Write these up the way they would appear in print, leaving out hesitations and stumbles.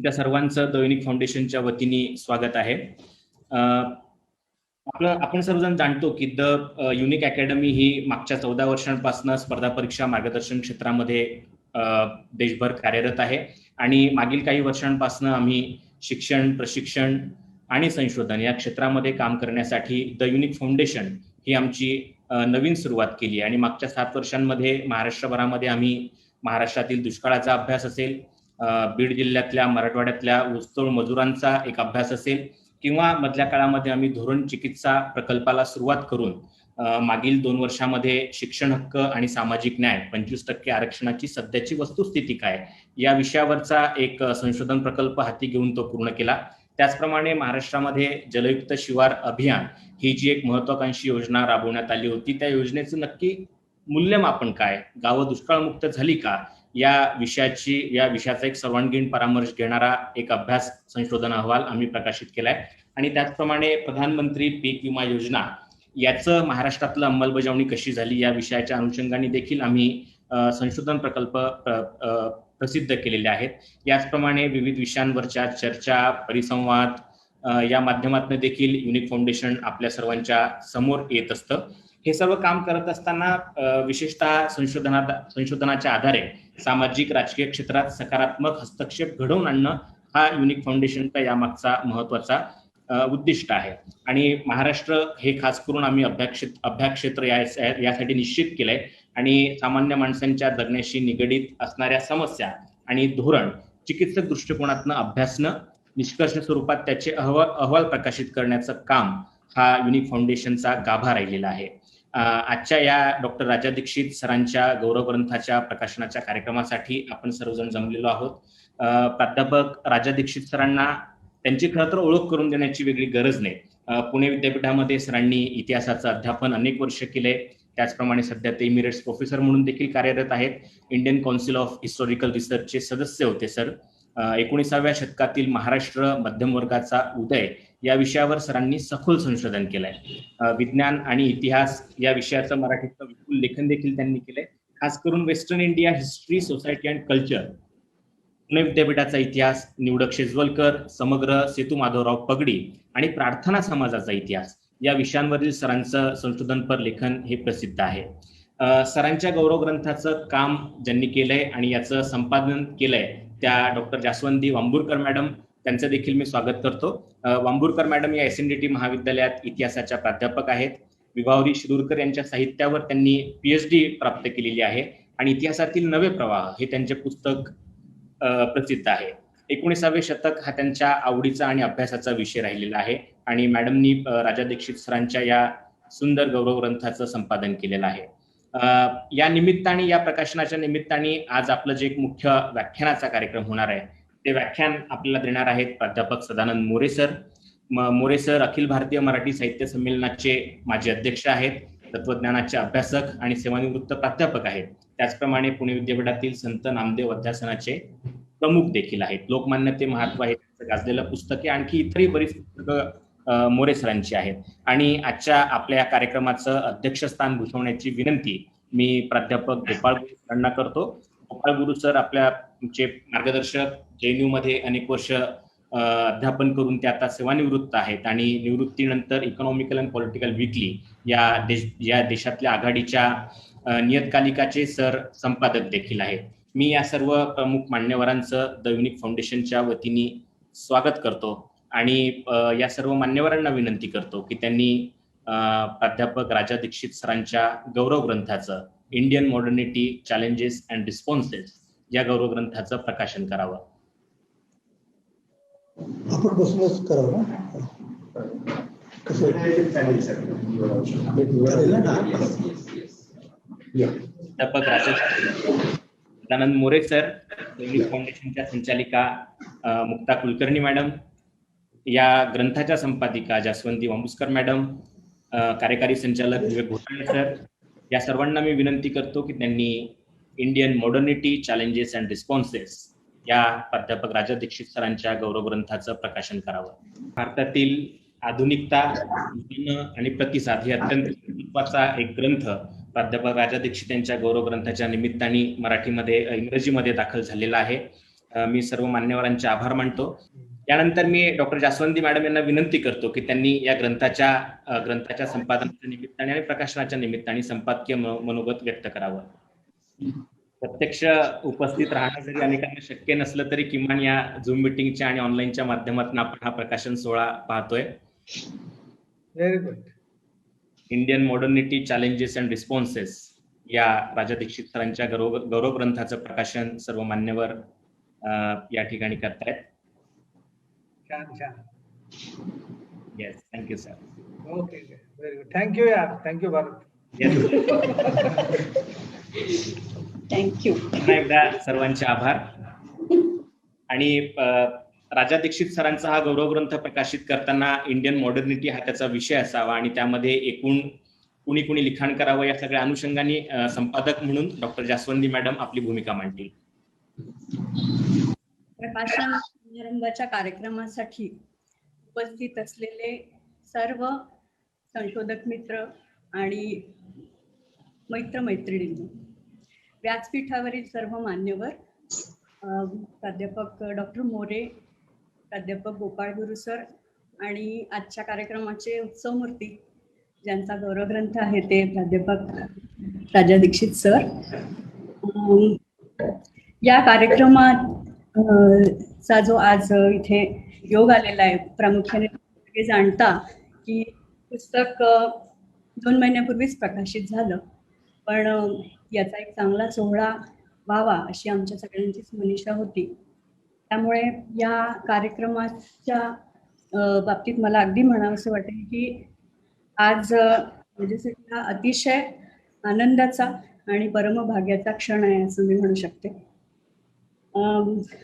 तुमच्या सर्वांचं दैनिक फाउंडेशनच्या वतीने स्वागत आहे. आपण सर्वजण जाणतो की द युनिक अकॅडमी ही मागच्या 14 वर्षांपासून स्पर्धा परीक्षा मार्गदर्शन क्षेत्रामध्ये देशभर कार्यरत आहे आणि मागील काही वर्षांपासून आम्ही शिक्षण, प्रशिक्षण आणि संशोधन या क्षेत्रामध्ये काम करण्यासाठी द युनिक फाउंडेशन ही आमची नवीन सुरुवात केली आणि मागच्या 7 वर्षांमध्ये महाराष्ट्रभरामध्ये आम्ही महाराष्ट्रातील दुष्काळाचा अभ्यास असेल, बीड जिल्ह्यातल्या मराठवाड्यातल्या ऊसतोड मजुरांचा एक अभ्यास असेल किंवा मधल्या काळामध्ये आम्ही धोरण चिकित्सा प्रकल्पाला सुरुवात करून मागील 2 वर्षामध्ये शिक्षण हक्क आणि सामाजिक न्याय 25% आरक्षणाची सध्याची वस्तुस्थिती काय या विषयावरचा एक संशोधन प्रकल्प हाती घेऊन तो पूर्ण केला. त्याचप्रमाणे महाराष्ट्रामध्ये जलयुक्त शिवार अभियान ही जी एक महत्वाकांक्षी योजना राबवण्यात आली होती, त्या योजनेचं नक्की मूल्यमापन काय, गावं दुष्काळमुक्त झाली का, या विषयाचा एक सर्वांगीण परामर्श घेणारा एक अभ्यास संशोधन अहवाल आम्ही प्रकाशित केलाय. आणि त्याचप्रमाणे प्रधानमंत्री पीक विमा योजना याचं महाराष्ट्रातलं अंमलबजावणी कशी झाली या विषयाच्या अनुषंगाने देखील आम्ही संशोधन प्रकल्प प्रसिद्ध केलेले आहेत. याचप्रमाणे विविध विषयांवरच्या चर्चा, परिसंवाद या माध्यमातून देखील युनिक फाउंडेशन आपल्या सर्वांच्या समोर येत असतं. हे सर्व काम करत असताना विशेषतः संशोधनाच्या आधारे सामाजिक राजकीय क्षेत्रात सकारात्मक हस्तक्षेप घडवून आणणं हा युनिक फाउंडेशनचा यामागचा महत्वाचा उद्दिष्ट आहे. आणि महाराष्ट्र हे खास करून आम्ही अभ्यास क्षेत्र यासाठी निश्चित केलंय आणि सामान्य माणसांच्या जगण्याशी निगडीत असणाऱ्या समस्या आणि धोरण चिकित्सक दृष्टिकोनातून अभ्यासणं, निष्कर्ष स्वरूपात त्याचे अहवाल प्रकाशित करण्याचं काम हा युनिक फाउंडेशनचा गाभा राहिलेला आहे. आजच्या या डॉक्टर राजा दीक्षित सरांच्या गौरव ग्रंथाच्या प्रकाशनाच्या कार्यक्रमासाठी आपण सर्वजण जमलेलो आहोत. प्राध्यापक राजा दीक्षित सरांना त्यांची खरं तर ओळख करून देण्याची वेगळी गरज नाही. पुणे विद्यापीठामध्ये सरांनी इतिहासाचं अध्यापन अनेक वर्ष केले. त्याचप्रमाणे सध्या ते इमिरेट्स प्रोफेसर म्हणून देखील कार्यरत आहेत. इंडियन काउन्सिल ऑफ हिस्टॉरिकल रिसर्चचे सदस्य होते सर. 19व्या शतकातील महाराष्ट्र मध्यमवर्गाचा उदय या विषयावर सरांनी सखोल संशोधन केलंय. विज्ञान आणि इतिहास या विषयाचं मराठीतलं विपुल लेखन देखील त्यांनी केलंय. खास करून western India history, society and culture, Pune विद्यापीठाचा इतिहास, निवडक शेजवलकर, समग्र सेतू माधवराव पगडी आणि प्रार्थना समाजाचा इतिहास या विषयांवरील सरांचं संशोधनपर लेखन हे प्रसिद्ध आहे. सरांच्या गौरव ग्रंथाचं काम ज्यांनी केलंय आणि याचं संपादन केलंय त्या डॉक्टर जास्वंदी वांबुरकर मॅडम, त्यांचं देखील मी स्वागत करतो. वांबुरकर मॅडम या SNDT महाविद्यालयात इतिहासाच्या प्राध्यापक आहेत. विभावरी शिरूरकर यांच्या साहित्यावर त्यांनी PhD प्राप्त केलेली आहे आणि इतिहासातील नवे प्रवाह हे त्यांचे पुस्तक प्रसिद्ध आहे. 19वे शतक हा त्यांच्या आवडीचा आणि अभ्यासाचा विषय राहिलेला आहे आणि मॅडमनी राजा दीक्षित सरांच्या या सुंदर गौरव ग्रंथाचं संपादन केलेलं आहे. या निमित्ताने, या प्रकाशनाच्या निमित्ताने आज आपलं जे एक मुख्य व्याख्यानाचा कार्यक्रम होणार आहे ते व्याख्यान आपल्याला देणार आहेत प्राध्यापक सदानंद मोरे सर. मोरे सर अखिल भारतीय मराठी साहित्य संमेलनाचे माजी अध्यक्ष आहेत, तत्वज्ञानाचे अभ्यासक आणि सेवानिवृत्त प्राध्यापक आहेत. त्याचप्रमाणे पुणे विद्यापीठातील संत नामदेव अध्यासनाचे प्रमुख देखील आहेत. लोकमान्य ते महात्मा हे गाजलेलं पुस्तक आहे. आणखी इतरही बरीच पुस्तकं मोरे सरांची आहेत. आणि आजच्या आपल्या या कार्यक्रमाचं अध्यक्षस्थान भूषवण्याची विनंती मी प्राध्यापक गोपाळ गुरु सरांना करतो. गोपाळ गुरु सर आपल्याचे मार्गदर्शक, JNU मध्ये अनेक वर्ष अध्यापन करून ते आता सेवानिवृत्त आहेत आणि निवृत्तीनंतर इकॉनॉमिकल अँड पॉलिटिकल वीकली या देशातल्या आघाडीच्या नियतकालिकाचे सर संपादक देखील आहेत. मी या सर्व प्रमुख मान्यवरांचं द युनिक फाउंडेशनच्या वतीने स्वागत करतो आणि या सर्व मान्यवरांना विनंती करतो की त्यांनी प्राध्यापक राजा दीक्षित सरांच्या गौरव ग्रंथाचं Indian modernity challenges and responses या गौरव ग्रंथाचं प्रकाशन करावं. आपण बसूनच करावं. प्राध्यापक राजा सदानंद मोरे सर, युनिक फाउंडेशनच्या संचालिका मुक्ता कुलकर्णी मॅडम, या ग्रंथाच्या संपादिका जास्वंदी वांबुरकर मॅडम, कार्यकारी संचालक विवेक घोटाळे सर, या सर्वांना मी विनंती करतो की त्यांनी Indian modernity challenges and responses या प्राध्यापक राजा दीक्षित सरांच्या गौरव ग्रंथाचं प्रकाशन करावं. भारतातील आधुनिकता आणि प्रतिसाद हे अत्यंत महत्वाचा एक ग्रंथ प्राध्यापक राजा दीक्षित यांच्या गौरव ग्रंथाच्या निमित्ताने इंग्रजीमध्ये दाखल झालेला आहे. मी सर्व मान्यवरांचे आभार मानतो. यानंतर मी डॉक्टर जास्वंदी मॅडम यांना विनंती करतो की त्यांनी या ग्रंथाच्या संपादनाच्या निमित्ताने आणि प्रकाशनाच्या निमित्ताने संपादकीय मनोगत व्यक्त करावं. प्रत्यक्ष उपस्थित राहणं जरी अनेकांना शक्य नसलं तरी किमान या झूम मिटिंगच्या आणि ऑनलाईनच्या माध्यमातून आपण हा प्रकाशन सोहळा पाहतोय. Very good. Indian modernity challenges and responses या राजा दीक्षित सरांच्या गौरव ग्रंथाचं प्रकाशन सर्व मान्यवर या ठिकाणी करतायत. छान छान. Yes, thank you sir. Okay, very good. Thank you यार, थँक्यू भारत. थँक्यू. पुन्हा एकदा सर्वांचे आभार. आणि राजा दीक्षित सरांचा हा गौरव ग्रंथ प्रकाशित करताना इंडियन मॉडर्निटी हा त्याचा विषय असावा आणि त्यामध्ये एकूण कुणी लिखाण करावं या सगळ्या अनुषंगाने संपादक म्हणून डॉक्टर जास्वंदी मॅडम आपली भूमिका मांडतील. प्रकाशन समारंभाच्या कार्यक्रमासाठी उपस्थित असलेले सर्व संशोधक मित्र आणि मैत्रिणींनो, व्यासपीठावरील सर्व मान्यवर, प्राध्यापक डॉक्टर मोरे, प्राध्यापक गोपाळ गुरु सर आणि आजच्या कार्यक्रमाचे उत्सवमूर्ती ज्यांचा गौरव ग्रंथ आहे ते प्राध्यापक राजा दीक्षित सर. या कार्यक्रमात चा जो आज इथे योग आलेला आहे, प्रामुख्याने हे जाणता की पुस्तक 2 महिन्यापूर्वीच प्रकाशित झालं, पण याचा एक चांगला सोहळा व्हावा अशी आमच्या सगळ्यांचीच मनीषा होती. त्यामुळे या कार्यक्रमाच्या बाबतीत मला अगदी म्हणावंसं वाटेल की आज माझ्यासाठी हा अतिशय आनंदाचा आणि परमभाग्याचा क्षण आहे असं मी म्हणू शकते.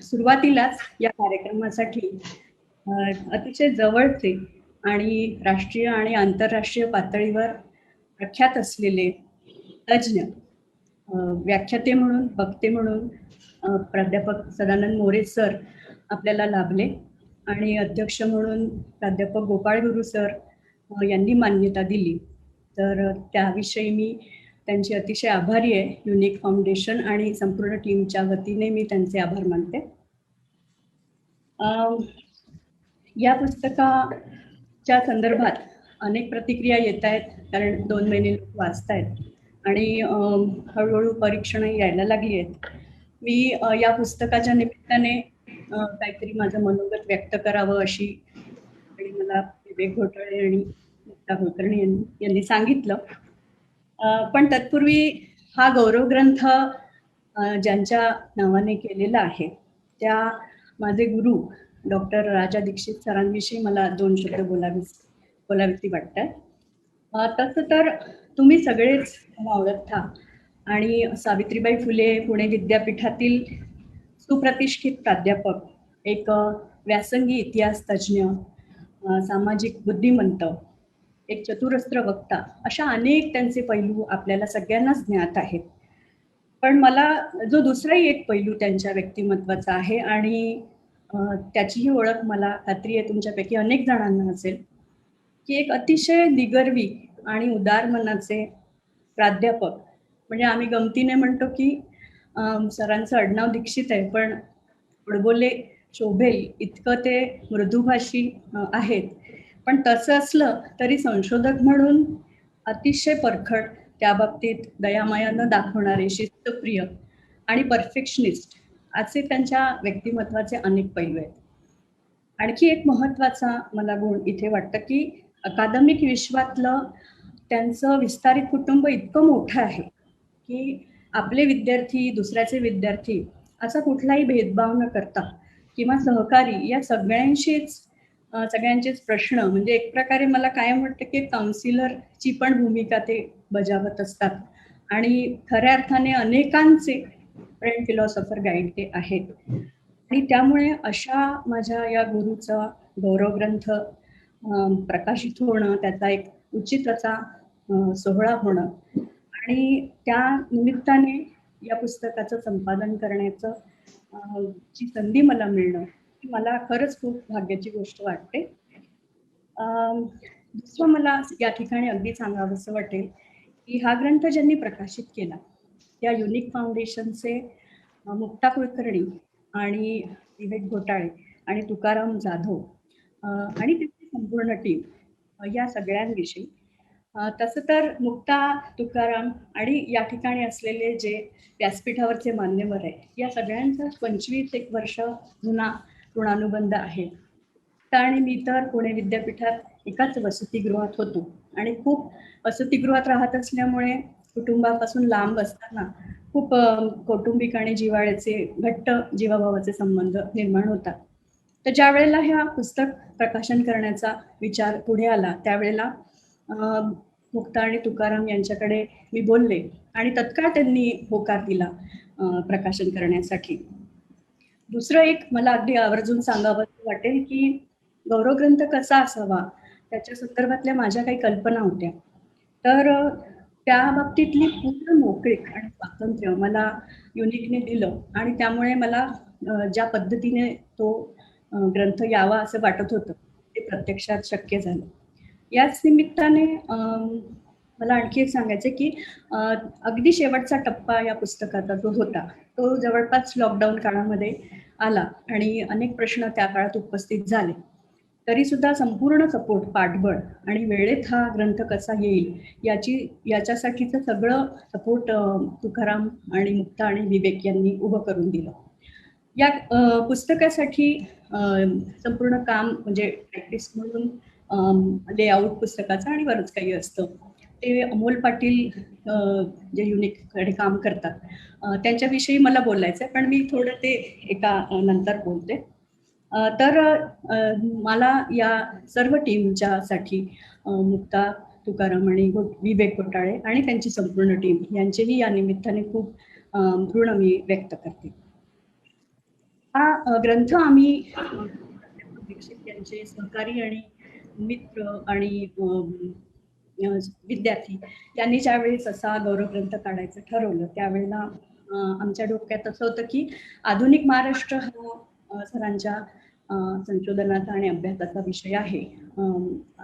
सुरुवातीलाच या कार्यक्रमासाठी अतिशय जवळचे आणि राष्ट्रीय आणि आंतरराष्ट्रीय पातळीवर प्रख्यात असलेले तज्ज्ञ, व्याख्याते म्हणून, वक्ते म्हणून प्राध्यापक सदानंद मोरे सर आपल्याला लाभले आणि अध्यक्ष म्हणून प्राध्यापक गोपाळ गुरु सर यांनी मान्यता दिली. तर त्याविषयी मी त्यांची अतिशय आभारी आहे. युनिक फाउंडेशन आणि संपूर्ण टीमच्या वतीने मी त्यांचे आभार मानते. या पुस्तकाच्या संदर्भात अनेक प्रतिक्रिया येत आहेत, कारण 2 महिने लोक वाचतायत आणि हळूहळू परीक्षणही यायला लागली आहेत. मी या पुस्तकाच्या निमित्ताने काहीतरी माझं मनोगत व्यक्त करावं अशी आणि मला विवेक घोटाळे आणि मुक्ता कुलकर्णी यांनी सांगितलं. पण तत्पूर्वी हा गौरव ग्रंथ ज्यांच्या नावाने केलेला आहे त्या माझे गुरु डॉक्टर राजा दीक्षित सरांविषयी मला 2 शब्द बोलावीशी वाटतात. तसं तर तुम्ही सगळेच मला ओळखता आणि सावित्रीबाई फुले पुणे विद्यापीठातील सुप्रतिष्ठित प्राध्यापक, एक व्यासंगी इतिहास तज्ज्ञ, सामाजिक बुद्धिमंत, एक चतुरस्त्र वक्ता, अशा अनेक त्यांचे पैलू आपल्याला सगळ्यांनाच ज्ञात आहेत. पण मला जो दुसराही एक पैलू त्यांच्या व्यक्तिमत्वाचा आहे आणि त्याचीही ओळख मला खात्री आहे तुमच्यापैकी अनेक जणांना असेल, की एक अतिशय निगर्वी आणि उदार मनाचे प्राध्यापक. म्हणजे आम्ही गमतीने म्हणतो की सरांचं आडनाव दीक्षित आहे, पण बडबोले शोभेल इतकं ते मृदुभाषी आहेत. पण तसं असलं तरी संशोधक म्हणून अतिशय परखड, त्या बाबतीत दयामाया न दाखवणारे, शिस्तप्रिय आणि परफेक्शनिस्ट असे त्यांच्या व्यक्तिमत्वाचे अनेक पैलू आहेत. आणखी एक महत्त्वाचा मला गुण इथे वाटतं की अकादमिक विश्वातलं त्यांचं विस्तारित कुटुंब इतकं मोठं आहे की आपले विद्यार्थी, दुसऱ्याचे विद्यार्थी असा कुठलाही भेदभाव न करता किंवा सहकारी या सगळ्यांचेच प्रश्न, म्हणजे एक प्रकारे मला कायम वाटतं की काउन्सिलरची पण भूमिका ते बजावत असतात आणि खऱ्या अर्थाने अनेकांचे फ्रेंड, फिलॉसॉफर, गाईड ते आहेत. आणि त्यामुळे अशा माझ्या या गुरुचा गौरव ग्रंथ प्रकाशित होणं, त्याचा एक उचित असा सोहळा होणं आणि त्या निमित्ताने या पुस्तकाचं संपादन करण्याचं ची संधी मला मिळणं ही मला खरंच खूप भाग्याची गोष्ट वाटते. दुसरं मला या ठिकाणी अगदी सांगावंसं वाटेल की हा ग्रंथ ज्यांनी प्रकाशित केला त्या युनिक फाउंडेशनचे मुक्ता कुलकर्णी आणि विवेक घोटाळे आणि तुकाराम जाधव आणि त्यांची संपूर्ण टीम या सगळ्यांविषयी. तसं तर मुक्ता, तुकाराम आणि या ठिकाणी असलेले जे व्यासपीठावरचे मान्यवर आहे या सगळ्यांचा 25 वर्ष जुना ऋणानुबंध आहे. आणि मी तर पुणे विद्यापीठात एकाच वसतिगृहात होतो आणि खूप वसतिगृहात राहत असल्यामुळे कुटुंबापासून लांब असताना खूप कौटुंबिक आणि जिव्हाळ्याचे घट्ट जीवाभावाचे संबंध निर्माण होतात. तर ज्या वेळेला ह्या पुस्तक प्रकाशन करण्याचा विचार पुढे आला त्यावेळेला मुक्ता आणि तुकाराम यांच्याकडे मी बोलले आणि तत्काळ त्यांनी होकार दिला प्रकाशन करण्यासाठी. दुसरं एक मला अगदी आवर्जून सांगावं वाटेल की गौरवग्रंथ कसा असावा त्याच्या संदर्भातल्या माझ्या काही कल्पना होत्या. तर त्या बाबतीतली पूर्ण मोकळीक आणि स्वातंत्र्य मला युनिकने दिलं आणि त्यामुळे मला ज्या पद्धतीने तो ग्रंथ यावा असं वाटत होतं ते प्रत्यक्षात शक्य झालं. याच निमित्ताने मला आणखी एक सांगायचं की अगदी शेवटचा टप्पा या पुस्तकाचा जो होता तो जवळपास लॉकडाऊन काळामध्ये आला आणि अनेक प्रश्न त्या काळात उपस्थित झाले. तरी सुद्धा संपूर्ण सपोर्ट, पाठबळ आणि वेळेत हा ग्रंथ कसा येईल याच्यासाठीचं सगळं सपोर्ट तुकाराम आणि मुक्ता आणि विवेक यांनी उभं करून दिलं. या पुस्तकासाठी संपूर्ण काम म्हणजे प्रॅक्टिस म्हणून लेआउट पुस्तकाचं आणि बरंच काही असतं ते अमोल पाटील जे युनिककडे काम करतात त्यांच्याविषयी मला बोलायचं आहे, पण मी थोडं ते एका नंतर बोलते. तर मला या सर्व टीमच्यासाठी मुक्ता, तुकाराम आणि विवेक घोटाळे आणि त्यांची संपूर्ण टीम यांचेही या निमित्ताने खूप ऋण मी व्यक्त करते. हा ग्रंथ आम्ही दीक्षित यांचे सहकारी आणि मित्र आणि विद्यार्थी यांनी ज्यावेळेस असा गौरव ग्रंथ काढायचं ठरवलं त्यावेळेला आमच्या डोक्यात असं होतं की आधुनिक महाराष्ट्र हा सरांच्या संशोधनाचा आणि अभ्यासाचा विषय आहे.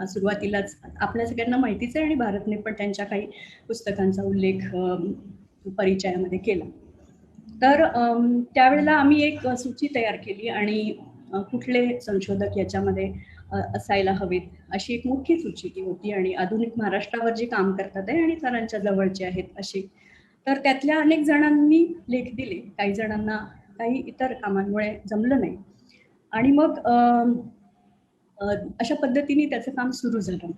सुरुवातीलाच आपल्या सगळ्यांना माहितीच आहे आणि भारतने पण त्यांच्या काही पुस्तकांचा उल्लेख परिचयामध्ये केला. तर त्यावेळेला आम्ही एक सूची तयार केली आणि कुठले संशोधक याच्यामध्ये असायला हवेत अशी एक मोठी सूची ती होती आणि आधुनिक महाराष्ट्रावर जे काम करतात आहे आणि सरांच्या जवळचे आहेत अशी. तर त्यातल्या अनेक जणांनी लेख दिले, काही जणांना काही इतर कामांमुळे जमलं नाही आणि मग अशा पद्धतीने त्याचं काम सुरू झालं.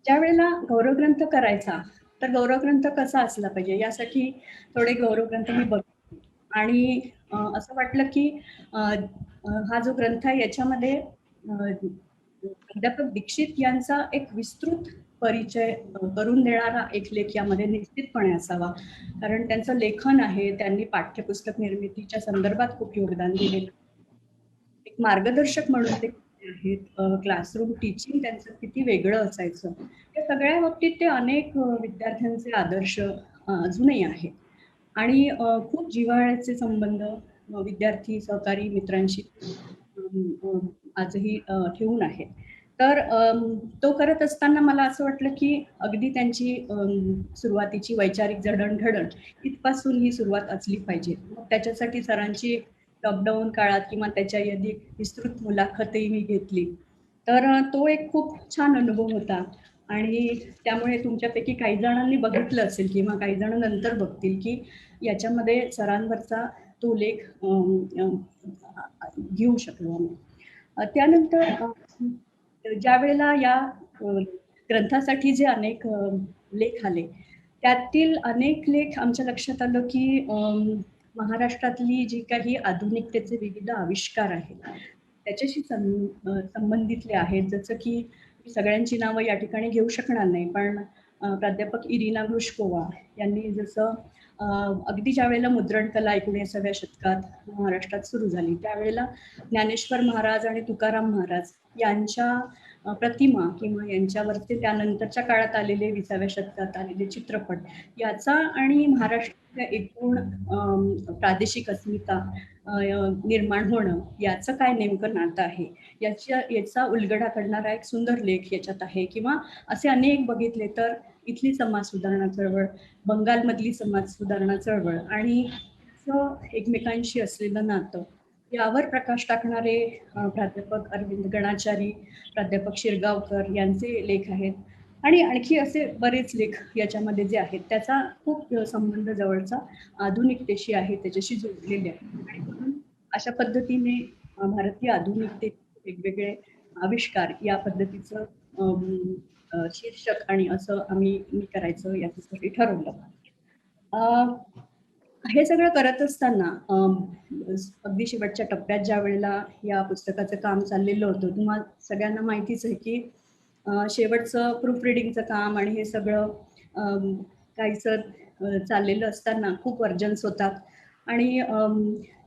ज्या वेळेला गौरवग्रंथ करायचा तर गौरवग्रंथ कसा असला पाहिजे यासाठी थोडे गौरवग्रंथ मी बघितले आणि असं वाटलं की हा जो ग्रंथ आहे याच्यामध्ये प्राध्यापक दीक्षित यांचा एक विस्तृत परिचय करून देणारा एक लेख यामध्ये निश्चितपणे असावा, कारण त्यांचं लेखन आहे, त्यांनी पाठ्यपुस्तक निर्मितीच्या संदर्भात खूप योगदान दिलेलं, एक मार्गदर्शक म्हणून ते आहेत, क्लासरूम टीचिंग त्यांचं किती वेगळं असायचं या सगळ्या बाबतीत ते अनेक विद्यार्थ्यांचे आदर्श अजूनही आहेत आणि खूप जिव्हाळ्याचे संबंध विद्यार्थी सहकारी मित्रांशी आजही ठेवून आहेत. तर तो करत असताना मला असं वाटलं की अगदी त्यांची सुरुवातीची वैचारिक जडणघडण इथपासून ही सुरुवात असली पाहिजे. मग त्याच्यासाठी सरांची लॉकडाऊन काळात किंवा त्याच्या यादी विस्तृत मुलाखतही मी घेतली. तर तो एक खूप छान अनुभव होता आणि त्यामुळे तुमच्यापैकी काही जणांनी बघितलं असेल किंवा काही जण नंतर बघतील की याच्यामध्ये सरांवरचा तो लेख घेऊ शकलो आम्ही. त्यानंतर ज्या वेळेला या ग्रंथासाठी जे अनेक लेख आले त्यातील अनेक लेख आमच्या लक्षात आलं की महाराष्ट्रातली जी काही आधुनिकतेचे विविध आविष्कार आहेत त्याच्याशी संबंधितले आहेत. जसं की सगळ्यांची नावं या ठिकाणी घेऊ शकणार नाही, पण प्राध्यापक इरिना ग्रुशकोवा यांनी जसं अगदी ज्या वेळेला मुद्रणकला 19व्या शतकात महाराष्ट्रात सुरू झाली त्यावेळेला ज्ञानेश्वर महाराज आणि तुकाराम महाराज यांच्या प्रतिमा किंवा यांच्यावरचे त्यानंतरच्या काळात आलेले 20व्या शतकात आलेले चित्रपट याचा आणि महाराष्ट्राच्या एकूण प्रादेशिक अस्मिता निर्माण होणं याचं काय नेमकं नातं आहे याचा उलगडा करणारा एक सुंदर लेख याच्यात आहे. किंवा असे अनेक बघितले तर इथली समाज सुधारणा चळवळ, बंगालमधली समाज सुधारणा चळवळ आणि एकमेकांशी असलेलं नातं यावर प्रकाश टाकणारे प्राध्यापक अरविंद गणाचारी, प्राध्यापक शिरगावकर यांचे लेख आहेत आणि आणखी असे बरेच लेख याच्यामध्ये जे आहेत त्याचा खूप संबंध जवळचा आधुनिकतेशी आहे, त्याच्याशी जोडलेले आहे. आणि म्हणून अशा पद्धतीने भारतीय आधुनिकते वेगवेगळे आविष्कार या पद्धतीचं शीर्षक आणि असं मी करायचं याच्यासाठी ठरवलं. हे सगळं करत असताना अगदी शेवटच्या टप्प्यात ज्या वेळेला या पुस्तकाचं काम चाललेलं होतं, तुम्हाला सगळ्यांना माहितीच आहे की शेवटचं प्रूफ रिडिंगचं काम आणि हे सगळं काहीसं चाललेलं असताना खूप वर्जन्स होतात आणि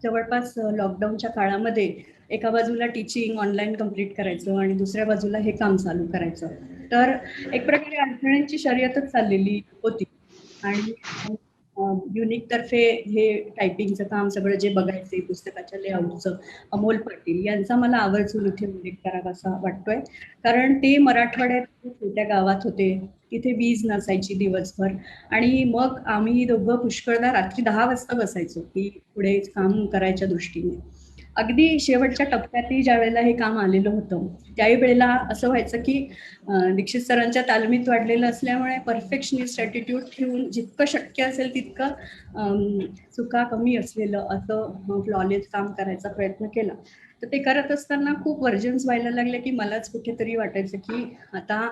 जवळपास लॉकडाऊनच्या काळामध्ये एका बाजूला टीचिंग ऑनलाईन कम्प्लीट करायचं आणि दुसऱ्या बाजूला हे काम चालू करायचं. तर एक प्रकारे अडचणींची शर्यतच चाललेली होती आणि युनिक तर्फे हे टायपिंगचं काम सगळं जे बघायचे पुस्तकाच्या लेआउटचं अमोल पाटील यांचा मला आवर्जून इथे उल्लेख करावासा वाटतोय, कारण ते मराठवाड्यात छोट्या गावात होते, तिथे वीज नसायची दिवसभर आणि मग आम्ही दोघं पुष्कळदा रात्री 10 वाजता बसायचो की पुढे काम करायच्या दृष्टीने. अगदी शेवटच्या टप्प्यातही ज्या वेळेला हे काम आलेलं होतं त्याही वेळेला असं व्हायचं की दीक्षित सरांच्या तालमीत वाढलेलं असल्यामुळे परफेक्शनिस्ट ॲटिट्यूड ठेवून जितकं शक्य असेल तितकं चुका कमी असलेलं असं फ्लॉलेस काम करायचा प्रयत्न केला. तर ते करत असताना खूप वर्जन्स व्हायला लागले की मलाच कुठेतरी वाटायचं की आता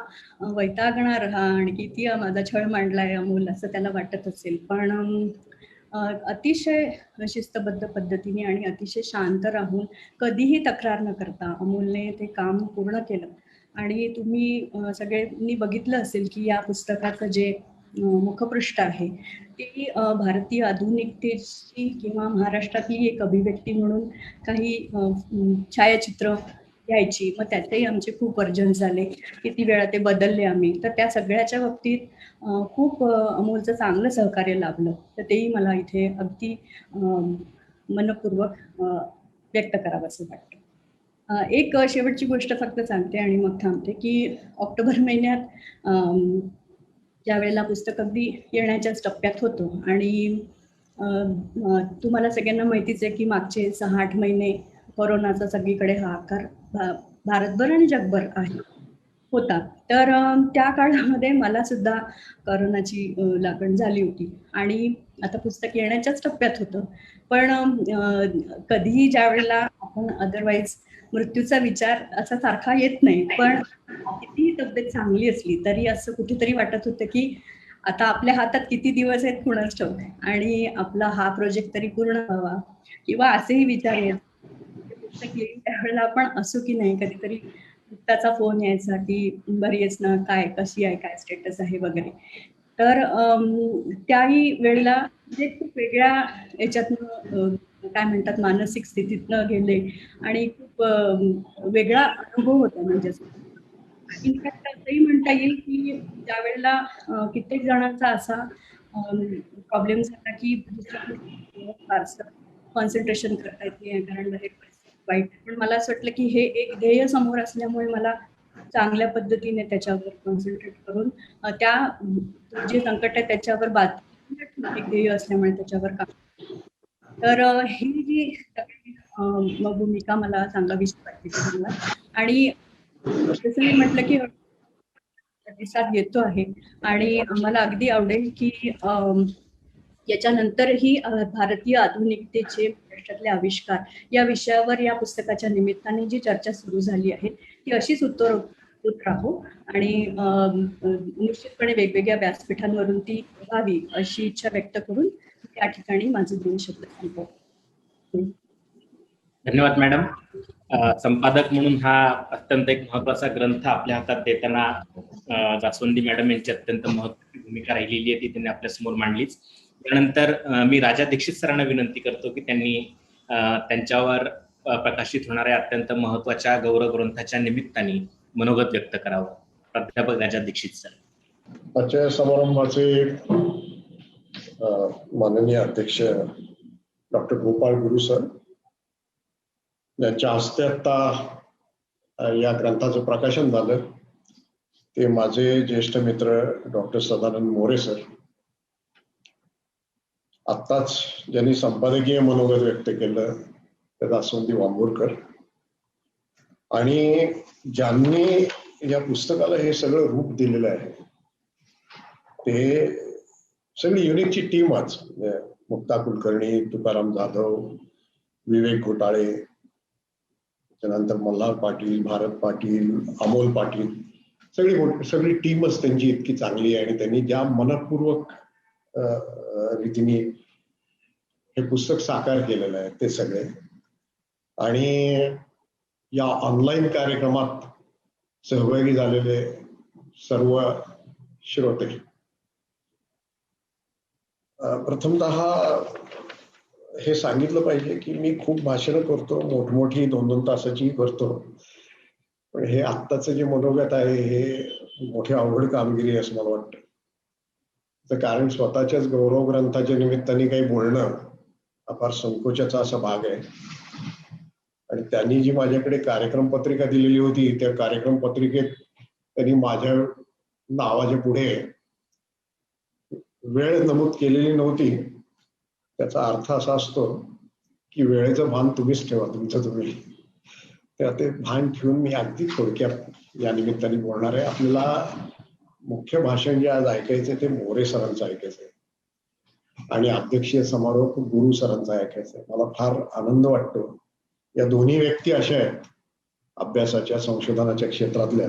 वैतागणार हा आणि किती माझा छळ मांडलाय अमोल असं त्याला वाटत असेल. पण अतिशय शिस्तबद्ध पद्धतीने आणि अतिशय शांत राहून कधीही तक्रार न करता अमोलने ते काम पूर्ण केलं. आणि तुम्ही सगळ्यांनी बघितलं असेल की या पुस्तकाचं जे मुखपृष्ठ आहे ते भारतीय आधुनिकतेची किंवा महाराष्ट्रातली एक अभिव्यक्ती म्हणून काही छायाचित्र घ्यायची, मग त्याचेही आमचे खूप वर्जन झाले, किती वेळा ते बदलले आम्ही. तर त्या सगळ्याच्या बाबतीत खूप अमोलचं चांगलं सहकार्य लाभलं, तर तेही मला इथे अगदी मनपूर्वक व्यक्त करावं असं वाटतं. एक शेवटची गोष्ट फक्त सांगते आणि मग थांबते की ऑक्टोबर महिन्यात ज्या वेळेला पुस्तक अगदी येण्याच्याच टप्प्यात होतं आणि तुम्हाला सगळ्यांना माहितीच आहे की मागचे 6-8 महिने कोरोनाचा सगळीकडे हाहाकार भारतभर आणि जगभर आहे होता. तर त्या काळामध्ये मला सुद्धा कोरोनाची लागण झाली होती आणि आता पुस्तक येण्याच्याच टप्प्यात होतं. पण कधीही ज्या वेळेला आपण अदरवाईज मृत्यूचा विचार असा सारखा येत नाही, पण कितीही तब्येत चांगली असली तरी असं कुठेतरी वाटत होतं की आता आपल्या हातात किती दिवस आहेत कुणास ठाऊक आणि आपला हा प्रोजेक्ट तरी पूर्ण व्हावा किंवा असेही विचार येत पुस्तक येईल त्यावेळेला आपण असू की नाही. कधीतरी त्याचा फोन यायचा की बरी आहेस ना, काय कशी आहे, काय स्टेटस आहे वगैरे. तर त्याही वेळेला म्हणजे खूप वेगळ्या याच्यातनं काय म्हणतात मानसिक स्थितीतनं गेले आणि खूप वेगळा अनुभव होता. म्हणजे इनफॅक्ट असंही म्हणता येईल की ज्या वेळेला कित्येक जणांचा असा प्रॉब्लेम झाला की दुसऱ्या फारसं कॉन्सन्ट्रेशन करता येत नाही कारण बाहेर परिस्थिती वाईट. पण मला असं वाटलं की हे एक ध्येय समोर असल्यामुळे मला चांगल्या पद्धतीने त्याच्यावर कॉन्सन्ट्रेट करून त्या जे संकट आहे त्याच्यावर एक ध्येय असल्यामुळे त्याच्यावर काम. तर ही जी भूमिका मला सांगावीशी वाटते तुम्हाला आणि जसं मी म्हटलं की प्रतिसाद येतो आहे आणि मला अगदी आवडेल की याच्यानंतरही भारतीय आधुनिकतेचे महाराष्ट्रातले आविष्कार या विषयावर या पुस्तकाच्या निमित्ताने जी चर्चा सुरू झाली आहे ती अशीच उत्तरोत्तर राहो आणि निश्चितपणे वेगवेगळ्या व्यासपीठांवरून ती व्हावी अशी इच्छा व्यक्त करून त्या ठिकाणी माझे 2 शब्द सांगतो. धन्यवाद मॅडम. संपादक म्हणून हा अत्यंत एक महत्वाचा ग्रंथ आपल्या हातात देताना जास्वंदी मॅडम यांची अत्यंत महत्वाची भूमिका राहिलेली आहे ती त्यांनी आपल्या समोर मांडलीच. त्यानंतर मी राजा दीक्षित सरांना विनंती करतो की त्यांनी त्यांच्यावर प्रकाशित होणाऱ्या अत्यंत महत्वाच्या गौरव ग्रंथाच्या निमित्ताने मनोगत व्यक्त करावं. प्राध्यापक राजा दीक्षित सर. आजच्या समारंभाचे माननीय अध्यक्ष डॉक्टर गोपाळ गुरु सर यांच्या हस्ते आता या ग्रंथाचं प्रकाशन झालं. ते माझे ज्येष्ठ मित्र डॉक्टर सदानंद मोरे सर. आत्ताच ज्यांनी संपादकीय मनोगत व्यक्त केलं दासवंती वांबोरकर. आणि ज्यांनी या पुस्तकाला हे सगळं रूप दिलेलं आहे ते सगळी युनिकची टीमच, मुक्ता कुलकर्णी, तुकाराम जाधव, विवेक घोटाळे, त्यानंतर मल्हार पाटील, भारत पाटील, अमोल पाटील, सगळी टीमच त्यांची इतकी चांगली आहे आणि त्यांनी ज्या मनपूर्वक रीतीने हे पुस्तक साकार केलेलं आहे ते सगळे. आणि या ऑनलाईन कार्यक्रमात सहभागी झालेले सर्व श्रोते, प्रथमतः हे सांगितलं पाहिजे की मी खूप भाषणं करतो, मोठमोठी 2-2 तासाची करतो, पण हे आत्ताचं जे मनोगत आहे हे मोठी अवघड कामगिरी असं मला वाटतं. तर कारण स्वतःच्याच गौरव ग्रंथाच्या निमित्ताने काही बोलणं हा फार संकोचाचा असा भाग आहे. आणि त्यांनी जी माझ्याकडे कार्यक्रम पत्रिका दिलेली होती त्या कार्यक्रम पत्रिकेत त्यांनी माझ्या नावाच्या पुढे वेळ नमूद केलेली नव्हती. त्याचा अर्थ असा असतो की वेळेचं भान तुम्हीच ठेवा, तुमचं तुम्ही. तर ते भान ठेवून मी अगदी थोडक्यात या निमित्ताने बोलणार आहे. आपल्याला मुख्य भाषण जे आज ऐकायचं ते मोरे सरांचं ऐकायचंय आणि अध्यक्षीय समारोप गुरु सरांचा ऐकायचंय. मला फार आनंद वाटतो. या दोन्ही व्यक्ती अशा आहेत अभ्यासाच्या संशोधनाच्या क्षेत्रातल्या,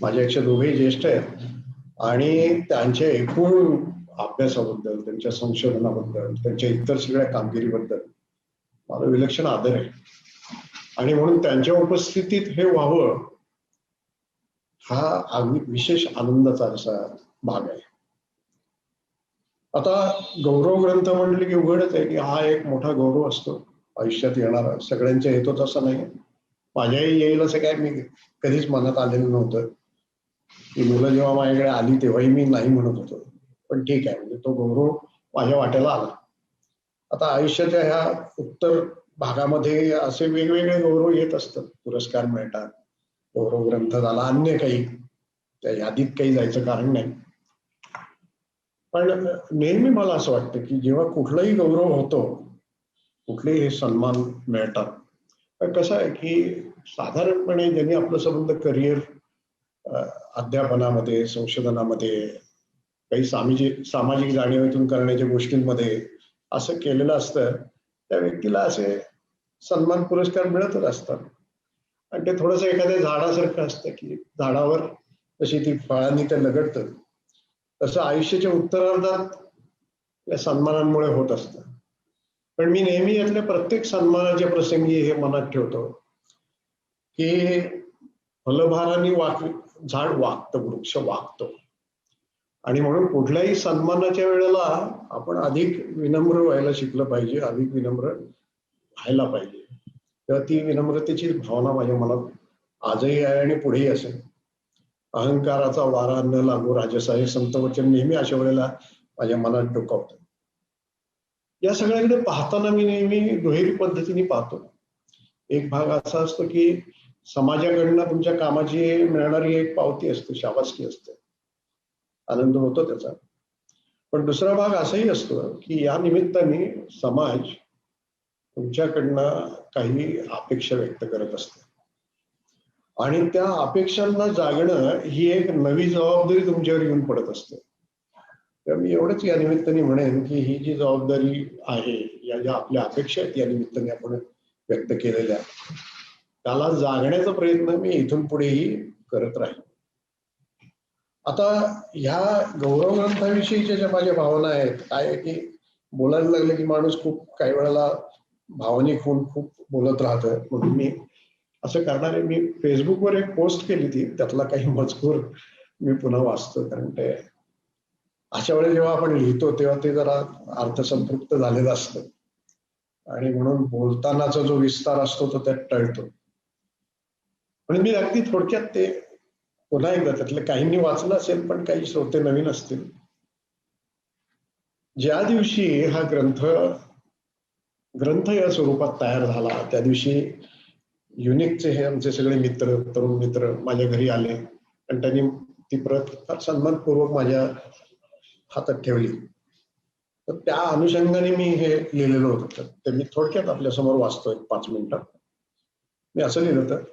माझ्यापेक्षा दोघेही ज्येष्ठ आहेत आणि त्यांच्या एकूण अभ्यासाबद्दल, त्यांच्या संशोधनाबद्दल, त्यांच्या इतर सगळ्या कामगिरीबद्दल मला विलक्षण आदर आहे. आणि म्हणून त्यांच्या उपस्थितीत हे व्हावं हा विशेष आनंदाचा असा भाग आहे. आता गौरव ग्रंथ म्हटले की उघडच आहे की हा एक मोठा गौरव असतो आयुष्यात येणारा. सगळ्यांच्या येतोच असं नाही, माझ्याही येईल असं काय मी कधीच मनात आलेलं नव्हतं. की मुलं जेव्हा माझ्याकडे आली तेव्हाही मी नाही म्हणत होतो, पण ठीक आहे, म्हणजे तो गौरव माझ्या वाट्याला आला. आता आयुष्याच्या ह्या उत्तर भागामध्ये असे वेगवेगळे गौरव येत असतात, पुरस्कार मिळतात, गौरव ग्रंथ झाला, अन्य काही, त्या यादीत काही जायचं कारण नाही. पण नेहमी मला असं वाटतं की जेव्हा कुठलाही गौरव होतो, कुठलेही सन्मान मिळतात, तर कसं आहे की साधारणपणे ज्यांनी आपलं संबंध करिअर अध्यापनामध्ये, संशोधनामध्ये, काही सामाजिक जाणीवेतून करण्याच्या गोष्टींमध्ये असं केलेलं असतं, त्या व्यक्तीला असे सन्मान पुरस्कार मिळतच असतात. आणि ते थोडंसं एखाद्या झाडासारखं असतं की झाडावर तशी ती फळांनी ते लगडतं, तसं आयुष्याच्या उत्तरार्धात या सन्मानांमुळे होत असतं. पण मी नेहमी यातल्या प्रत्येक सन्मानाच्या प्रसंगी हे मनात ठेवतो की फलभाराने झाड वागतं, वृक्ष वागतो. आणि म्हणून कुठल्याही सन्मानाच्या वेळेला आपण अधिक विनम्र व्हायला शिकलं पाहिजे, अधिक विनम्र व्हायला पाहिजे. तेव्हा ती विनम्रतेची भावना माझ्या मनात आजही आहे आणि पुढेही असेल. अहंकाराचा वारा न लागू राजसा हे संत वचन नेहमी अशा वेळेला माझ्या मनात डोकावतं. या सगळ्याकडे पाहताना मी नेहमी दुहेरी पद्धतीने पाहतो. एक भाग असा असतो की समाजाकडनं तुमच्या कामाची मिळणारी एक पावती असते, शाबासकी असते, आनंद होतो त्याचा. पण दुसरा भाग असाही असतो की या निमित्ताने समाज तुमच्याकडनं काही अपेक्षा व्यक्त करत असते आणि त्या अपेक्षांना जागणं ही एक नवी जबाबदारी तुमच्यावर येऊन पडत असते. तर मी एवढंच या निमित्ताने म्हणेन की ही जी जबाबदारी आहे, या ज्या आपल्या अपेक्षा आहेत या निमित्ताने आपण व्यक्त केलेल्या, त्याला जागण्याचा प्रयत्न मी इथून पुढेही करत राहील. आता ह्या गौरव ग्रंथाविषयीच्या ज्या माझ्या भावना आहेत, काय आहे की बोलायला लागलं की माणूस खूप काही वेळेला भावनिक होऊन खूप बोलत राहतं. म्हणून मी असं करणार आहे, मी फेसबुकवर एक पोस्ट केली ती, त्यातला काही मजकूर मी पुन्हा वाचतो. कारण ते अशा वेळेला जेव्हा आपण लिहितो तेव्हा ते जरा अर्थसंपृक्त झालेलं असतं आणि म्हणून बोलतानाचा जो विस्तार असतो तो त्यात टळतो. म्हणून मी अगदी थोडक्यात ते पुन्हा एकदा, त्यातलं काहींनी वाचलं असेल पण काही श्रोते नवीन असतील. ज्या दिवशी हा ग्रंथ या स्वरूपात तयार झाला त्या दिवशी युनिकचे हे आमचे सगळे मित्र, तरुण मित्र माझ्या घरी आले आणि त्यांनी ती प्रत फार सन्मानपूर्वक माझ्या हातात ठेवली. तर त्या अनुषंगाने मी हे लिहिलेलं होतं. तर ते मी थोडक्यात आपल्यासमोर वाचतो 5 मिनिटात. मी असं लिहिलं होतं,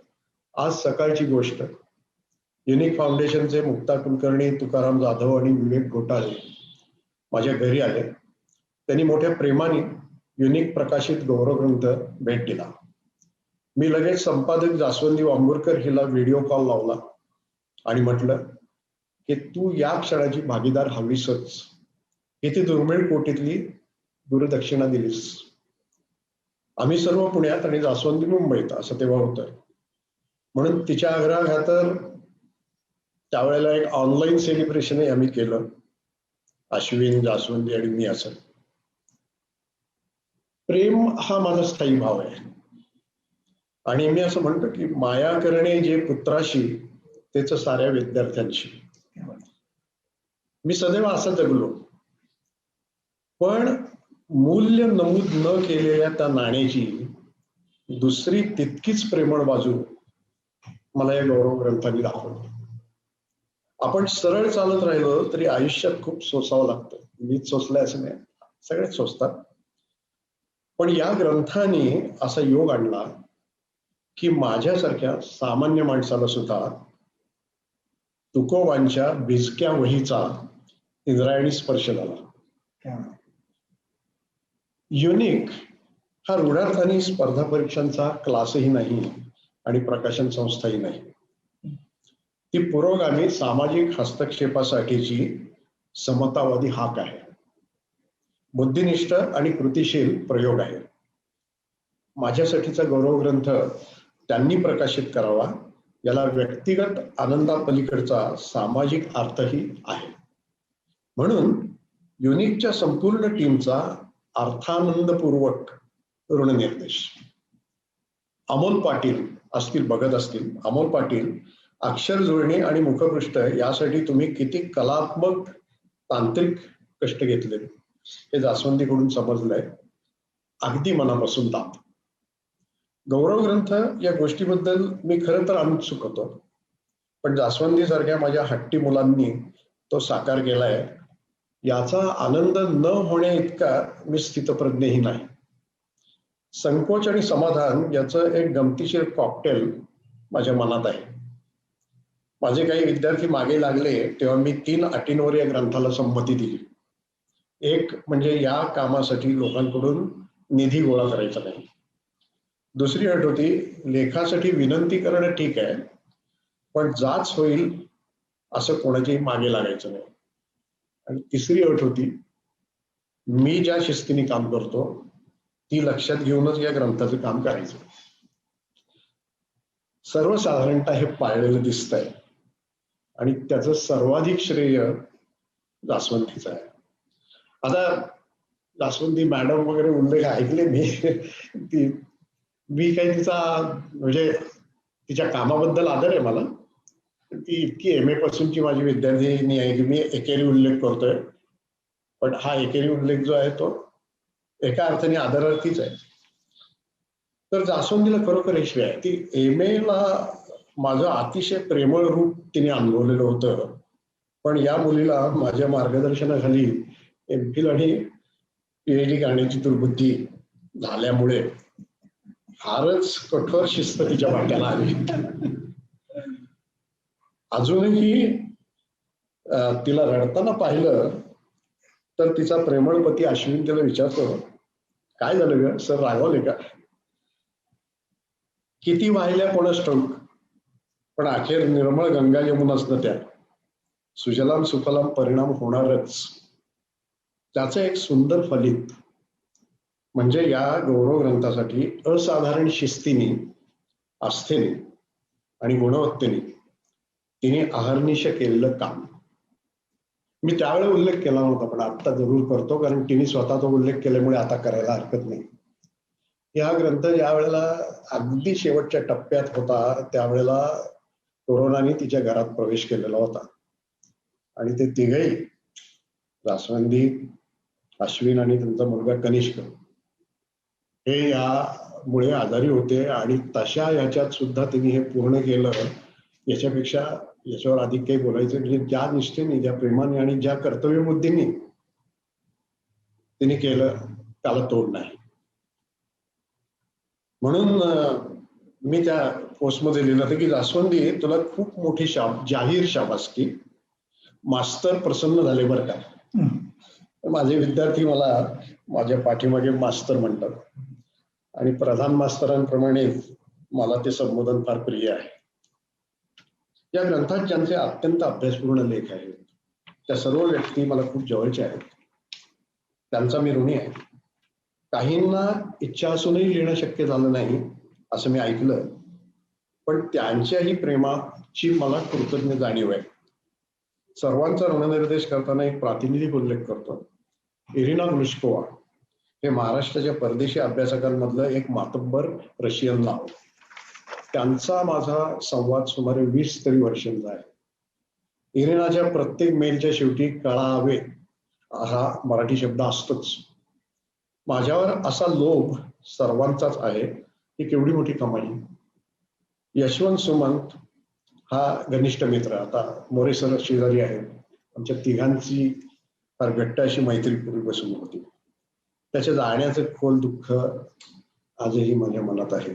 आज सकाळची गोष्ट. युनिक फाउंडेशनचे मुक्ता कुलकर्णी, तुकाराम जाधव आणि विवेक घोटाळे माझ्या घरी आले. त्यांनी मोठ्या प्रेमाने युनिक प्रकाशित गौरवग्रंथ भेट दिला. मी लगेच संपादक जास्वंदी वांबुरकर हिला व्हिडिओ कॉल लावला आणि म्हटलं की तू या क्षणाची भागीदार हवीसच. किती दुर्मिळ कोटीतली गुरुदक्षिणा दिलीस. आम्ही सर्व पुण्यात आणि जास्वंदी मुंबईत असं तेव्हा होतं. म्हणून तिच्या आग्रहाखातर त्यावेळेला एक ऑनलाईन सेलिब्रेशनही आम्ही केलं, अश्विन, जास्वंदी आणि मी असं. प्रेम हा माझा स्थायी भाव आहे आणि मी असं म्हणतो की माया करणे जे पुत्राशी त्याच साऱ्या विद्यार्थ्यांशी. मी सदैव असं जगलो, पण मूल्य नमूद न केलेल्या त्या नाण्याची दुसरी तितकीच प्रेमळ बाजू मला या गौरव ग्रंथांनी दाखवली. आपण सरळ चालत राहिलो तरी आयुष्यात खूप सोसावं लागतं. मीच सोसलंय असं नाही, सगळेच सोसतात. पण या ग्रंथाने असा योग आणला की माझ्यासारख्या सामान्य माणसाला सुद्धा तुकोबांच्या भिजक्या वहीचा इंद्रायणी स्पर्श झाला. युनिक हा रूढार्थाने स्पर्धा परीक्षांचा क्लासही नाही आणि प्रकाशन संस्थाही नाही. ती पुरोगामी सामाजिक हस्तक्षेपासाठीची समतावादी हाक आहे. बुद्धिनिष्ठ आणि कृतिशील प्रयोग आहे. माझ्यासाठीचा गौरव ग्रंथ त्यांनी प्रकाशित करावा, याला व्यक्तिगत आनंदापलीकडचा सामाजिक अर्थही आहे. म्हणून युनिकच्या संपूर्ण टीमचा अर्थानंदपूर्वक ऋणनिर्देश. अमोल पाटील असतील, बघत असतील, अमोल पाटील, अक्षर जुळणी आणि मुखपृष्ठ यासाठी तुम्ही किती कलात्मक तांत्रिक कष्ट घेतले हे जास्वंदीकडून समजलंय. अगदी मनापासून दाब. गौरव ग्रंथ या गोष्टीबद्दल मी खरं तर उत्सुक होतो, पण जास्वंदी सारख्या माझ्या हट्टी मुलांनी तो साकार केलाय याचा आनंद न होण्या इतका मी स्थितप्रज्ञही नाही. संकोच आणि समाधान याचं एक गमतीशीर कॉकटेल माझ्या मनात आहे. माझे काही विद्यार्थी मागे लागले तेव्हा मी 3 अटींवर या ग्रंथाला संमती दिली. एक म्हणजे या कामासाठी लोकांकडून निधी गोळा करायचा नाही. दुसरी अट होती, लेखासाठी विनंती करणं ठीक आहे, पण जाच होईल असं कोणाच्याही मागे लागायचं नाही. आणि तिसरी अट होती, मी ज्या शिस्तीने काम करतो ती लक्षात घेऊनच या ग्रंथाचं काम करायचं. सर्वसाधारणतः हे पाळलेलं दिसतंय आणि त्याचं सर्वाधिक श्रेय जास्वंदीचं आहे. आता जास्वंदी मॅडम वगैरे उल्लेख ऐकले मी काही तिचा म्हणजे तिच्या कामाबद्दल आदर आहे मला. ती इतकी MA पासूनची माझी विद्यार्थिनी आहे की मी एकेरी उल्लेख करतोय, पण हा एकेरी उल्लेख जो आहे तो एका अर्थाने आदरार्थीच आहे. तर जास्वंदीला खरोखर हे श्रेय आहे. ती MA ला माझं अतिशय प्रेमळ रूप तिने अनुभवलेलं होतं, पण या मुलीला माझ्या मार्गदर्शनाखाली MPhil आणि PhD करण्याची दुर्बुद्धी झाल्यामुळे फारच कठोर शिस्त तिच्या वाट्याला आली. अजूनही तिला रडताना पाहिलं तर तिचा प्रेमळ पती अश्विन तिला विचारतो, काय झालं ग सर, रागवले का? किती वाहिल्या कोणास ठाऊक, पण अखेर निर्मळ गंगा यमुनाच त्या सुजलाम सुफलाम परिणाम होणारच. त्याचं एक सुंदर फलित म्हणजे या गौरव ग्रंथासाठी असाधारण शिस्तीने, आस्थेने आणि गुणवत्तेने तिने अहर्निश केलेलं काम. मी त्यावेळेला उल्लेख केला नव्हता, पण आता जरूर करतो, कारण तिने स्वतः तो उल्लेख केल्यामुळे आता करायला हरकत नाही. हा ग्रंथ ज्या वेळेला अगदी शेवटच्या टप्प्यात होता त्यावेळेला कोरोनाने तिच्या घरात प्रवेश केलेला होता आणि ते तिघही, जास्वंदी, अश्विन आणि त्यांचा मुलगा कनिष्क, हे यामुळे आजारी होते. आणि तशा याच्यात सुद्धा तिने हे पूर्ण केलं. याच्यावर अधिक काही बोलायचं म्हणजे ज्या निष्ठेने, ज्या प्रेमाने आणि ज्या कर्तव्यबुद्धीने तिने केलं त्याला तोड नाही. म्हणून मी त्या पोस्टमध्ये लिहिलं होतं की जास्वंदी तुला खूप मोठी जाहीर शाबासकी, मास्तर प्रसन्न झाले बरं का. माझे विद्यार्थी मला माझ्या पाठीमागे मास्तर म्हणतात आणि प्रधान मास्तरांप्रमाणे मला ते संबोधन फार प्रिय आहे. या ग्रंथात ज्यांचे अत्यंत अभ्यासपूर्ण लेख आहेत त्या सर्व व्यक्ती मला खूप जवळच्या आहेत, त्यांचा मी ऋणी आहे. काहींना इच्छा असूनही लिहिणं शक्य झालं नाही असं मी ऐकलं, पण त्यांच्याही प्रेमाची मला कृतज्ञ जाणीव आहे. सर्वांचा ऋणनिर्देश करताना एक प्रातिनिधिक उल्लेख करतो. इरिना ग्लुश्कोवा हे महाराष्ट्राच्या परदेशी अभ्यासकांमधलं एक मातब्बर रशियन नाव. त्यांचा माझा संवाद सुमारे 20 तरी वर्षांचा आहे. इरिनाच्या प्रत्येक मेलच्या शेवटी कळावे हा मराठी शब्द असतोच. माझ्यावर असा लोभ सर्वांचाच आहे ही केवढी मोठी कमाई. यशवंत सुमंत हा घनिष्ठ मित्र, आता मोरे सर शेजारी आहेत, आमच्या तिघांची फार घट्ट अशी मैत्री पूर्वीपासून होती. त्याच्या जाण्याचं खोल दुःख आजही माझ्या मनात आहे.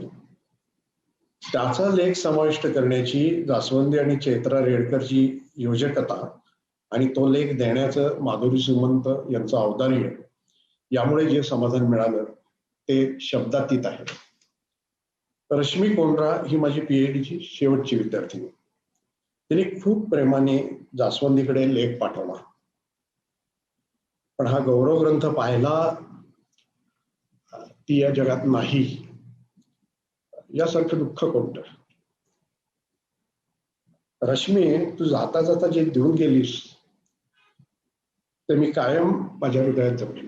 त्याचा लेख समाविष्ट करण्याची जास्वंदी आणि चैत्रा रेडकरची योजकता आणि तो लेख देण्याचं माधुरी सुमंत यांचं औदार्य, यामुळे जे समाधान मिळालं ते शब्दातीत आहे. रश्मी कोंडरा ही माझी PhDची शेवटची विद्यार्थिनी. तिने खूप प्रेमाने जास्वंदीकडे लेख पाठवला, पण हा गौरव ग्रंथ पाहायला ती या जगात नाही यासारखं दुःख कोणतं. रश्मी, तू जाता जाता जे देऊन गेलीस ते मी कायम माझ्या हृदयात जपले.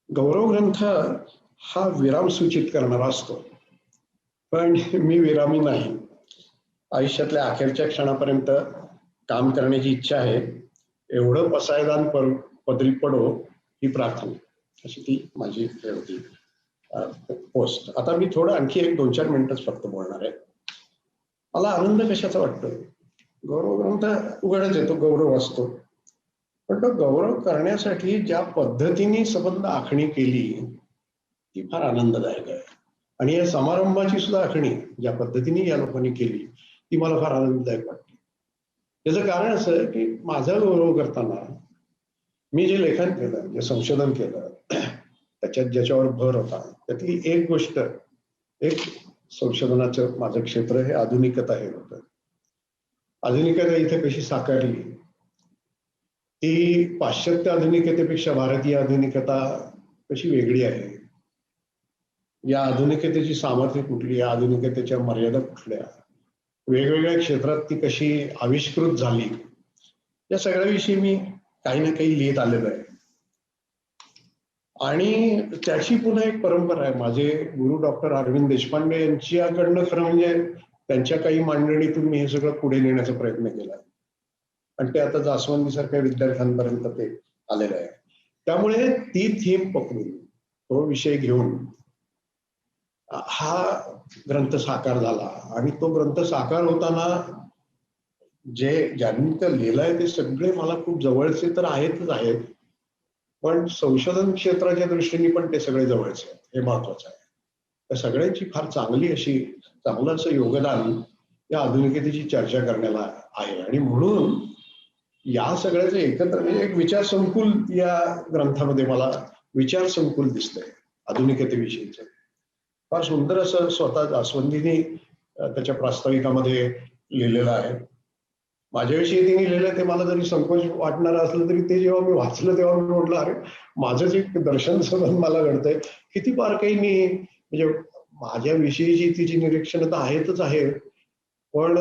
गौरव ग्रंथ हा विराम सूचित करणारा असतो, पण मी विरामी नाही. आयुष्यातल्या अखेरच्या क्षणापर्यंत काम करण्याची इच्छा आहे. एवढं पसायदान पदरी पडो ही प्रार्थना, अशी ती माझी होती पोस्ट. आता मी थोडं आणखी 1-2-4 मिनिटच फक्त बोलणार आहे. मला आनंद कशाचा वाटतो? गौरव ग्रंथ उघडच येतो, गौरव असतो, पण तो गौरव करण्यासाठी ज्या पद्धतीने संबंध आखणी केली ती फार आनंददायक आहे. आणि या समारंभाची सुद्धा आखणी ज्या पद्धतीने या लोकांनी केली ती मला फार आनंददायक वाटते. त्याचं कारण असं की माझा गौरव करताना मी जे लेखन केलं, जे संशोधन केलं, त्याच्यात ज्याच्यावर भर होता त्यातली एक गोष्ट, एक संशोधनाचं माझं क्षेत्र हे आधुनिकता हे होतं. आधुनिकता इथे कशी साकारली, ती पाश्चात्य आधुनिकतेपेक्षा भारतीय आधुनिकता कशी वेगळी आहे, या आधुनिकतेची सामर्थ्य कुठली, या आधुनिकतेच्या मर्यादा कुठल्या, वेगवेगळ्या क्षेत्रात ती कशी आविष्कृत झाली, या सगळ्याविषयी मी काही ना काही लिहित आलेलो आहे. आणि त्याची पुन्हा एक परंपरा आहे. माझे गुरु डॉक्टर अरविंद देशपांडे यांच्याकडनं खरं म्हणजे त्यांच्या काही मांडणीतून मी हे सगळं पुढे नेण्याचा प्रयत्न केला आणि ते आता जास्वंदी सारख्या विद्यार्थ्यांपर्यंत ते आलेलं आहे. त्यामुळे ती थीम पकडून, तो विषय घेऊन हा ग्रंथ साकार झाला. आणि तो ग्रंथ साकार होताना ज्यांनी ते लिहिलंय ते सगळे मला खूप जवळचे तर आहेतच आहेत, पण संशोधन क्षेत्राच्या दृष्टीने पण ते सगळे जवळचे आहेत, हे महत्वाचं आहे. त्या सगळ्यांची फार चांगलं असं योगदान या आधुनिकतेची चर्चा करण्याला आहे. आणि म्हणून या सगळ्याचं एकत्र म्हणजे एक विचार संकुल या ग्रंथामध्ये मला विचार संकुल दिसतंय आधुनिकतेविषयीचं. फार सुंदर असं स्वतः जास्वंदीने त्याच्या प्रास्ताविकामध्ये लिहिलेलं आहे. माझ्याविषयी तिने लिहिलं ते मला जरी संकोच वाटणार असलं तरी ते जेव्हा मी वाचलं तेव्हा मी म्हटलं, अरे माझं जे दर्शन संबंध मला घडतंय किती बारकाईने, म्हणजे माझ्याविषयीची तिची निरीक्षण तर आहेतच आहे, पण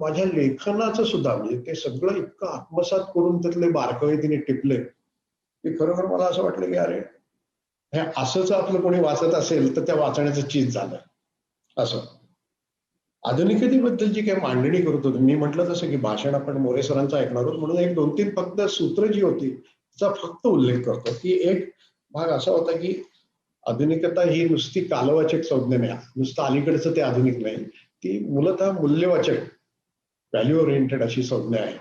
माझ्या लेखनाचं सुद्धा म्हणजे ते सगळं इतकं आत्मसात करून त्यातले बारकावे तिने टिपले की खरोखर मला असं वाटलं की अरे हे असंच आपलं कोणी वाचत असेल तर त्या वाचण्याचं चीज झालं. असं आधुनिकतेबद्दल जी काही मांडणी करत होतो मी, म्हटलं तसं की भाषण आपण मोरे सरांचं ऐकणार आहोत म्हणून 1-2-3 फक्त सूत्र जी होती त्याचा फक्त उल्लेख करतो. की एक भाग असा होता की आधुनिकता ही नुसती कालवाचक संज्ञा नाही, नुसतं अलीकडचं ते आधुनिक नाही, ती मूलतः मूल्यवाचक व्हॅल्यू ओरिएंटेड अशी संज्ञा आहे.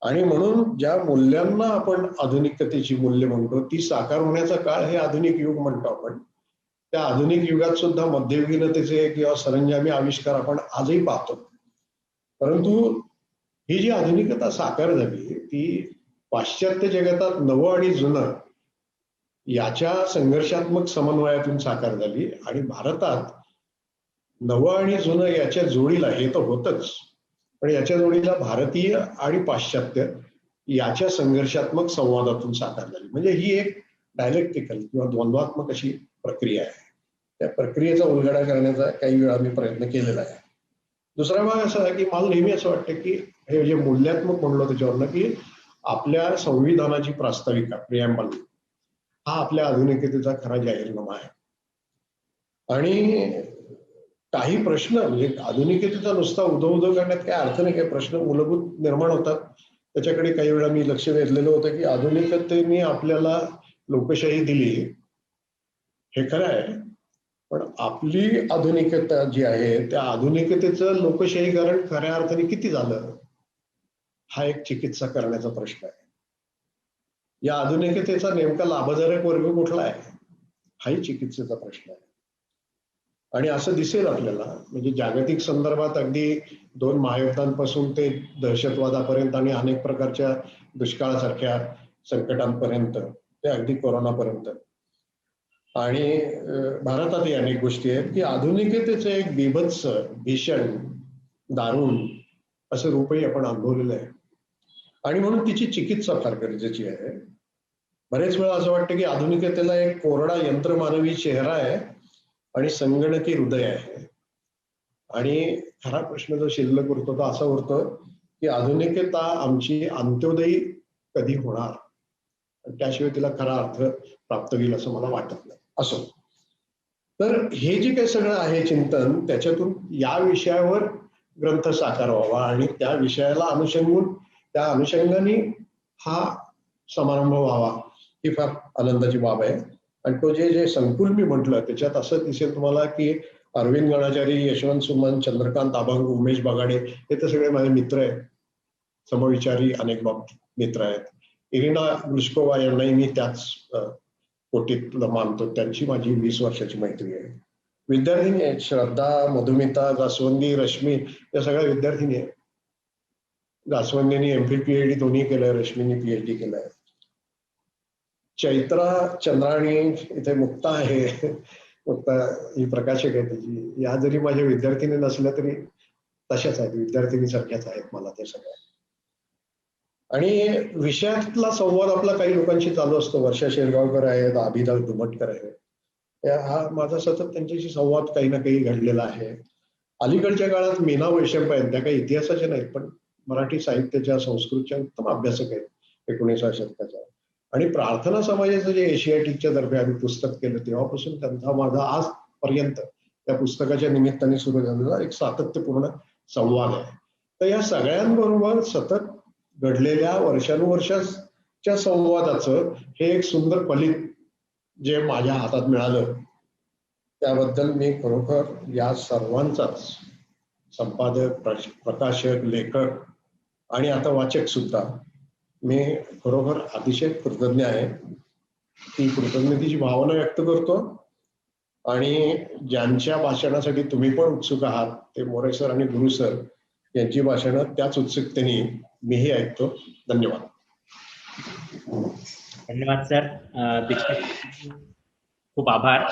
आणि म्हणून ज्या मूल्यांना आपण आधुनिकतेची मूल्य म्हणतो ती साकार होण्याचा काळ हे आधुनिक युग म्हणतो आपण. त्या आधुनिक युगात सुद्धा मध्ययुगीनतेचे किंवा सरंजामी आविष्कार आपण आजही पाहतो. परंतु ही जी आधुनिकता साकार झाली ती पाश्चात्य जगतात नवं आणि जुनं याच्या संघर्षात्मक समन्वयातून साकार झाली आणि भारतात नवं आणि जुनं याच्या जोडीला हे तर होतच, पण याच्या जोडीला भारतीय आणि पाश्चात्य याच्या संघर्षात्मक संवादातून साकार झाली. म्हणजे ही एक डायलेक्टिकल किंवा द्वंद्वात्मक अशी प्रक्रिया आहे. त्या प्रक्रियेचा उलगडा करण्याचा काही वेळा मी प्रयत्न केलेला आहे. दुसरा भाग असा आहे की मला नेहमी असं वाटतं की हे जे मूल्यात्मक म्हणलो त्याच्यावरनं की आपल्या संविधानाची प्रास्ताविका प्रिॲम्बल हा आपल्या आधुनिकतेचा खरा जाहीरनामा आहे. आणि काही प्रश्न म्हणजे आधुनिकतेचा नुसता उदो करण्यात काही अर्थ नाही. काही प्रश्न मूलभूत निर्माण होतात त्याच्याकडे काही वेळा मी लक्ष वेधलेलं होतं की आधुनिकतेने आपल्याला लोकशाही दिली हे खरं आहे, पण आपली आधुनिकता जी आहे त्या आधुनिकतेचं लोकशाहीकरण खऱ्या अर्थाने किती झालं हा एक चिकित्सा करण्याचा प्रश्न आहे. या आधुनिकतेचा नेमका लाभधारक वर्ग कुठला आहे हाही चिकित्सेचा प्रश्न आहे. आणि असं दिसेल आपल्याला म्हणजे जागतिक संदर्भात अगदी 2 महायुद्धांपासून ते दहशतवादापर्यंत आणि अनेक प्रकारच्या दुष्काळासारख्या संकटांपर्यंत ते अगदी कोरोनापर्यंत आणि भारतातही अनेक गोष्टी आहेत की आधुनिकतेचं एक बीभत्स भीषण दारुण असं रूपही आपण अनुभवलेलं आहे. आणि म्हणून तिची चिकित्सा फार गरजेची आहे. बरेच वेळा असं वाटतं की आधुनिकतेला एक कोरडा यंत्रमानवी चेहरा आहे आणि संगणकी हृदय आहे. आणि खरा प्रश्न जो शिल्लक उरतो तो असा उरतो की आधुनिकता आमची अंत्योदयी कधी होणार, त्याशिवाय तिला खरा अर्थ प्राप्त होईल असं मला वाटत नाही. असो, तर हे जे काही सगळं आहे चिंतन त्याच्यातून या विषयावर ग्रंथ साकार व्हावा आणि त्या विषयाला अनुषंगून त्या अनुषंगाने हा समारंभ व्हावा ही फार आनंदाची बाब आहे. आणि तो जे संकुल मी म्हटलं त्याच्यात असं दिसेल तुम्हाला की अरविंद गणाचारी, यशवंत सुमन, चंद्रकांत अभंग, उमेश बगाडे हे तर सगळे माझे मित्र आहेत, समविचारी अनेक मित्र आहेत. इरिना ग्लुश्कोवा यांनाही मी त्याच कोटीत मानतो. त्यांची माझी 20 वर्षाची मैत्री आहे. विद्यार्थिनी आहेत श्रद्धा, मधुमिता, जास्वंदी, रश्मी या सगळ्या विद्यार्थिनी आहेत. जास्वंदीनी MPhil PhD दोन्ही केलंय, रश्मीनी PhD केलंय. चैत्रा चंद्राणी इथे मुक्ता आहे, मुक्ता ही प्रकाशक आहे त्याची. या जरी माझ्या विद्यार्थिनी नसल्या तरी तशाच आहेत, विद्यार्थिनी सारख्याच आहेत मला ते सगळ्या. आणि विषयातला संवाद आपला काही लोकांशी चालू असतो. वर्षा शेरगावकर आहेत, अभिदास दुमटकर आहेत. हा माझा सतत त्यांच्याशी संवाद काही ना काही घडलेला आहे. अलीकडच्या काळात मीना वैशंप आहेत, त्या काही इतिहासाच्या नाहीत पण मराठी साहित्याच्या संस्कृतच्या उत्तम अभ्यासक आहेत 19व्या शतकाच्या. आणि प्रार्थना समाजाचं जे एशियाटिकच्या तर्फे आम्ही पुस्तक केलं तेव्हापासून त्यांचा माझा आजपर्यंत त्या पुस्तकाच्या निमित्ताने सुरू झालेला एक सातत्यपूर्ण संवाद आहे. तर या सगळ्यांबरोबर सतत घडलेल्या वर्षानुवर्षाच्या संवादाचं हे एक सुंदर फलित जे माझ्या हातात मिळालं त्याबद्दल मी खरोखर या सर्वांचाच संपादक, प्रकाशक, लेखक आणि आता वाचक सुद्धा मी खरोखर अतिशय कृतज्ञ आहे. ती कृतज्ञतेची भावना व्यक्त करतो. आणि ज्यांच्या भाषणासाठी तुम्ही पण उत्सुक आहात ते मोरे सर आणि गुरु सर यांची भाषणं त्याच उत्सुकतेने मीही ऐकतो. धन्यवाद. धन्यवाद सर. खूप आभार.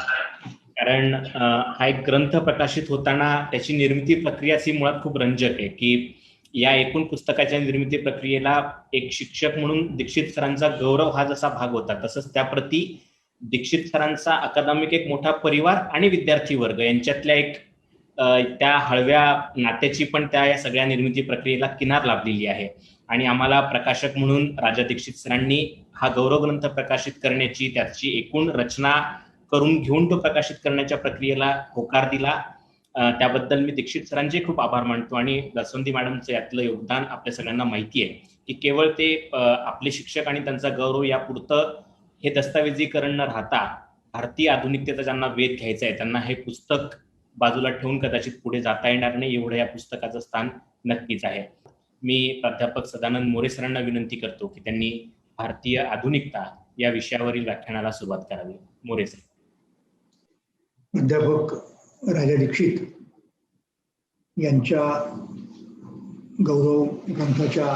कारण हा एक ग्रंथ प्रकाशित होताना त्याची निर्मिती प्रक्रियाच ही मुळात खूप रंजक आहे की या एकूण पुस्तकाच्या निर्मिती प्रक्रियेला एक शिक्षक म्हणून दीक्षित सरांचा गौरव हा जसा भाग होता तसंच त्याप्रती दीक्षित सरांचा अकादमिक एक मोठा परिवार आणि विद्यार्थी वर्ग यांच्यातल्या एक त्या हळव्या नात्याची पण त्या या सगळ्या निर्मिती प्रक्रियेला किनार लाभलेली आहे. आणि आम्हाला प्रकाशक म्हणून राजा दीक्षित सरांनी हा गौरव ग्रंथ प्रकाशित करण्याची त्याची एकूण रचना करून घेऊन तो प्रकाशित करण्याच्या प्रक्रियेला होकार दिला. त्याबद्दल मी दीक्षित सरांचे खूप आभार मानतो. आणि जास्वंदी मॅडमचं यातलं योगदान आपल्या सगळ्यांना माहिती आहे की केवळ ते आपले शिक्षक आणि त्यांचा गौरव यापुरतं हे दस्तावेजीकरण न राहता भारतीय आधुनिकतेचा ज्यांना वेध घ्यायचा आहे त्यांना हे पुस्तक बाजूला ठेवून कदाचित पुढे जाता येणार नाही एवढं या पुस्तकाचं स्थान नक्कीच आहे. मी प्राध्यापक सदानंद मोरे सरांना विनंती करतो की त्यांनी भारतीय आधुनिकता या विषयावरील व्याख्यानाला सुरुवात करावी. मोरे सर. प्राध्यापक राजा दीक्षित यांच्या गौरव ग्रंथाच्या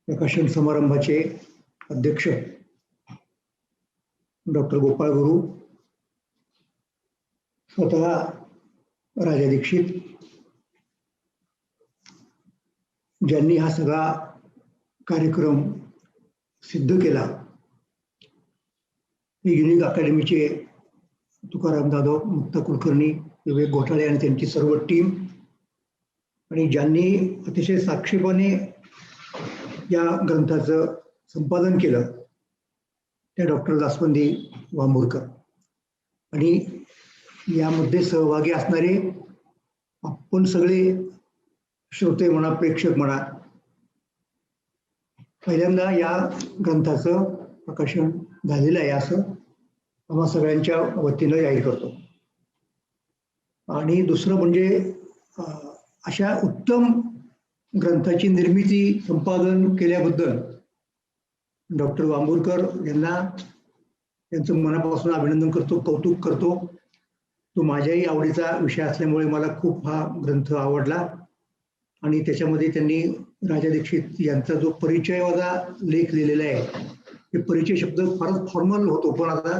प्रकाशन समारंभाचे अध्यक्ष डॉक्टर गोपाळ गुरु, स्वतः राजा दीक्षित, ज्यांनी हा सगळा कार्यक्रम सिद्ध केला, युनिक अकॅडमीचे तुकाराम जाधव, मुक्ता कुलकर्णी, विवेक घोटाळे आणि त्यांची सर्व टीम, आणि ज्यांनी अतिशय साक्षीपणे या ग्रंथाचं संपादन केलं त्या डॉक्टर दासवंदी वांबुरकर. आणि यामध्ये सहभागी असणारे आपण सगळे श्रोते म्हणा, प्रेक्षक म्हणा, पहिल्यांदा या ग्रंथाचं प्रकाशन झालेलं आहे असं आम्हा सगळ्यांच्या वतीनं जाहीर करतो. आणि दुसरं म्हणजे अशा उत्तम ग्रंथाची निर्मिती, संपादन केल्याबद्दल डॉक्टर वांबुरकर यांना त्यांचं मनापासून अभिनंदन करतो, कौतुक करतो. तो माझ्याही आवडीचा विषय असल्यामुळे मला खूप हा ग्रंथ आवडला. आणि त्याच्यामध्ये त्यांनी राजा दीक्षित यांचा जो परिचयाचा लेख लिहिलेला आहे, ते परिचय शब्द फारच फॉर्मल होतो, पण आता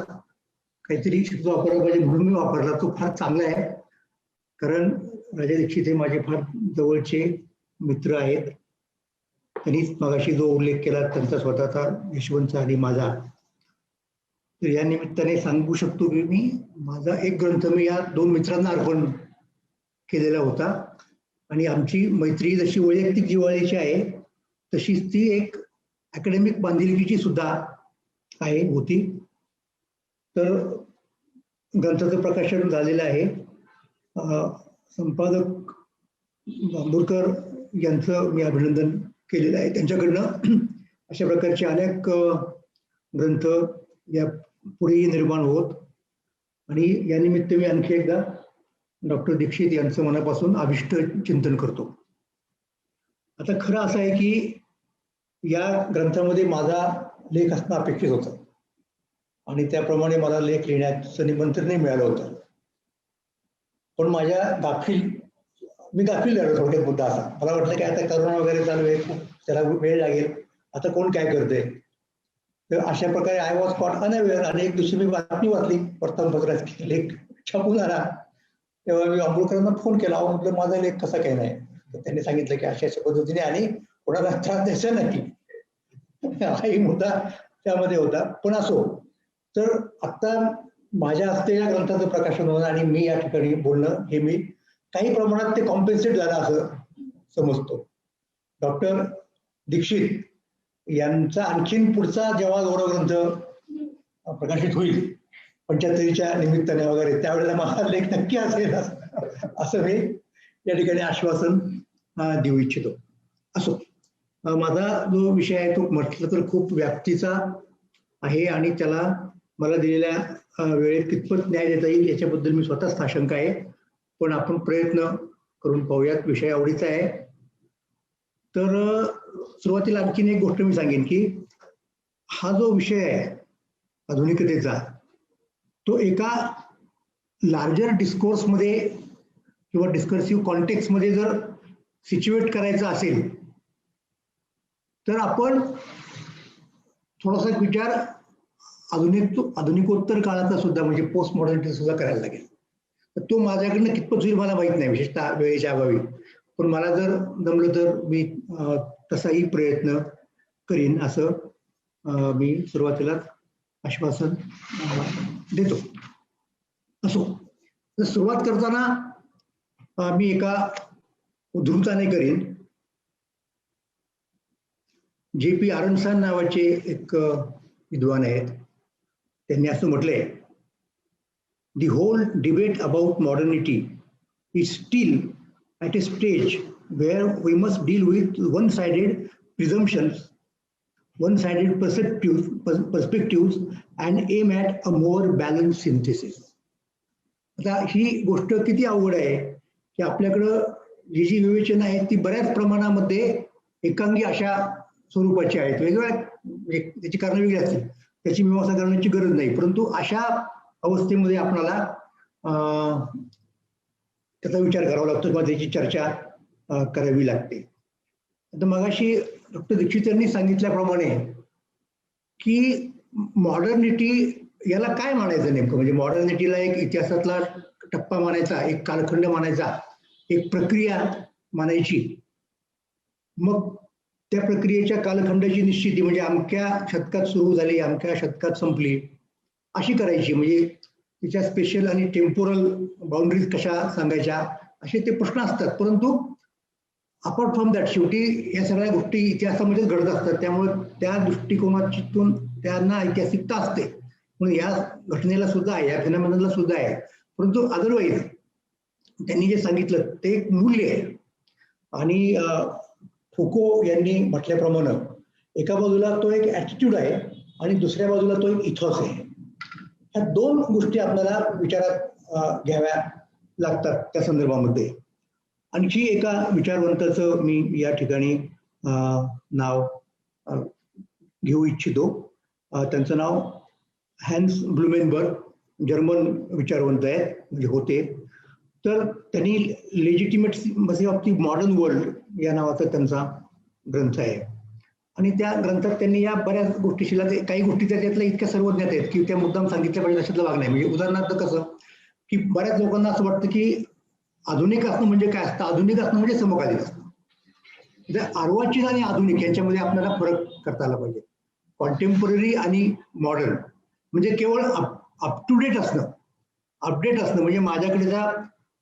काहीतरी शब्द वापरला पाहिजे म्हणून मी वापरला. तो फार चांगला आहे, कारण राजा दीक्षित हे माझे फार जवळचे मित्र आहेत. त्यांनीच मगाशी जो उल्लेख केला त्यांचा स्वतःचा, यशवंतचा आणि माझा, तर या निमित्ताने सांगू शकतो की मी माझा एक ग्रंथ मी या दोन मित्रांना अर्पण केलेला होता. आणि आमची मैत्री जशी वैयक्तिक जिव्हाळ्याची आहे तशीच ती एक अकॅडमिक बांधिलकीची सुद्धा होती. तर ग्रंथाचं प्रकाशन झालेलं आहे. संपादक वांबुरकर यांचं मी अभिनंदन केलेलं आहे. त्यांच्याकडनं अशा प्रकारचे अनेक ग्रंथ या पुढेही निर्माण होत. आणि या निमित्त मी आणखी एकदा डॉक्टर दीक्षित यांचं मनापासून अभिष्ट चिंतन करतो. आता खरं असं आहे की या ग्रंथामध्ये माझा लेख असणं अपेक्षित होतं आणि त्याप्रमाणे मला लेख लिहिण्याचं निमंत्रणही मिळालं होतं. पण मी गाफील झालो थोडक्यात मुद्दा असा. मला वाटलं की आता करोना वगैरे चालू आहे, खूप त्याला वेळ लागेल, आता कोण काय करते. तर अशा प्रकारे आय वॉज कॉट अनअवेअर. आणि एक दिवशी मी बातमी वाचली वर्तमानपत्रात, लेख छापून आला. तेव्हा मी वांबुरकरांना फोन केला, म्हटलं माझा लेख कसा काय नाही. तर त्यांनी सांगितलं की अशा पद्धतीने आणि कोणाला त्रास द्यायचा नाही, हाही मुद्दा त्यामध्ये होता. पण असो, तर आता माझ्या हस्ते या ग्रंथाचं प्रकाशन होणं आणि मी या ठिकाणी बोलणं हे मी काही प्रमाणात ते कॉम्पेन्सेट झालं असं समजतो. डॉक्टर दीक्षित यांचा आणखीन पुढचा जेव्हा गौरव ग्रंथ प्रकाशित होईल 75च्या निमित्ताने वगैरे, त्यावेळेला माझा लेख नक्की असेल असं मी या ठिकाणी आश्वासन देऊ इच्छितो. असो, माझा जो विषय आहे तो म्हटलं तर खूप व्याप्तीचा आहे आणि त्याला मला दिलेल्या वेळेत कितपत न्याय देता येईल याच्याबद्दल मी स्वतः साशंक आहे. पण आपण प्रयत्न करून पाहूयात. विषय आवडीचा आहे. तर सुरुवातीला आणखीन एक गोष्ट मी सांगेन की हा जो विषय आहे आधुनिकतेचा, तो एका लार्जर डिस्कोर्समध्ये किंवा डिस्कर्सिव्ह कॉन्टेक्स्टमध्ये जर सिच्युएट करायचा असेल तर आपण थोडासा विचार आधुनिकोत्तर काळाचा सुद्धा, म्हणजे पोस्ट मॉडर्निटी सुद्धा करायला लागेल. तर तो माझ्याकडनं कितपत होईल मला माहित नाही, विशेषतः वेळेच्या अभावी. पण मला जर जमलं तर मी तसाही प्रयत्न करीन असं मी सुरुवातीला आश्वासन देतो. असो, तर सुरुवात करताना मी एका उद्धृताने करीन. J.P. आरनसन नावाचे एक विद्वान आहेत. त्यांनी असं म्हटलंय, The whole debate about modernity is still at a stage where we must deal with one-sided presumptions, one-sided perspectives and aim at a more balanced synthesis. आता ही गोष्ट किती अवघड आहे की आपल्याकडं जी जी विवेचना आहेत ती बऱ्याच प्रमाणामध्ये एकांगी अशा स्वरूपाची आहेत. वेगवेगळ्या त्याची कारणं वेगळी असतील, त्याची मीमांसा करण्याची गरज नाही, परंतु अशा अवस्थेमध्ये आपल्याला त्याचा विचार करावा लागतो किंवा त्याची चर्चा करावी लागते. आता मगाशी डॉक्टर दीक्षित यांनी सांगितल्याप्रमाणे की मॉडर्निटी याला काय म्हणायचं नेमकं, म्हणजे मॉडर्निटीला एक इतिहासातला टप्पा मानायचा, एक कालखंड मानायचा, एक प्रक्रिया मानायची, मग त्या प्रक्रियेच्या कालखंडाची निश्चिती म्हणजे अमक्या शतकात सुरू झाली, अमक्या शतकात संपली अशी करायची, म्हणजे तिच्या स्पेशल आणि टेम्पोरल बाउंड्रीज कशा सांगायच्या, असे ते प्रश्न असतात. परंतु अपार्ट फ्रॉम दॅट शेवटी या सगळ्या गोष्टी इतिहासामध्येच घडत असतात, त्यामुळे त्या दृष्टिकोनातून त्यांना ऐतिहासिकता असते, म्हणून या घटनेला सुद्धा आहे, या फिनॉमिननला सुद्धा आहे. परंतु अदरवाईज त्यांनी जे सांगितलं ते एक मूल्य आहे. आणि फुको यांनी म्हटल्याप्रमाणे एका बाजूला तो एक ऍटिट्यूड आहे आणि दुसऱ्या बाजूला तो एक इथॉस आहे. ह्या दोन गोष्टी आपल्याला विचारात घ्याव्या लागतात त्या संदर्भामध्ये. आणखी एका विचारवंताचं मी या ठिकाणी नाव घेऊ इच्छितो. त्यांचं नाव हॅन्स ब्लुमेनबर्ग, जर्मन विचारवंत आहेत, म्हणजे होते. तर त्यांनी legitimacy of the modern world या नावाचा त्यांचा ग्रंथ आहे. आणि त्या ग्रंथात त्यांनी या बऱ्याच गोष्टी, काही गोष्टी त्यातल्या इतक्या सर्वज्ञात आहेत की त्या मुद्दाम सांगितल्या पाहिजे अशातला भाग नाही. म्हणजे उदाहरणार्थ कसं की बऱ्याच लोकांना असं वाटतं की आधुनिक असणं म्हणजे काय असतं, आधुनिक असणं म्हणजे समकालीन असणं. अर्वाचीन आणि आधुनिक यांच्यामध्ये आपल्याला फरक करता आला पाहिजे. कॉन्टेम्पररी आणि मॉडर्न म्हणजे केवळ अप टू डेट असणं, अपडेट असणं, म्हणजे माझ्याकडे त्या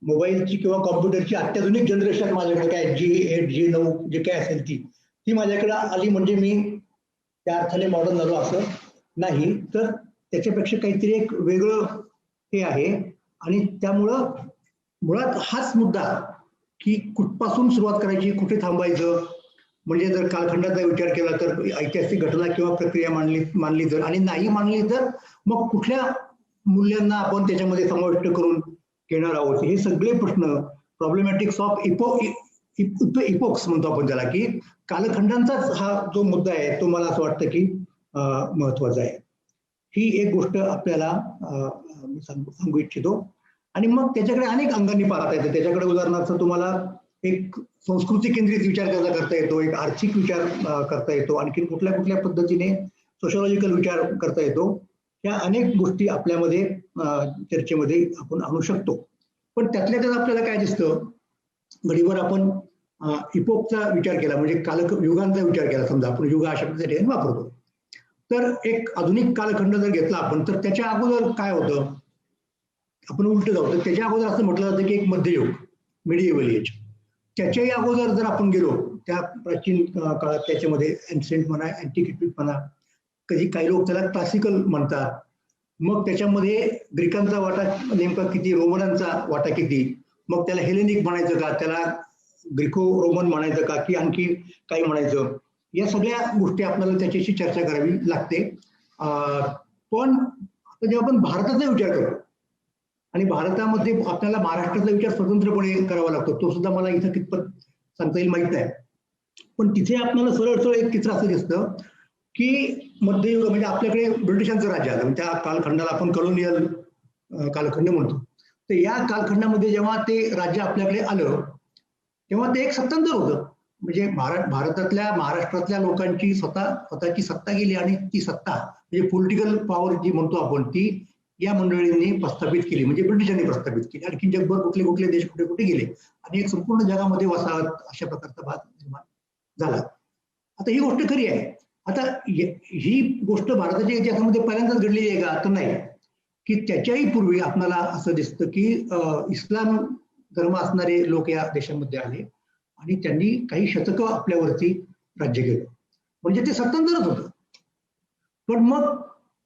मोबाईलची किंवा कॉम्प्युटरची अत्याधुनिक जनरेशन माझ्याकडे काय G8 G9 जे काय असेल ती माझ्याकडे आली म्हणजे मी त्या अर्थाने मॉडर्न झालो असं नाही. तर त्याच्यापेक्षा काहीतरी एक वेगळं हे आहे. आणि त्यामुळं मुळात हाच मुद्दा की कुठपासून सुरुवात करायची, कुठे थांबायचं, म्हणजे जर कालखंडाचा विचार केला तर ऐतिहासिक घटना किंवा प्रक्रिया मानली जर, आणि नाही मानली तर मग कुठल्या मूल्यांना आपण त्याच्यामध्ये समाविष्ट करून घेणार आहोत, हे सगळे प्रश्न प्रॉब्लेमॅटिक्स ऑफ इपोक्स म्हणतो आपण त्याला, की कालखंडांचाच हा जो मुद्दा आहे तो मला असं वाटतं की महत्वाचा आहे. ही एक गोष्ट आपल्याला सांगू इच्छितो. आणि मग त्याच्याकडे अनेक अंगांनी पाहता येतं. त्याच्याकडे उदाहरणार्थ तुम्हाला एक संस्कृती केंद्रित विचार करता येतो, एक आर्थिक विचार करता येतो, आणखी कुठल्या कुठल्या पद्धतीने सोशॉलॉजिकल विचार करता येतो. या अनेक गोष्टी आपल्यामध्ये चर्चेमध्ये आपण आणू शकतो. पण त्यातल्या त्यात आपल्याला काय दिसतं, घडीवर आपण इपोकचा विचार केला, म्हणजे युगांचा विचार केला, समजा आपण युग हा शब्द त्या ठिकाणी वापरतो, तर एक आधुनिक कालखंड जर घेतला आपण तर त्याच्या अगोदर काय होतं, आपण उलट जाऊ. तर त्याच्या अगोदर असं म्हटलं जातं की एक मध्ययुग, मिडिएव्हल एज. त्याच्याही अगोदर जर आपण गेलो त्या प्राचीन काळात, त्याच्यामध्ये एन्शियंट म्हणा, अँटिक्विटी म्हणा, काही लोक त्याला क्लासिकल म्हणतात. मग त्याच्यामध्ये ग्रीकांचा वाटा नेमका किती, रोमनांचा वाटा किती, मग त्याला हेलेनिक म्हणायचं का, त्याला ग्रीको रोमन म्हणायचं का, की आणखी काही म्हणायचं, या सगळ्या गोष्टी आपल्याला त्याच्याशी चर्चा करावी लागते. पण आता जेव्हा आपण भारताचा विचार करतो आणि भारतामध्ये आपल्याला महाराष्ट्राचा विचार स्वतंत्रपणे करावा लागतो, तो सुद्धा मला इथं कितपत सांगता येईल माहित नाही. पण तिथे आपल्याला सरळ सरळ एक चित्र असं दिसतं की मध्ययुग म्हणजे आपल्याकडे ब्रिटिशांचं राज्य आलं, त्या कालखंडाला आपण कॉलोनियल कालखंड म्हणतो. तर या कालखंडामध्ये जेव्हा ते राज्य आपल्याकडे आलं तेव्हा ते एक सत्तांतर होतं. म्हणजे महाराष्ट्रातल्या लोकांची स्वतःची सत्ता गेली आणि ती सत्ता म्हणजे पॉलिटिकल पॉवर जी म्हणतो आपण ती या मंडळींनी प्रस्थापित केली, म्हणजे ब्रिटिशांनी प्रस्थापित केली. आणखी जगभर कुठले कुठले देश कुठे कुठे गेले आणि एक संपूर्ण जगामध्ये वसाहत अशा प्रकारचा भाग निर्माण झाला. आता ही गोष्ट खरी आहे. आता ही गोष्ट भारताच्या इतिहासामध्ये पहिल्यांदाच घडलेली आहे का, तर नाही. की त्याच्याही पूर्वी आपल्याला असं दिसतं की इस्लाम धर्म असणारे लोक या देशामध्ये आले आणि त्यांनी काही शतकं आपल्यावरती राज्य केलं, म्हणजे ते सत्तांतरच होतं. पण मग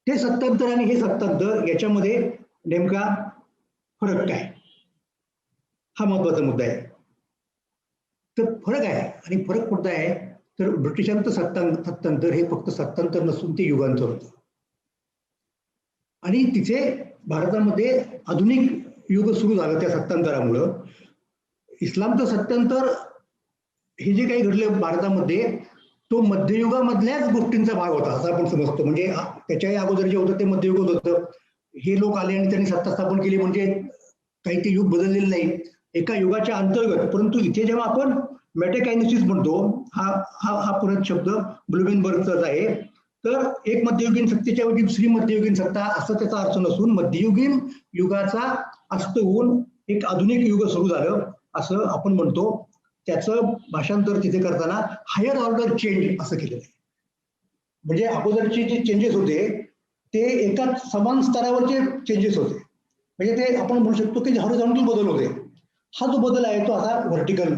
ते सत्तांतर आणि हे सत्तांतर याच्यामध्ये नेमका फरक काय, हा महत्वाचा मुद्दा आहे. तर फरक आहे, आणि फरक कोणता आहे तर ब्रिटिशांचं सत्तांतर हे फक्त सत्तांतर नसून ते युगांतर होतं. आणि तिथे भारतामध्ये आधुनिक युग सुरू झालं त्या सत्तांतरामुळं. इस्लामचं सत्यान्तर हे जे काही घडलं भारतामध्ये तो मध्ययुगामधल्याच गोष्टींचा भाग होता असं आपण समजतो. म्हणजे त्याच्याही अगोदर जे होतं ते मध्ययुग होतं. हे लोक आले आणि त्यांनी सत्ता स्थापन केली म्हणजे काही ते युग बदललेलं नाही, एका युगाच्या अंतर्गत. परंतु इथे जेव्हा आपण मेटाकायनेसिस म्हणतो, हा परत शब्द ब्लुमेनबर्गचाच आहे. तर एक मध्ययुगीन सत्तेच्या ऐवजी दुसरी मध्ययुगीन सत्ता असं त्याचा अर्थ नसून मध्ययुगीन युगाचा अस्त होऊन एक आधुनिक युग सुरू झालं असं आपण म्हणतो. त्याचं भाषांतर तिथे करताना हायर ऑर्डर चेंज असं केलेलं आहे. म्हणजे अगोदरचे जे चेंजेस होते ते एका समान स्तरावरचे चेंजेस होते. म्हणजे ते आपण म्हणू शकतो की हॉरिझॉन्टल बदल होते. हा जो बदल आहे तो आता व्हर्टिकल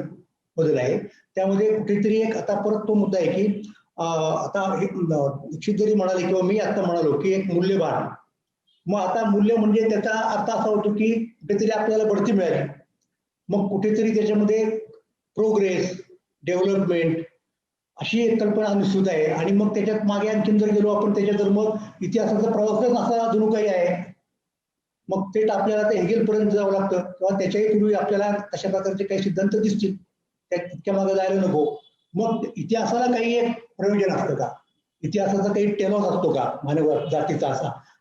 बदल आहे. त्यामध्ये कुठेतरी एक आता परत तो मुद्दा आहे की आता दीक्षित जरी म्हणाले किंवा मी आता म्हणालो की एक मूल्यभार, मग आता मूल्य म्हणजे त्याचा अर्थ असा होतो की कुठेतरी आपल्याला बढती मिळाली, मग कुठेतरी त्याच्यामध्ये प्रोग्रेस, डेव्हलपमेंट अशी एक कल्पना निश्चित आहे. आणि मग त्याच्यात मागे आणखीन जर गेलो आपण त्याच्यात तर मग इतिहासाचा प्रवासच असा जणू काही आहे. मग ते आपल्याला ते हेगेलपर्यंत जावं लागतं किंवा त्याच्याही पूर्वी आपल्याला तशा प्रकारचे काही सिद्धांत दिसतील, त्या इतक्या मागे जायला नको. मग इतिहासाला काही एक प्रयोजन असतं का, इतिहासाचा काही टेलॉस असतो का मानव जातीचा,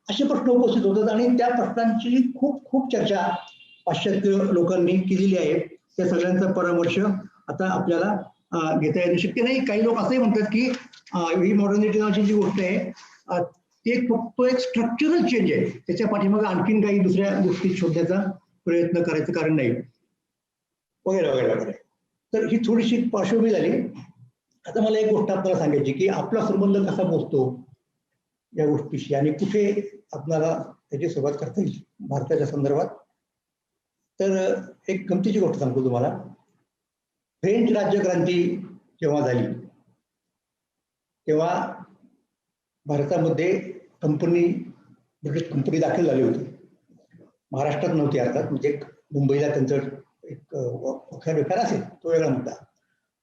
असे प्रश्न उपस्थित होतात. आणि त्या प्रश्नांची खूप खूप चर्चा पाश्चात्य लोकांनी केलेली आहे. त्या सगळ्यांचा परामर्श आता आपल्याला घेता येणं शक्य नाही. काही लोक असंही म्हणतात की ही मॉडर्निटी नावाची जी गोष्ट आहे ते फक्त एक स्ट्रक्चरल चेंज आहे, त्याच्या पाठीमागे आणखीन काही दुसऱ्या गोष्टी शोधण्याचा प्रयत्न करायचं कारण नाही, वगैरे वगैरे वगैरे. तर ही थोडीशी पार्श्वभूमी झाली. आता मला एक गोष्ट आपल्याला सांगायची की आपला संबंध कसा पोचतो या गोष्टीशी आणि कुठे आपल्याला त्याची सुरुवात करता येईल भारताच्या संदर्भात. तर एक गमतीची गोष्ट सांगतो तुम्हाला. फ्रेंच राज्यक्रांती जेव्हा झाली तेव्हा भारतामध्ये ब्रिटिश कंपनी दाखल झाली होती. महाराष्ट्रात नव्हती अर्थात, म्हणजे मुंबईला त्यांचं एक व्यापार असेल तो वेगळा मुद्दा.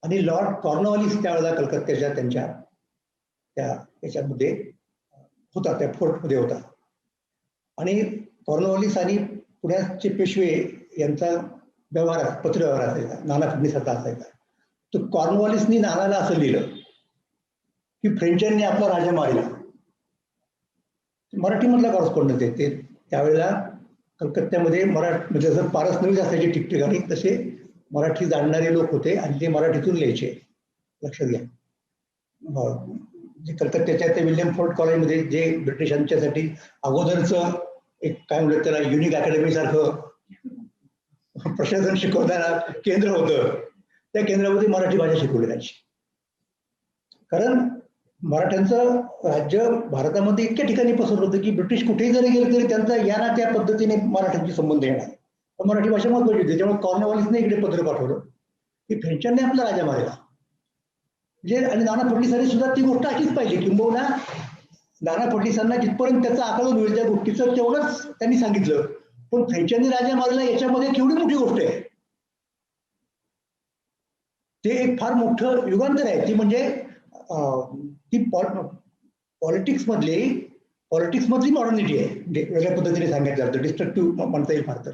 आणि लॉर्ड कॉर्नवॉलिस त्यावेळेला कलकत्त्याच्या त्यांच्या त्याच्यामध्ये होता, त्या फोर्टमध्ये होता. आणि कॉर्नवॉलिस आणि पुण्याचे पेशवे यांचा व्यवहार, पत्र व्यवहार असायचा, नाना फडणीसारखा असायचा. तर कॉर्नवॉलिसनी नानाला असं लिहिलं की फ्रेंचांनी आपला राजा मारला. मराठीमधला कॉरस्पॉन्डन्स आहे ते. त्यावेळेला कलकत्त्यामध्ये म्हणजे जसं पारस नवीन असायचे ठिकठिकाणी तसे मराठी जाणणारे लोक होते आणि ते मराठीतून लिहायचे. लक्षात घ्या. जे कलकत्त्याच्या ते विल्यम फोर्ट कॉलेजमध्ये जे ब्रिटिशांच्यासाठी अगोदरचं एक काय म्हणतात त्याला युनिक अकॅडमी सारखं प्रशासन शिकवणारा केंद्र होतं, त्या केंद्रामध्ये मराठी भाषा शिकवली जायची. कारण मराठ्यांचं राज्य भारतामध्ये इतक्या ठिकाणी पसरलं होतं की ब्रिटिश कुठेही जरी गेले तरी त्यांचा या ना त्या पद्धतीने मराठ्यांशी संबंध येणार. पण मराठी भाषा महत्वाची होती. त्याच्यामुळे कॉर्नवॉलिसने इकडे पत्र पाठवलं की फ्रेंचांनी आपला राजा मारला. म्हणजे आणि नाना फडणीसांनी सुद्धा ती गोष्ट अशीच पाहिजे. किंबहुना नाना फडणीसांना जिथपर्यंत त्याचं आकलन होईल त्या गोष्टीचं तेवढंच त्यांनी सांगितलं. पण फ्रेंचांनी राजा मारला याच्यामध्ये केवढी मोठी गोष्ट आहे. ते एक फार मोठं युगांतर आहे. ती म्हणजे ती पॉलिटिक्स मधली मॉडर्निटी आहे. वेगळ्या पद्धतीने सांगितलं जातं, डिस्ट्रक्टिव्ह म्हणता येईल फार तर.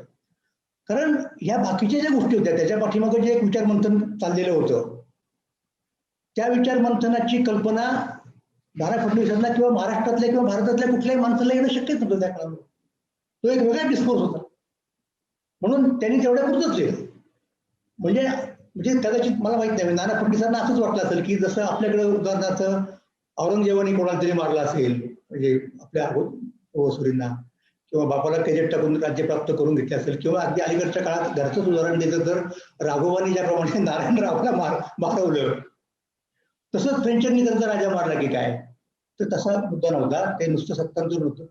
कारण ह्या बाकीच्या ज्या गोष्टी होत्या त्याच्या पाठीमागे जे एक विचार मंथन चाललेलं होतं, त्या विचार मंथनाची कल्पना नाना फडणवीसांना किंवा महाराष्ट्रातल्या किंवा भारतातल्या कुठल्याही माणसाला येणं शक्यच नव्हतं त्या काळात. तो एक वेगळा डिस्कोर्स होता. म्हणून त्यांनी तेवढ्या पुरतच लिहिलं. म्हणजे कदाचित मला माहित नाही, नाना फडणवीसांना असंच वाटलं असेल की जसं आपल्याकडे उदाहरणार्थ औरंगजेबाने कोणाला तरी मारला असेल, म्हणजे आपल्या ओसुरींना, किंवा बापाला केजेट टाकून राज्य प्राप्त करून घेतले असेल, किंवा अगदी अलीकडच्या काळात घरचंच उदाहरण दिलं तर राघवानी ज्याप्रमाणे नारायणरावला मारवलं तसंच फ्रेंचांनी त्यांचा राजा मारला की काय. तर तसा मुद्दा नव्हता. ते नुसतं सत्तांतर नव्हतं,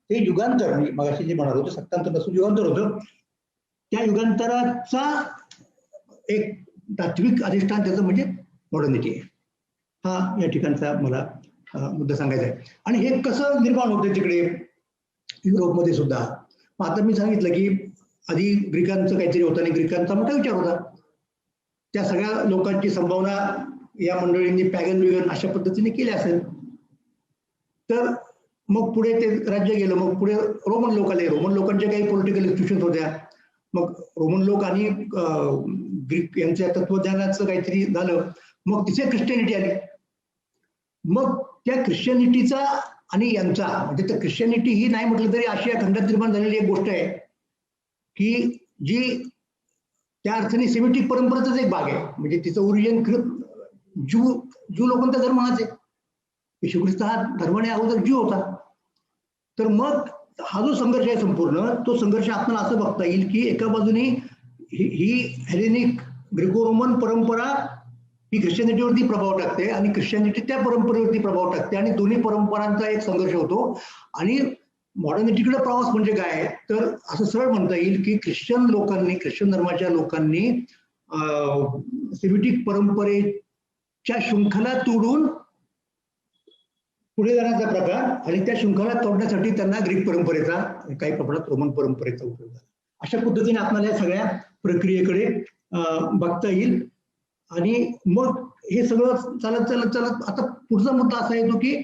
ते युगांतर, मी मगाशी जे म्हणालो ते सत्तांतर नसून युगांतर होतं. त्या युगांतराचा एक तात्विक अधिष्ठान त्याचं म्हणजे मॉडर्निटी आहे. हा या ठिकाणचा मला मुद्दा सांगायचा आहे. आणि हे कसं निर्माण होतं तिकडे युरोपमध्ये सुद्धा. मग आता मी सांगितलं की आधी ग्रीकांचं काहीतरी होतं आणि ग्रीकांचा मोठा विचार होता. त्या सगळ्या लोकांची संभावना या मंडळींनी पॅगन विगन अशा पद्धतीने केली असेल. तर मग पुढे ते राज्य गेलं. मग पुढे रोमन लोक आले. रोमन लोकांच्या काही पॉलिटिकल इन्स्टिट्यूशन होत्या. मग रोमन लोक आणि ग्रीक यांच्या तत्वज्ञानाचं काहीतरी झालं, मग तिथे ख्रिश्चनिटी आली. मग त्या ख्रिश्चनिटीचा आणि यांचा म्हणजे त्या ख्रिश्चनिटी ही नाही म्हटलं तरी आशिया खंडात निर्माण झालेली एक गोष्ट आहे की जी त्या अर्थाने सेमिटिक परंपरेचाच एक भाग आहे. म्हणजे तिचं ओरिजिन ज्यू लोकांचा धर्म हाच आहे. येशू ख्रिस्त हा धर्माने अगोदर ज्यू होता. तर मग हा जो संघर्ष आहे संपूर्ण, तो संघर्ष आपल्याला असं बघता येईल की एका बाजूने ही हेलेनिक ग्रीको रोमन परंपरा ही ख्रिश्चनिटीवरती प्रभाव टाकते आणि ख्रिश्चनिटी त्या परंपरेवरती प्रभाव टाकते आणि दोन्ही परंपरांचा एक संघर्ष होतो. आणि मॉडर्निटीकडे प्रवास म्हणजे काय, तर असं सरळ म्हणता येईल की ख्रिश्चन धर्माच्या लोकांनी सेमिटिक परंपरेच्या शृंखला तोडून पुढे जाण्याचा प्रकार आणि त्या शृंखला तोडण्यासाठी त्यांना ग्रीक परंपरेचा काही प्रमाणात रोमन परंपरेचा उपयोग झाला. अशा पद्धतीने आपल्याला या सगळ्या प्रक्रियेकडे बघता येईल. आणि मग हे सगळं चालत चालत चालत आता पुढचा मुद्दा असा येतो की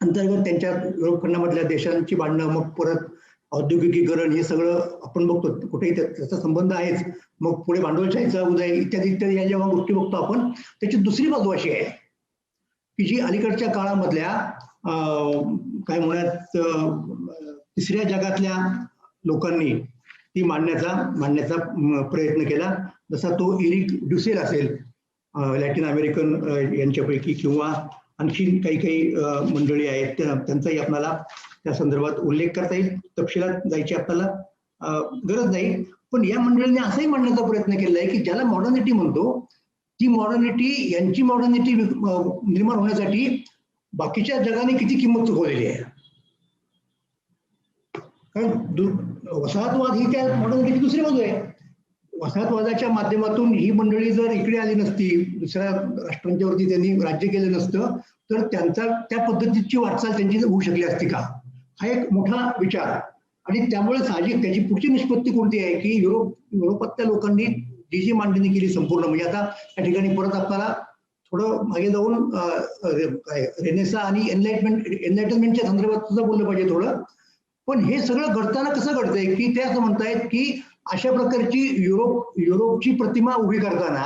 अंतर्गत त्यांच्या युरोप खंडामधल्या देशांची भांडणं, मग परत औद्योगिकीकरण, हे सगळं आपण बघतो कुठेही त्याचा संबंध आहेच. मग पुढे भांडवलशाहीचा उदय इत्यादी इत्यादी या जेव्हा गोष्टी बघतो आपण, त्याची दुसरी बाजू अशी आहे की जी अलीकडच्या काळामधल्या काय म्हणत तिसऱ्या जगातल्या लोकांनी ती मांडण्याचा प्रयत्न केला. जसा तो एरिक ड्युसेल असेल लॅटिन अमेरिकन यांच्यापैकी, किंवा आणखी काही मंडळी आहेत त्यांचाही आपल्याला त्या संदर्भात उल्लेख करता येईल. तपशिलात जायची आपल्याला गरज नाही. पण या मंडळींनी असंही म्हणण्याचा प्रयत्न केला आहे की ज्याला मॉडर्निटी म्हणतो, ती मॉडर्निटी यांची मॉडर्निटी निर्माण होण्यासाठी बाकीच्या जगाने किती किंमत चुकवलेली आहे. कारण वसाहतवाद ही त्या मॉडर्निटीची दुसरी बाजू आहे. वसाहतवादाच्या माध्यमातून ही मंडळी जर इकडे आली नसती, दुसऱ्या राष्ट्रांच्यावरती त्यांनी राज्य केलं नसतं, तर त्या पद्धतीची वाटचाल त्यांची होऊ शकली असती का, हा एक मोठा विचार. आणि त्यामुळे साहजिक त्याची पुढची निष्पत्ती कोणती आहे की युरोपातल्या लोकांनी जी मांडणी केली संपूर्ण, म्हणजे आता या ठिकाणी परत आपल्याला थोडं मागे जाऊन रेनेसा आणि एनलाइटनमेंटच्या संदर्भात सुद्धा बोललं पाहिजे थोडं. पण हे सगळं घडताना कसं घडतंय की ते असं म्हणतायत की अशा प्रकारची युरोपची प्रतिमा उभी करताना,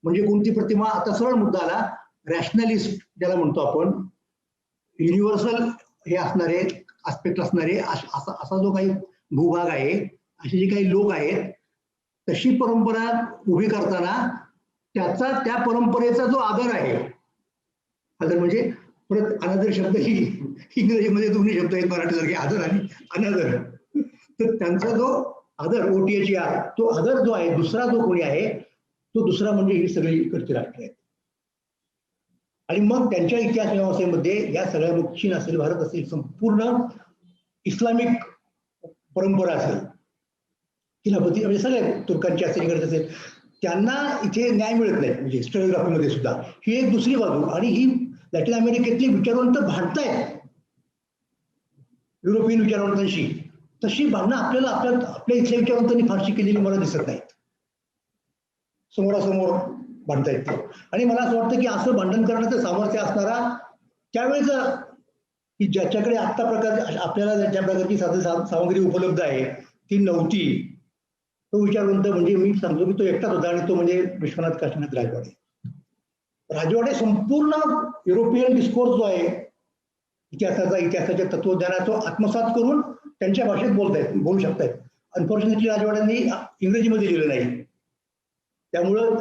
म्हणजे कोणती प्रतिमा, आता सरळ मुद्दा आला, रॅशनलिस्ट ज्याला म्हणतो आपण, युनिव्हर्सल हे असणारे आस्पेक्ट असणारे असा जो काही भूभाग आहे, असे जे काही लोक आहेत, तशी परंपरा उभी करताना त्या परंपरेचा जो आदर आहे, आदर म्हणजे परत अनादर शब्द ही इंग्रजीमध्ये दोन्ही शब्द आहेत मराठीसारखे, आदर आणि अनादर. तर त्यांचा जो आदर, OTHR, तो आदर जो आहे, दुसरा जो कोणी आहे, तो दुसरा म्हणजे ही सगळी इकडची राष्ट्र आहेत. आणि मग त्यांच्या इतिहास व्यवस्थेमध्ये या सगळ्या चीन असेल, भारत असेल, संपूर्ण इस्लामिक परंपरा असेल, खिलाफती म्हणजे सगळे तुर्कांची असेल, इकडचे असेल, त्यांना इथे न्याय मिळत नाही. म्हणजे हिस्टोरिओग्राफीमध्ये सुद्धा ही एक दुसरी बाजू. आणि ही लॅटिन अमेरिकेतली विचारवंत भांडतायत युरोपियन विचारवंतांशी, तशी भांडणं आपल्या इथल्या विचारवंतांनी फारशी केलेली मला दिसत नाहीत. समोरासमोर भांडतायत ते. आणि मला असं वाटतं की असं भांडण करण्याचं सामर्थ्य असणारा त्यावेळेचा की ज्याच्याकडे आपल्याला ज्या प्रकारची सामग्री उपलब्ध आहे ती नव्हती, तो विचारवंत म्हणजे मी सांगतो की तो एकटाच होता, आणि तो म्हणजे विश्वनाथ काशीनाथ राजवाडे. राजवाडे संपूर्ण युरोपियन डिस्कोर्स जो आहे इतिहासाच्या तत्वज्ञानाचा आत्मसात करून त्यांच्या भाषेत बोलू शकतायत. अनफॉर्च्युनेटली राजवाड्यांनी इंग्रजीमध्ये लिहिलं नाही. त्यामुळं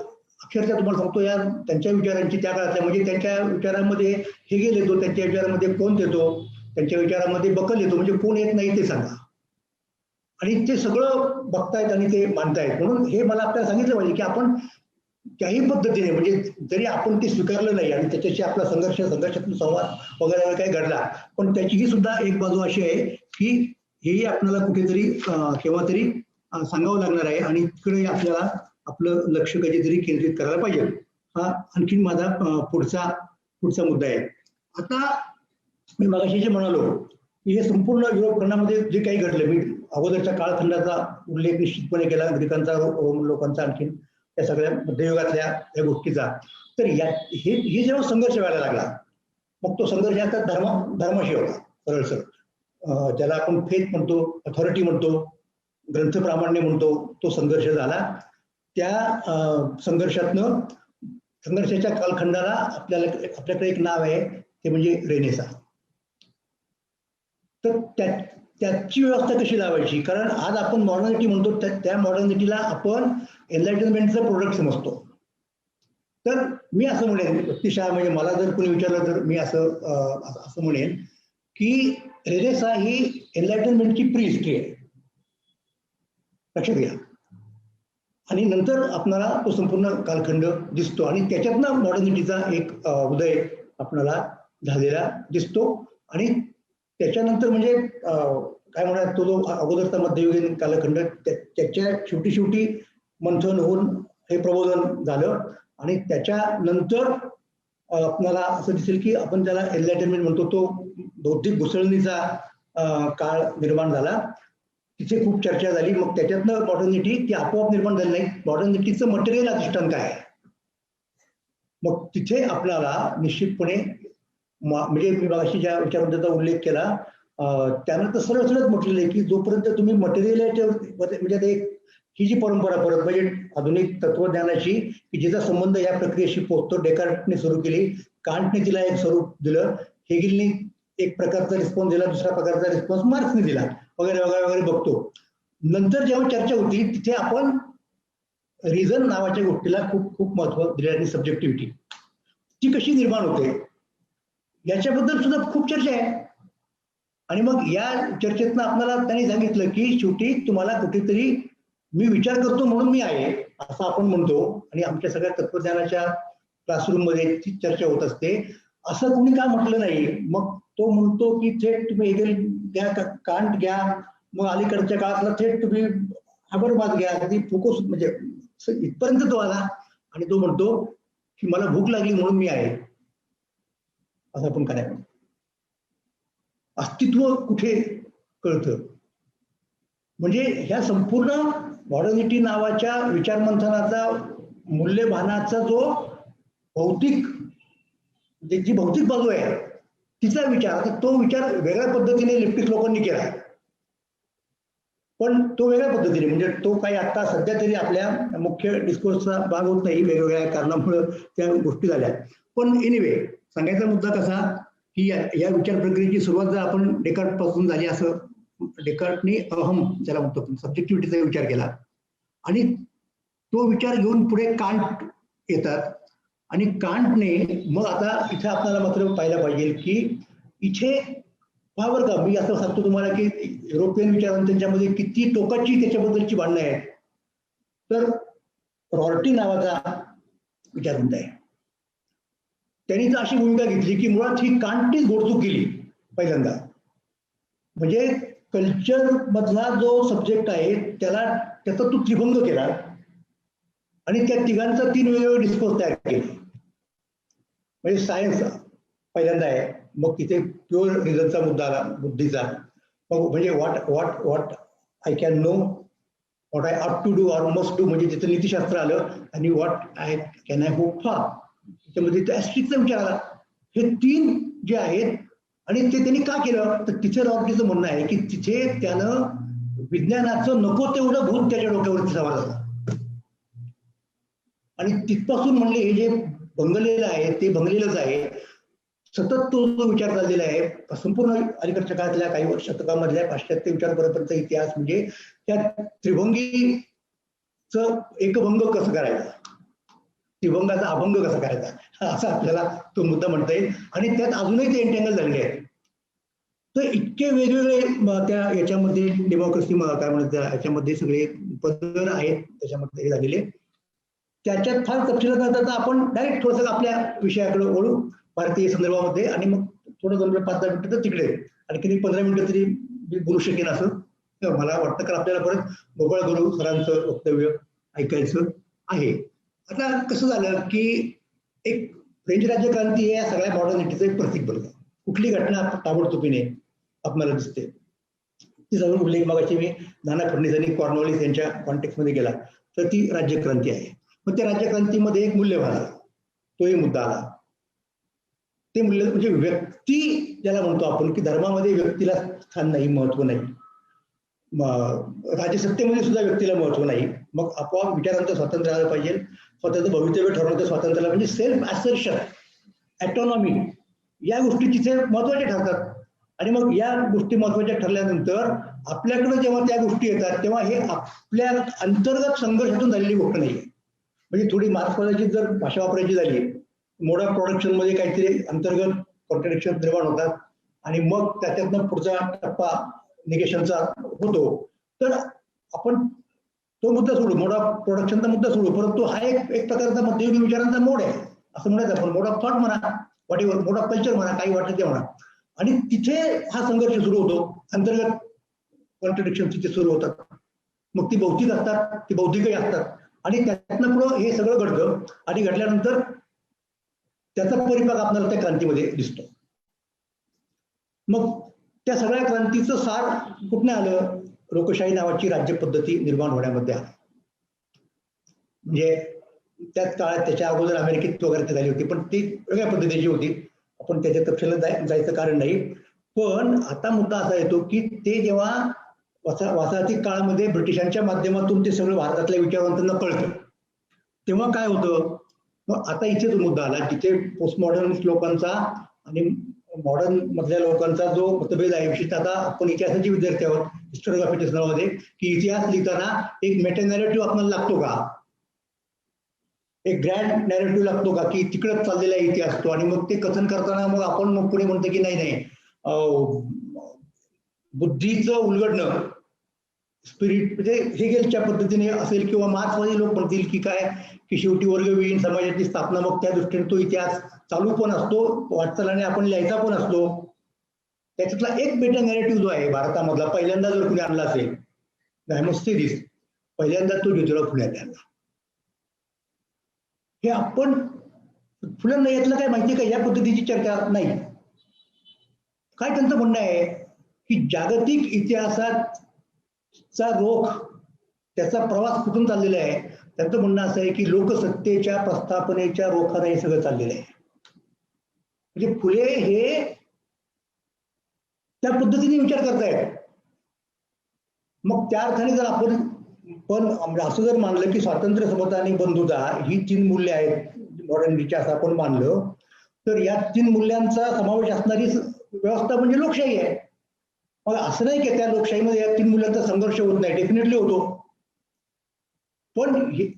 अक्षरशः तुम्हाला सांगतो या त्यांच्या विचारांची त्या काळातल्या, म्हणजे त्यांच्या विचारांमध्ये हेगेल येतो, त्यांच्या विचारांमध्ये कोण येतो, त्यांच्या विचारांमध्ये बकल येतो, म्हणजे कोण येत नाही ते सांगा. आणि ते सगळं बघतायत आणि ते मानतायत. म्हणून हे मला आपल्याला सांगितलं पाहिजे की आपण त्याही पद्धतीने, म्हणजे जरी आपण ते स्वीकारलं नाही आणि त्याच्याशी आपला संघर्षातून संवाद वगैरे काही घडला, पण त्याचीही सुद्धा एक बाजू अशी आहे की हेही आपल्याला कुठेतरी केव्हा तरी सांगावं लागणार आहे आणि तिकडे आपल्याला आपलं लक्ष कधीतरी केंद्रित करायला पाहिजे. हा आणखीन माझा पुढचा मुद्दा आहे. आता मी मगाशी जे म्हणालो की हे संपूर्ण युरोप खंडामध्ये जे काही घडलं, मी अगोदरच्या कालखंडाचा उल्लेख निश्चितपणे केला, ग्रीकांचा, रोमन लोकांचा, आणखीन या सगळ्या मध्ययुगातल्या या गोष्टीचा. तर हे जेव्हा संघर्ष व्हायला लागला, मग तो संघर्ष आता धर्माशी होता, सरळ ज्याला आपण फेथ म्हणतो, अथॉरिटी म्हणतो, ग्रंथ प्रामाण्य म्हणतो तो संघर्ष झाला. त्या संघर्षाच्या कालखंडाला आपल्याकडे एक नाव आहे, ते म्हणजे रेनेसा. तर त्याची व्यवस्था कशी लावायची, कारण आज आपण मॉडर्निटी म्हणतो, त्या मॉडर्निटीला आपण एनलाइटनमेंटचं प्रोडक्ट समजतो. तर मी असं म्हणेन व्यक्तिशः, म्हणजे मला जर कोणी विचारलं तर मी असं म्हणेन की रेनेसा ही एनलाइटनमेंटची प्री हिस्ट्री आहे, लक्षात घ्या. आणि नंतर आपल्याला तो संपूर्ण कालखंड दिसतो आणि त्याच्यातनं मॉडर्निटीचा एक उदय आपल्याला झालेला दिसतो. आणि त्याच्यानंतर म्हणजे काय म्हणतात, तो जो अगोदरचा मध्ययुगीन कालखंड, त्याच्या शेवटी मंथन होऊन हे प्रबोधन झालं. आणि त्याच्यानंतर आपल्याला असं दिसेल की आपण त्याला एनलाइटनमेंट म्हणतो, तो बौद्धिक घुसळणीचा काळ निर्माण झाला. तिथे खूप चर्चा झाली. मग त्याच्यातनं मॉडर्निटी ती आपोआप निर्माण झाली नाही. मॉडर्निटीचं मटेरियल अधिष्ठान काय आहे, मग तिथे आपल्याला निश्चितपणे म्हणजे मी मागाशी ज्या विचारांचा उल्लेख केला त्यानंतर सरळ म्हटलेलं आहे की जोपर्यंत तुम्ही मटेरियल म्हणजे ही जी परंपरा परत म्हणजे आधुनिक तत्वज्ञानाची की जिचा संबंध या प्रक्रियेशी पोहोचतो, डेकार्टने सुरू केली, कांटने तिला एक स्वरूप दिलं, हेगेलने एक प्रकारचा रिस्पॉन्स दिला, दुसऱ्या प्रकारचा रिस्पॉन्स मार्क्सने दिला, वगैरे वगैरे वगैरे बघतो. नंतर जेव्हा चर्चा होती तिथे आपण रिझन नावाच्या गोष्टीला खूप खूप महत्व दिले आणि सब्जेक्टिव्हिटी ती कशी निर्माण होते याच्याबद्दल सुद्धा खूप चर्चा आहे. आणि मग या चर्चेतनं आपल्याला त्यांनी सांगितलं की शेवटी तुम्हाला कुठेतरी मी विचार करतो म्हणून मी आहे असं आपण म्हणतो, आणि आमच्या सगळ्या तत्वज्ञानाच्या क्लासरूम मध्ये ती चर्चा होत असते. असं कोणी का म्हटलं नाही. मग तो म्हणतो की थेट तुम्ही हेगेल घ्या, कांट घ्या, मग अलीकडच्या काळातला थेट तुम्ही हॅबरमास घ्या, कधी फुको, म्हणजे इथपर्यंत तो आला. आणि तो म्हणतो की मला भूक लागली म्हणून मी आहे, असं आपण काय म्हणतो. अस्तित्व कुठे कळतं, म्हणजे ह्या संपूर्ण मॉडर्निटी नावाच्या विचारमंथनाचा मूल्यभानाचा जो भौतिक जी भौतिक बाजू आहे तिचा विचार, तो विचार वेगळ्या पद्धतीने लेफ्टिस्ट लोकांनी केला, पण तो वेगळ्या पद्धतीने, म्हणजे तो काही आता सध्या तरी आपल्या मुख्य डिस्कोर्सचा भाग होत नाही, वेगवेगळ्या कारणामुळे त्या गोष्टी झाल्या. पण एनिवे सांगायचा मुद्दा कसा की या विचार प्रक्रियेची सुरुवात जर आपण डेकार्ट पासून झाली, असं डेकार्टने अहम ज्याला म्हणतो सब्जेक्टिव्हिटीचा विचार केला, आणि तो विचार घेऊन पुढे कांट येतात. आणि कांटने मग आता इथे आपल्याला मात्र पाहायला पाहिजे की इथे बरं का, मी असं सांगतो तुम्हाला की युरोपियन विचारांच्यामध्ये किती टोकाची त्याच्याबद्दलची भांडणं आहेत. तर रॉर्टी नावाचा विचारवंत आहे, त्यांनी तर अशी भूमिका घेतली की मुळात ही कांटनीच घोडचूक केली पहिल्यांदा. म्हणजे कल्चर मधला जो सब्जेक्ट आहे त्याचा तो त्रिभंग केला आणि त्या तिघांचा 3 वेगवेगळे डिस्कोर्स तयार केले. म्हणजे सायन्स पहिल्यांदा आहे, मग तिथे प्युअर रिझनचा मुद्दा आला, बुद्धीचा, मग म्हणजे what I can know, what I ought to do or must do, म्हणजे तिथं नीतिशास्त्र आलं, आणि what I can I hope for, त्याच्यामध्ये एस्ट्रिकचा विचार आला. हे 3 जे आहेत, आणि ते त्यांनी का केलं तर तिथे रॉर्टीचं म्हणणं आहे की तिथे त्यानं विज्ञानाचं नको तेवढं भूत त्याच्या डोक्यावरती सवार झालं, आणि तिथपासून म्हणले हे जे भंगलेलं आहे ते भंगलेलंच आहे. सतत तो जो विचार चाललेला आहे संपूर्ण अलीकडच्या काळातल्या काही शतकामधल्या पाश्चात्य विचार परंपरेचा इतिहास, म्हणजे त्या त्रिभंगीच एकभंग कसं करायचा, त्रिभंगाचा अभंग कसा करायचा, असा आपल्याला तो मुद्दा म्हणता येईल. आणि त्यात अजूनही ते एंटँगल झालेले आहेत. तर इतके वेगवेगळे त्या याच्यामध्ये डेमोक्रेसी काय म्हणतात याच्यामध्ये सगळे पदर आहेत त्याच्यामध्ये झालेले. त्याच्यात फार तपशिलात न जाता आपण डायरेक्ट थोडंसं आपल्या विषयाकडे वळू भारतीय संदर्भामध्ये, आणि मग थोडं 5-10 मिनिटं तर तिकडे, आणि किती 15 मिनिटं तरी मी बोलू शकेन असं मला वाटतं, कारण आपल्याला परत मोकळ गुरु सरांचं वक्तव्य ऐकायचं आहे. आता कसं झालं की एक फ्रेंच राज्यक्रांती या सगळ्या मॉडर्निटीचं एक प्रतीक बनलं. कुठली घटना ताबडतोबीने आपल्याला दिसते ती सगळं उल्लेख मगाशी मी नाना फडणवीस आणि कॉर्नवालिस यांच्या कॉन्टेक्स्टमध्ये गेला, तर ती राज्यक्रांती आहे. मग त्या राज्यक्रांतीमध्ये एक मूल्यभान आला, तोही मुद्दा आला. ते मूल्य म्हणजे व्यक्ती ज्याला म्हणतो आपण की धर्मामध्ये व्यक्तीला स्थान नाही, महत्व नाही. राज्यसत्तेमध्ये सुद्धा व्यक्तीला महत्व नाही. मग आपोआप विचारांचं स्वातंत्र्य आलं पाहिजे, स्वतःचं भवितव्य ठरवण्याचं स्वातंत्र्य म्हणजे सेल्फ असर्शन, ऑटोनॉमी, या गोष्टी तिथे महत्वाच्या ठरतात. आणि मग या गोष्टी महत्वाच्या ठरल्यानंतर आपल्याकडे जेव्हा त्या गोष्टी येतात तेव्हा हे आपल्या अंतर्गत संघर्षातून झालेली गोष्ट नाहीये. म्हणजे थोडी मार्क्सवादाची जर भाषा वापरायची झाली, मोड ऑफ प्रोडक्शन मध्ये काहीतरी अंतर्गत कॉन्ट्रडिक्शन निर्माण होतात आणि मग त्याच्यातनं पुढचा टप्पा निगेशनचा होतो. तर आपण तो मुद्दा सोडू, मोड ऑफ प्रोडक्शनचा मुद्दा सोडू, परंतु हा एक प्रकारचा मध्ययुगीन विचारांचा मोड आहे असं म्हणायचं आपण. मोड ऑफ थॉट म्हणा, व्हॉटेवर, मोड ऑफ कल्चर म्हणा, काही वाटत ते म्हणा. आणि तिथे हा संघर्ष सुरू होतो, अंतर्गत कॉन्ट्रडिक्शन तिथे सुरू होतात. मग ती भौतिक असतात, ती बौद्धिकही असतात. आणि त्यातनं पुढं हे सगळं घडतं आणि घडल्यानंतर त्याचा परिपाक आपल्याला त्या क्रांतीमध्ये दिसतो. मग त्या सगळ्या क्रांतीचं सार कुठनं आलं? लोकशाही नावाची राज्य पद्धती निर्माण होण्यामध्ये आलं. म्हणजे त्याच काळात, त्याच्या अगोदर अमेरिकेत वगैरे झाली होती, पण ती वेगळ्या पद्धतीची होती. आपण त्याच्या तपशिलात जायचं कारण नाही. पण आता मुद्दा असा येतो की ते जेव्हा वसाहती काळामध्ये ब्रिटिशांच्या माध्यमातून ते सगळं भारतातल्या विचारवंतांना कळतं, तेव्हा काय होतं? मग आता इथे तो मुद्दा आला जिथे पोस्ट मॉडर्न लोकांचा आणि मॉडर्न मधल्या लोकांचा जो मतभेद आहे. विशेषतः आता आपण इतिहासाचे विद्यार्थी आहोत हिस्टोरिओग्राफीच्या नावामध्ये, की इतिहास लिहिताना एक मेटा नॅरेटिव्ह आपल्याला लागतो का, एक ग्रँड नॅरेटिव्ह लागतो का, की तिकडच चाललेला इतिहास तो. आणि मग ते कथन करताना मग आपण मग पुढे म्हणतो की नाही बुद्धीचं उलगडणं, स्पिरिट म्हणजे हेगेलच्या पद्धतीने असेल किंवा मार्क्सवादी लोक म्हणतील की काय, की शेवटी वर्गविहीन समाजाची स्थापना. मग त्या दृष्टीने तो इतिहास चालू पण असतो, वाटचालाने आपण लिहायचा पण असतो. त्याच्यातला एक मेटा नॅरेटिव्ह जो आहे भारतामधला, पहिल्यांदा जर कुणी आणला असेल, पहिल्यांदा तो ज्योतिराव फुल्यांनी आणला. हे आपण फुल्यांना यातलं काय माहिती का, या पद्धतीची चर्चा नाही. काय त्यांचं म्हणणं आहे की जागतिक इतिहासाचा रोख, त्याचा प्रवास कुठून चाललेला आहे? त्यांचं म्हणणं असं आहे की लोकसत्तेच्या प्रस्थापनेच्या रोखाने हे सगळं चाललेलं आहे. म्हणजे फुले हे त्या पद्धतीने विचार करतायत. मग त्या अर्थाने जर आपण पण असं जर मानलं की स्वातंत्र्य, समता आणि बंधुता ही 3 मूल्य आहेत मॉडर्निटीच्या, असं आपण मानलं तर या 3 मूल्यांचा समावेश असणारी व्यवस्था म्हणजे लोकशाही आहे. मग असं नाही की त्या लोकशाहीमध्ये या 3 मूल्यांचा संघर्ष होत नाही, डेफिनेटली होतो. पण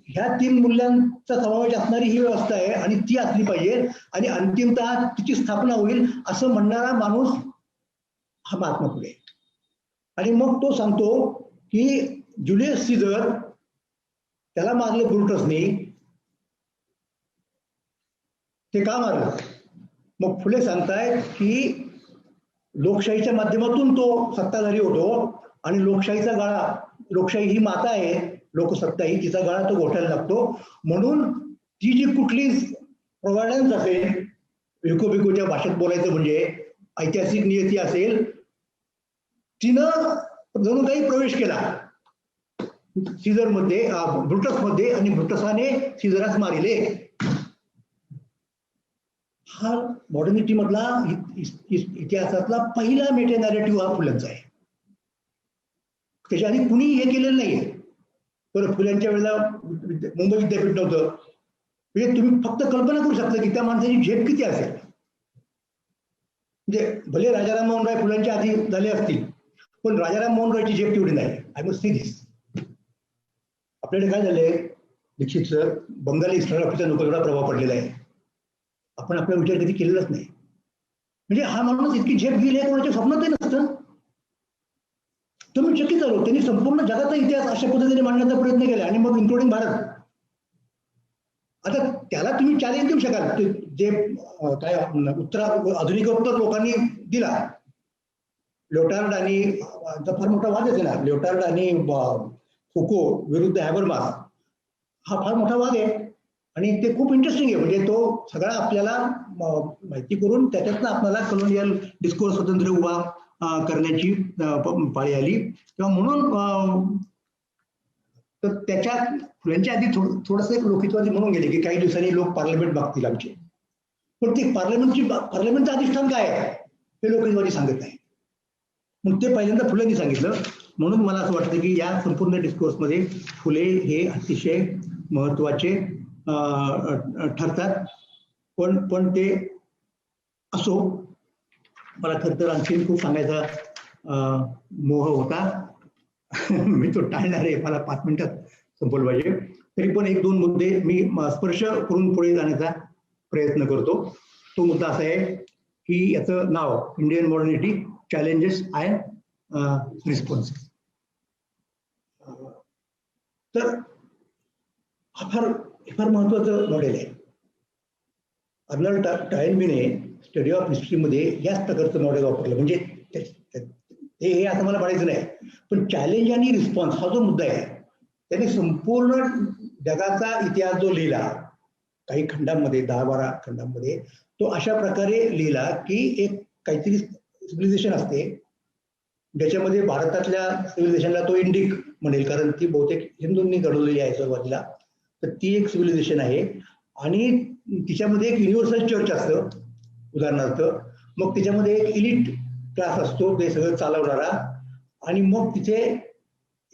ह्या 3 मूल्यांचा समावेश असणारी ही व्यवस्था आहे आणि ती असली पाहिजे आणि अंतिमतः तिची स्थापना होईल असं म्हणणारा माणूस हा महात्मा फुले. आणि मग तो सांगतो की ज्युलियस सीझर त्याला मारलं ब्रुटसनी, ते का मारलं? मग फुले सांगतायत की लोकशाहीच्या माध्यमातून तो सत्ताधारी होतो आणि लोकशाहीचा गळा, लोकशाही ही माता आहे, लोकसत्ता ही, तिचा गळा तो घोटायला लागतो. म्हणून ती जी कुठली प्रोव्हायडन्स असेल, विकोबिकोच्या भाषेत बोलायचं म्हणजे ऐतिहासिक नियती असेल, तिनं जणू काही प्रवेश केला सीझर मध्ये, ब्रुटस मध्ये, आणि ब्रुटसाने सीझरास मारिले. हा मॉडर्निटी मधला इतिहासातला पहिला मेटा नॅरेटिव्ह हा फुल्यांचा आहे. त्याच्या आधी कुणी हे केलेलं नाहीये. तर फुल्यांच्या वेळेला मुंबई विद्यापीठ नव्हतं. म्हणजे तुम्ही फक्त कल्पना करू शकता की त्या माणसाची झेप किती असेल. म्हणजे भले राजाराम मोहन राय फुल्यांच्या आधी झाले असतील, पण राजाराम मोहन रायची झेप तेवढी नाही. I must see this. आपल्याकडे काय झालंय, दीक्षित सर, बंगाली हिस्टोग्राफीचा एवढा प्रभाव पडलेला आहे, आपण आपला विचार कधी केलेलाच नाही. म्हणजे हा माणूस इतकी झेप घेईल हे कोणाच्या स्वप्नातही नसतं. तुम्ही चकित झालो, त्यांनी संपूर्ण जगाचा इतिहास अशा पद्धतीने मांडण्याचा प्रयत्न केला आणि मग इन्क्लुडिंग भारत. आता त्याला तुम्ही चॅलेंज देऊ शकाल, जे काय आधुनिकोत्तर लोकांनी दिला. लिओटार्ड आणि फार मोठा वाद आहे ना, लिओटार्ड आणि फुको विरुद्ध हॅबरमास, हा फार मोठा वाद आहे आणि ते खूप इंटरेस्टिंग आहे. म्हणजे तो सगळा आपल्याला माहिती करून त्याच्यातनं आपल्याला कॉलोनियल डिस्कोर्स स्वतंत्र उभा करण्याची पाळी आली. तेव्हा म्हणून तर त्यांच्या आधी थोडंसं एक लोकहितवादी म्हणून गेले की काही दिवसांनी लोक पार्लमेंट मागतील आमचे. पण ते पार्लमेंटचं अधिष्ठान काय आहे हे लोकहितवादी सांगत नाही. मग ते पहिल्यांदा फुलेंनी सांगितलं म्हणून मला असं वाटतं की या संपूर्ण डिस्कोर्समध्ये फुले हे अतिशय महत्वाचे ठरतात. पण ते असो, मला खरं तर आणखी खूप सांगायचा मोह होता. मी तो टाळणार आहे, मला 5 मिनिटात संपवलं पाहिजे. तरी पण 1-2 मुद्दे मी स्पर्श करून पुढे जाण्याचा प्रयत्न करतो. तो मुद्दा असा आहे की याचं नाव Indian modernity challenges and responses. तर हा फार महत्वाचं मॉडेल आहे. अर्नल्ड टॉयनबीने स्टडी ऑफ हिस्ट्रीमध्ये याच प्रकारचं मॉडेल वापरलं. म्हणजे हे आता मला म्हणायचं नाही, पण चॅलेंज आणि रिस्पॉन्स हा जो मुद्दा आहे त्याने संपूर्ण जगाचा इतिहास जो लिहिला, काही खंडांमध्ये 10-12 खंडांमध्ये, तो अशा प्रकारे लिहिला की एक काहीतरी सिव्हिलायझेशन असते, ज्याच्यामध्ये भारतातल्या सिव्हिलायझेशनला तो इंडिक म्हणेल, कारण ती बहुतेक हिंदूंनी घडवलेली आहे सुरुवातीला. तर ती एक सिव्हिलायझेशन आहे आणि तिच्यामध्ये एक युनिव्हर्सल चर्च असतं उदाहरणार्थ. मग त्याच्यामध्ये एक इलिट क्लास असतो ते सगळं चालवणारा, आणि मग तिथे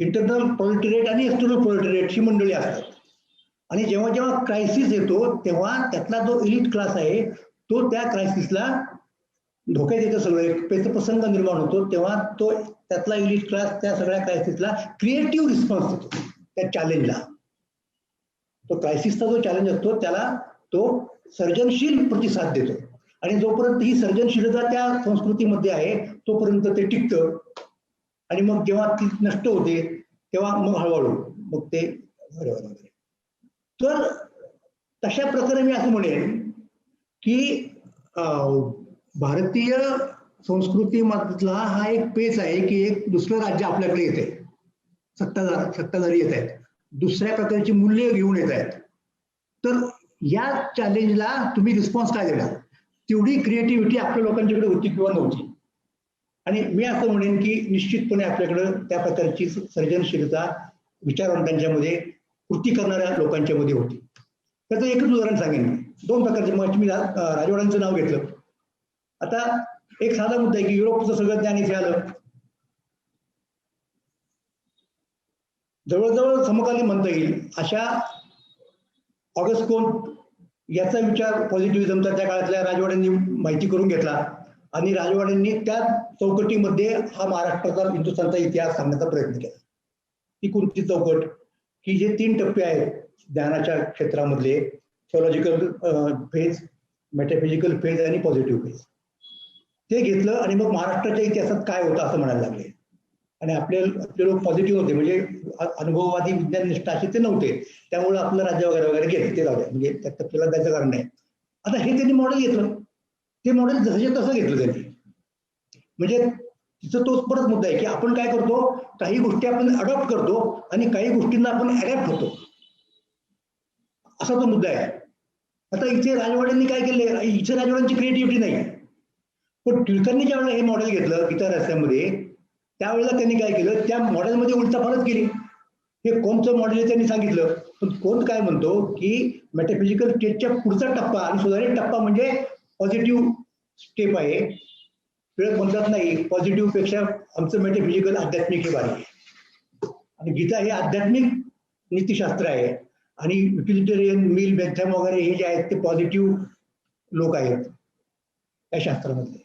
इंटरनल प्रोलेटरिएट आणि एक्सटर्नल प्रोलेटरिएट ही मंडळी असतात. आणि जेव्हा जेव्हा क्रायसिस येतो तेव्हा त्यातला जो इलिट क्लास आहे तो त्या क्रायसिसला धोक्यात येतं, सगळं एक प्रसंग निर्माण होतो, तेव्हा तो त्यातला इलिट क्लास त्या सगळ्या क्रायसिसला क्रिएटिव्ह रिस्पॉन्स देतो त्या चॅलेंजला. तो क्रायसिसचा जो चॅलेंज असतो त्याला तो सर्जनशील प्रतिसाद देतो, आणि जोपर्यंत ही सर्जनशीलता त्या संस्कृतीमध्ये आहे तोपर्यंत ते टिकतं. आणि मग जेव्हा ती नष्ट होते तेव्हा मग हळूहळू मग ते वगैरे. तर तशा प्रकारे मी असं म्हणेन की भारतीय संस्कृतीमधला हा एक पेच आहे की एक दुसरं राज्य आपल्याकडे येते, सत्ताधारी येत आहेत, दुसऱ्या प्रकारची मूल्य घेऊन येत आहेत. तर या चॅलेंजला तुम्ही रिस्पॉन्स काय देणार? तेवढी क्रिएटिव्हिटी आपल्या लोकांच्याकडे होती किंवा नव्हती. आणि मी असं म्हणेन की निश्चितपणे आपल्याकडं त्या प्रकारची सर्जनशीलता विचारवंतांच्यामध्ये, कृती करणाऱ्या लोकांच्या मध्ये होती. त्याचं एकच उदाहरण सांगेन मी. 2 प्रकारचे, मग मी राजवाड्यांचं नाव घेतलं. आता एक साधा मुद्दा आहे की युरोपचं सगळं ज्ञान इथे आलं. जवळजवळ समकालीन म्हणता येईल अशा ऑगस्ट कोंट याचा विचार पॉझिटिव्हिझमचा त्या काळातल्या राजवाड्यांनी माहिती करून घेतला, आणि राजवाड्यांनी त्या चौकटीमध्ये हा महाराष्ट्राचा, हिंदुस्थानचा इतिहास सांगण्याचा प्रयत्न केला. ही कोणती चौकट? की जे 3 टप्पे आहेत ज्ञानाच्या क्षेत्रामधले, थिओलॉजिकल फेज, मेटाफिजिकल फेज आणि पॉझिटिव्ह फेज, ते घेतलं. आणि मग महाराष्ट्राच्या इतिहासात काय होतं असं म्हणायला लागले. आणि आपले लोक पॉझिटिव्ह होते, म्हणजे अनुभववादी विज्ञाननिष्ठ असे ते नव्हते, त्यामुळे आपलं राज्य वगैरे वगैरे घेतलं, ते जाऊ, म्हणजे त्यात तपशीलात द्यायचं कारण नाही. आता हे त्यांनी मॉडेल घेतलं, ते मॉडेल जसं तसं घेतलं त्यांनी. म्हणजे तिथं तोच परत मुद्दा आहे की आपण काय करतो, काही गोष्टी आपण अडॉप्ट करतो आणि काही गोष्टींना आपण अडॅप्ट होतो, असा तो मुद्दा आहे. आता इथे राजवाड्यांनी काय केले, इथे राजवाड्यांची क्रिएटिव्हिटी नाही, पण टिळकांनी ज्या वेळेला हे मॉडेल घेतलं गीता रस्त्यामध्ये, त्यावेळेला त्यांनी काय केलं, त्या मॉडेलमध्ये उलटाफालच केली. हे कोणतं मॉडेल त्यांनी सांगितलं, पण कोण काय म्हणतो की मेटाफिजिकल स्टेजच्या पुढचा टप्पा आणि सुधारित टप्पा म्हणजे पॉझिटिव्ह स्टेप आहे. टिळक म्हणतात नाही, पॉझिटिव्ह पेक्षा आमचं मेटाफिजिकल आध्यात्मिक हे भारी आहे. आणि गीता हे आध्यात्मिक नीतिशास्त्र आहे, आणि युटिलिटेरियन, मिल, बेथॅम वगैरे हे जे आहेत ते पॉझिटिव्ह लोक आहेत त्या शास्त्रामधले,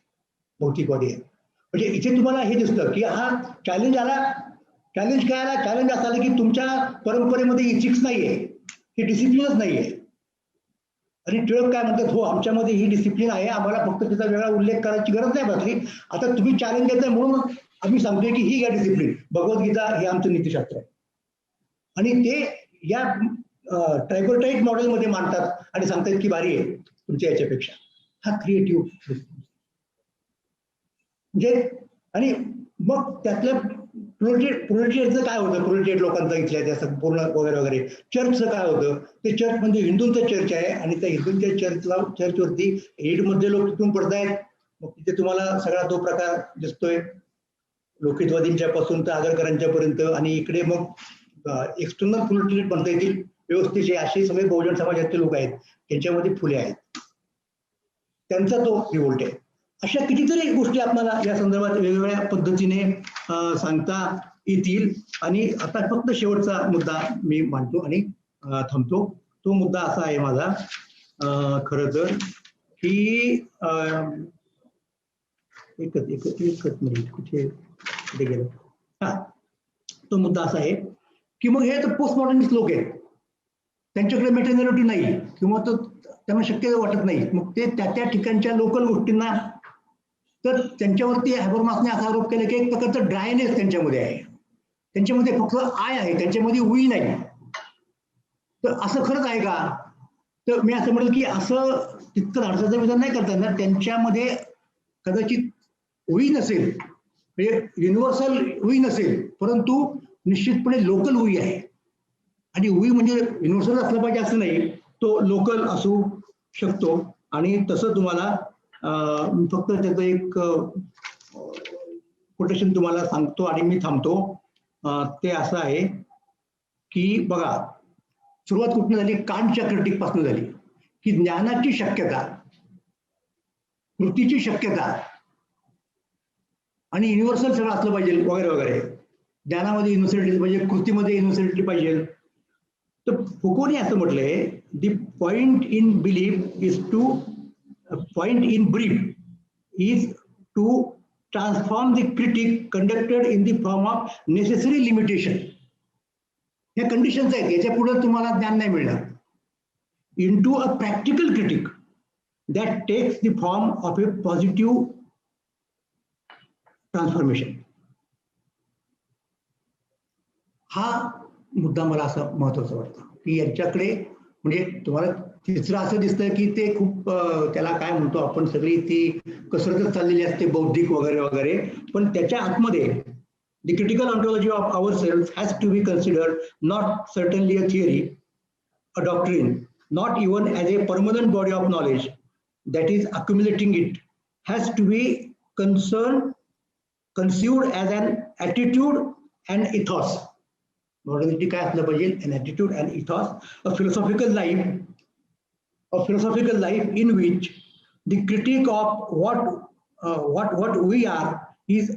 भौतिकवादी आहेत. म्हणजे इथे तुम्हाला हे दिसतं की हा चॅलेंज आला. चॅलेंज काय आला? चॅलेंज असं आलं की तुमच्या परंपरेमध्ये इथिक्स नाहीये, हे डिसिप्लिनच नाहीये. आणि टिळक काय म्हणतात, हो आमच्यामध्ये ही डिसिप्लिन आहे, आम्हाला फक्त त्याचा वेगळा उल्लेख करायची गरज नाही भासली. आता तुम्ही चॅलेंज देताय म्हणून आम्ही सांगतोय की ही घ्या डिसिप्लिन, भगवद्गीता हे आमचं नीतिशास्त्र आहे. आणि ते या ट्रायबोटाईट मॉडेलमध्ये मांडतात आणि सांगतात की भारी आहे तुमच्या याच्यापेक्षा. हा क्रिएटिव्ह म्हणजे. आणि मग त्यातल्या प्रोलेटेरियटचं काय होतं, प्रोलेटेरियट लोकांचा इथल्या त्या संपूर्ण वगैरे वगैरे. चर्चचं काय होतं, ते चर्च म्हणजे हिंदूंचं चर्च आहे, आणि त्या हिंदूंच्या चर्चवरती एडमध्ये लोक तिथून पडतायत. मग तिथे तुम्हाला सगळा तो प्रकार दिसतोय, लोकितवादींच्या पासून तर आगरकरांच्या पर्यंत. आणि इकडे मग एक्सटर्नल प्रोलेटेरियट म्हणता येतील व्यवस्थेचे असे सगळे बहुजन समाजाचे लोक आहेत, त्यांच्यामध्ये फुले आहेत, त्यांचा तो रिव्होल्ट आहे. अशा कितीतरी गोष्टी आपल्याला या संदर्भात वेगवेगळ्या पद्धतीने सांगता येतील. आणि आता फक्त शेवटचा मुद्दा मी मांडतो आणि थांबतो. तो मुद्दा असा आहे माझा खरं तर की एकच मिनिट कुठे गेलं. हा, तो मुद्दा असा आहे की मग हे तर पोस्ट मॉडर्निस्ट लोक आहेत, त्यांच्याकडे मेटर्नॅलिटी नाही किंवा तो त्यांना शक्य वाटत नाही. मग ते त्या ठिकाणच्या लोकल गोष्टींना, तर त्यांच्यावरती हॅबरमासने असा आरोप केला की एक प्रकारचं ड्रायनेस त्यांच्यामध्ये आहे, त्यांच्यामध्ये फक्त आय आहे, त्यांच्यामध्ये उई नाही. तर असं खरंच आहे का? तर मी असं म्हणेल की असं तितकं धाडसाचं विधान नाही करता येणार. त्यांच्यामध्ये कदाचित उई नसेल, म्हणजे युनिव्हर्सल उई नसेल, परंतु निश्चितपणे लोकल उई आहे. आणि उई म्हणजे युनिव्हर्सल असलं पाहिजे असं नाही, तो लोकल असू शकतो. आणि तसं तुम्हाला फक्त त्याचं एक कोटेशन तुम्हाला सांगतो आणि मी थांबतो. ते असं आहे की बघा, सुरुवात कुठून झाली? कांटच्या क्रिटिक पासून झाली की ज्ञानाची शक्यता, कृतीची शक्यता आणि युनिव्हर्सल सगळं असलं पाहिजे वगैरे वगैरे. ज्ञानामध्ये युनिव्हर्सॅलिटी पाहिजे, कृतीमध्ये युनिव्हर्सॅलिटी पाहिजे. तर फुकोने असं म्हटलंय, the point in belief is to point in brief is to transform the critique conducted in the form of necessary limitation. हे कंडिशन्स आहेत, याच्या पुढे तुम्हाला ज्ञान नाही मिळणार. into a practical critique that takes the form of a positive transformation. हा मुद्दा मला असा महत्वाचा वाटतो की यांच्याकडे, म्हणजे तुम्हाला तिसरं असं दिसतं की ते खूप त्याला काय म्हणतो आपण, सगळी ती कसरतच चाललेली असते बौद्धिक वगैरे वगैरे. पण त्याच्या आतमध्ये the critical ontology of our self has to be considered not certainly a theory, a doctrine, not even as a permanent body of knowledge that is accumulating it, has to be conceived as an attitude and ethos. Modernity काय असलं पाहिजे? An attitude and ethos, a philosophical life in which the critique of what we are is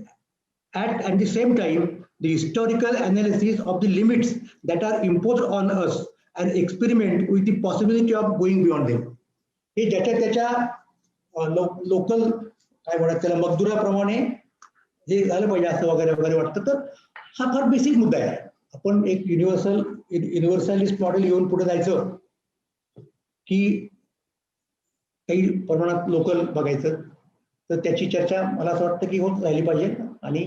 at the same time the historical analysis of the limits that are imposed on us and experiment with the possibility of going beyond them. हे त्याच्या local काय म्हणतात त्याला मजदुराप्रमाणे हे झालं पाहिजे असं वगैरे वगैरे वाटतं. तर हा फार बेसिक मुद्दा आहे. आपण एक युनिव्हर्सलिस्ट मॉडेल घेऊन पुढे जायचं की काही प्रमाणात लोकल बघायचं, तर त्याची चर्चा मला असं वाटतं की होत राहिली पाहिजे. आणि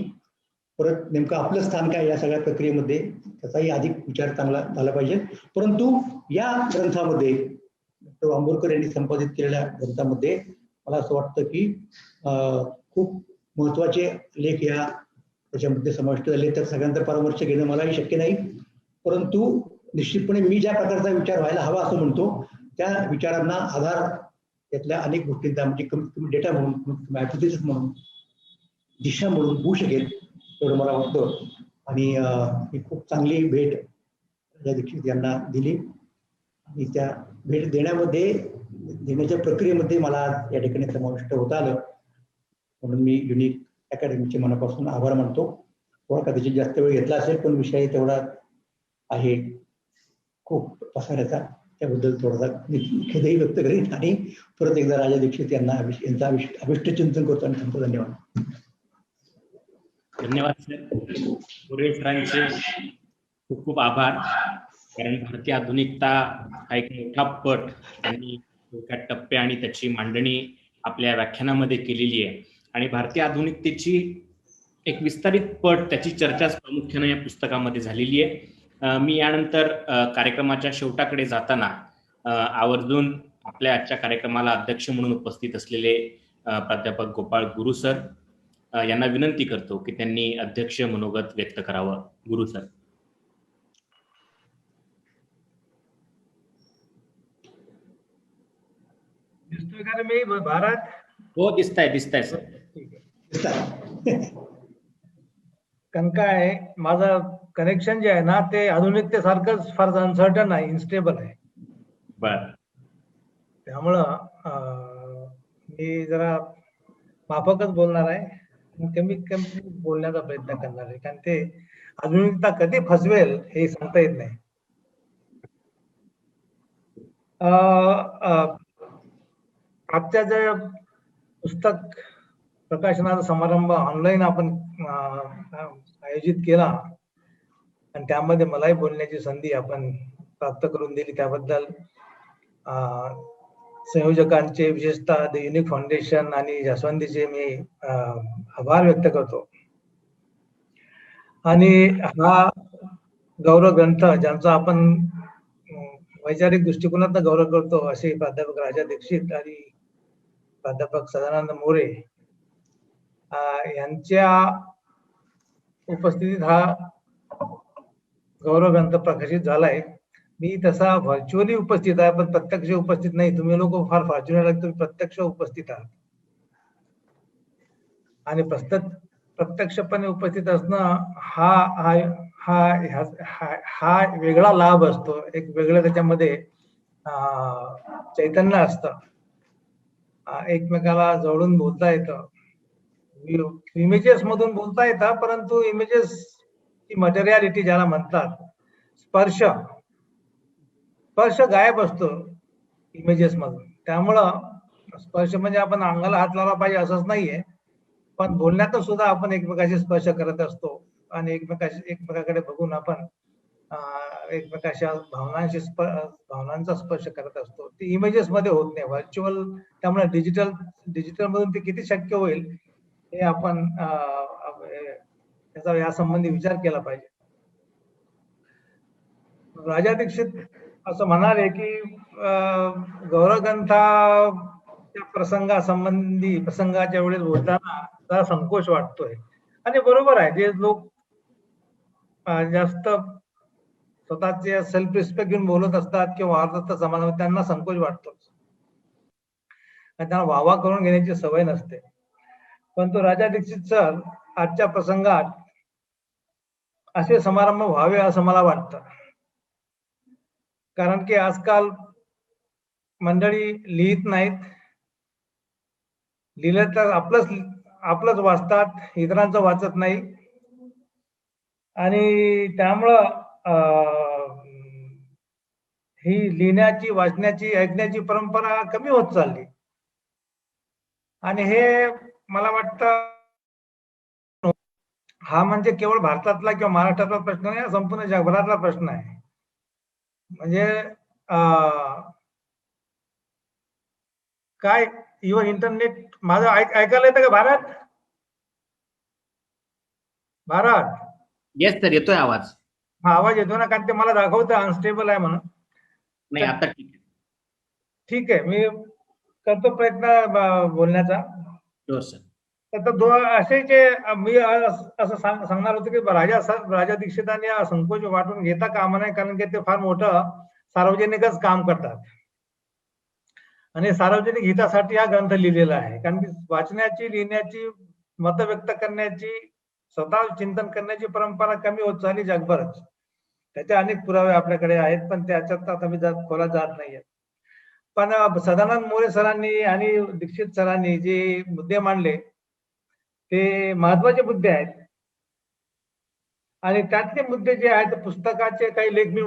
परत नेमकं आपलं स्थान काय या सगळ्या प्रक्रियेमध्ये त्याचाही अधिक विचार चांगला झाला पाहिजे. परंतु या ग्रंथामध्ये डॉक्टर आंबोरकर यांनी संपादित केलेल्या ग्रंथामध्ये मला असं वाटतं की खूप महत्वाचे लेख या त्याच्यामध्ये समाविष्ट झाले. तर सगळ्यांचा परामर्श घेणं मलाही शक्य नाही, परंतु निश्चितपणे मी ज्या प्रकारचा विचार व्हायला हवा असं म्हणतो, त्या विचारांना आधार त्यातल्या अनेक गोष्टींचा म्हणजे कमीत कमी डेटा म्हणून, हायपोथेसिस म्हणून, दिशा म्हणून होऊ शकेल एवढं मला वाटतं. आणि ही खूप चांगली भेट राजा दीक्षित यांना दिली आणि त्या भेट देण्याच्या प्रक्रियेमध्ये मला या ठिकाणी समाविष्ट होता आलं, म्हणून मी युनिक अकॅडमीचे मनापासून आभार मानतो. थोडा कदाचित जास्त वेळ घेतला असेल, पण विषय तेवढा आहे खूप पसाऱ्याचा, त्याबद्दल थोडासा खेदही व्यक्त करेन. आणि परत एकदा राजा दीक्षित यांना यांचा अभिष्ट चिंतन करतो आणि थांबतो. धन्यवाद. धन्यवाद सर. गोरे सरांचे खूप खूप आभार. कारण भारतीय आधुनिकता हा एक मोठा पट त्यांनी एका टप्पे आणि त्याची मांडणी आपल्या व्याख्यानामध्ये केलेली आहे. आणि भारतीय आधुनिकतेची एक विस्तारित पट, त्याची चर्चा प्रामुख्याने या पुस्तकामध्ये झालेली आहे. मी यानंतर कार्यक्रमाच्या शेवटाकडे जाताना आवर्जून आपल्या आजच्या कार्यक्रमाला अध्यक्ष म्हणून उपस्थित असलेले प्राध्यापक गोपाळ गुरु सर यांना विनंती करतो की त्यांनी अध्यक्ष मनोगत व्यक्त करावं. गुरु सर. दिसतोय का मी भारत? हो, दिसताय सर. कारण काय माझं कनेक्शन जे आहे ना ते आधुनिकतेसारखंच फार अनसर्टन आहे, इन्स्टेबल आहे. बर. त्यामुळं मी जरा माफकच बोलणार आहे आणि कमीत कमी बोलण्याचा प्रयत्न करणार आहे, कारण ते आधुनिकता कधी फसवेल हे सांगता येत नाही. आजच्या जे पुस्तक प्रकाशनाचा समारंभ ऑनलाईन आपण आयोजित केला आणि त्यामध्ये मलाही बोलण्याची संधी आपण प्राप्त करून दिली, त्याबद्दल संयोजकांचे, विशेषतः द युनिक फाउंडेशन आणि जसवंतीचे मी आभार व्यक्त करतो. आणि हा गौरव ग्रंथ ज्यांचा आपण वैचारिक दृष्टिकोनातून गौरव करतो असे प्राध्यापक राजा दीक्षित आणि प्राध्यापक सदानंद मोरे यांच्या उपस्थितीत हा गौरव ग्रंथ प्रकाशित झालाय. मी तसा व्हर्च्युअली उपस्थित आहे, पण प्रत्यक्ष उपस्थित नाही. तुम्ही लोक फार फॉर्च्युनेट आहात, तुम्ही प्रत्यक्ष उपस्थित आहात आणि प्रत्यक्षपणे उपस्थित असणं हा वेगळा लाभ असतो, एक वेगळं त्याच्यामध्ये चैतन्य असतं, एकमेकाला जवळून बोलता येतं, इमेजेस मधून बोलता येतं, परंतु इमेजेस ची मटेरियालिटी ज्याला म्हणतात, स्पर्श गायब असतो इमेजेस मधून. त्यामुळं स्पर्श म्हणजे आपण अंगाला हात लावला पाहिजे असंच नाहीये, पण बोलण्यातून सुद्धा आपण एकमेकाशी स्पर्श करत असतो आणि एकमेकाकडे बघून आपण एकमेकाच्या भावनांचा स्पर्श करत असतो. ते इमेजेस मध्ये होत नाही, व्हर्च्युअल. त्यामुळे डिजिटल मधून ते किती शक्य होईल हे आपण त्याचा यासंबंधी विचार केला पाहिजे. राजा दीक्षित असं म्हणाले की गौरव ग्रंथाच्या प्रसंगाच्या वेळेस बोलताना जरा संकोच वाटतोय, आणि बरोबर आहे. जे लोक जास्त स्वतःचे सेल्फ रिस्पेक्ट घेऊन बोलत असतात किंवा वाद समाजामध्ये, त्यांना संकोच वाटतोच, त्यांना वावा करून घेण्याची सवय नसते. पण तो राजा दीक्षित सर आजच्या प्रसंगात असे समारंभ व्हावे असं मला वाटतं, कारण की आजकाल मंडळी लिहित नाहीत, लिहिलं तर आपलंच वाचतात, इतरांचं वाचत नाही, आणि त्यामुळं ही लिहिण्याची, वाचण्याची, ऐकण्याची परंपरा कमी होत चालली. आणि हे मला वाटतं हा म्हणजे केवळ भारतातला किंवा महाराष्ट्रातला प्रश्न नाही, संपूर्ण जगभरातला प्रश्न आहे. म्हणजे काय इव्हन इंटरनेट, माझं ऐकायला येतं का? भारत येस सर, येतोय आवाज. हा, आवाज येतो ना, कारण ते मला दाखवतं अनस्टेबल आहे म्हणून. नाही, आता ठीक आहे, मी करतो प्रयत्न बोलण्याचा. तर असे जे मी असं सांगणार होतो की राजा दीक्षितांनी संकोच वाटून घेता कामा नये, कारण की ते फार मोठं सार्वजनिकच काम करतात आणि सार्वजनिक हितासाठी हा ग्रंथ लिहिलेला आहे. कारण की वाचण्याची, लिहिण्याची, मत व्यक्त करण्याची, स्वतः चिंतन करण्याची परंपरा कमी होत चालली जगभरच. त्याचे अनेक पुरावे आपल्याकडे आहेत, पण त्याच्यात आता मी खोलात जात नाहीये. पण सदानंद मोरे सरांनी आणि दीक्षित सरांनी जे मुद्दे मांडले ते महत्वाचे मुद्दे आहेत, आणि त्यातले मुद्दे जे आहेत, पुस्तकाचे काही लेख मी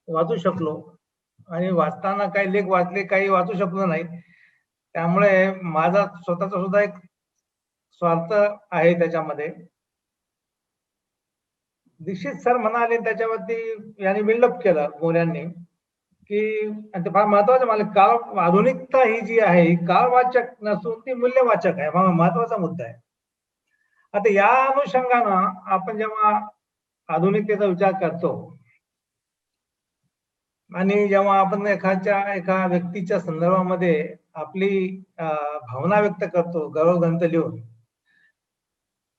वाचू शकलो, आणि वाचताना काही लेख वाचले, काही वाचू शकलो नाही. त्यामुळे माझा स्वतःचा सुद्धा एक स्वार्थ आहे त्याच्यामध्ये. दीक्षित सर म्हणाले, त्याच्यावरती यांनी बिल्डअप केलं मोऱ्यांनी, की ते फार महत्वाचं मला, काळ आधुनिकता ही जी आहे ही काळवाचक नसून ती मूल्यवाचक आहे, महत्वाचा मुद्दा आहे. आता या अनुषंगानं आपण जेव्हा आधुनिकतेचा विचार करतो आणि जेव्हा आपण एका व्यक्तीच्या संदर्भामध्ये आपली भावना व्यक्त करतो गौरव ग्रंथ लिहून,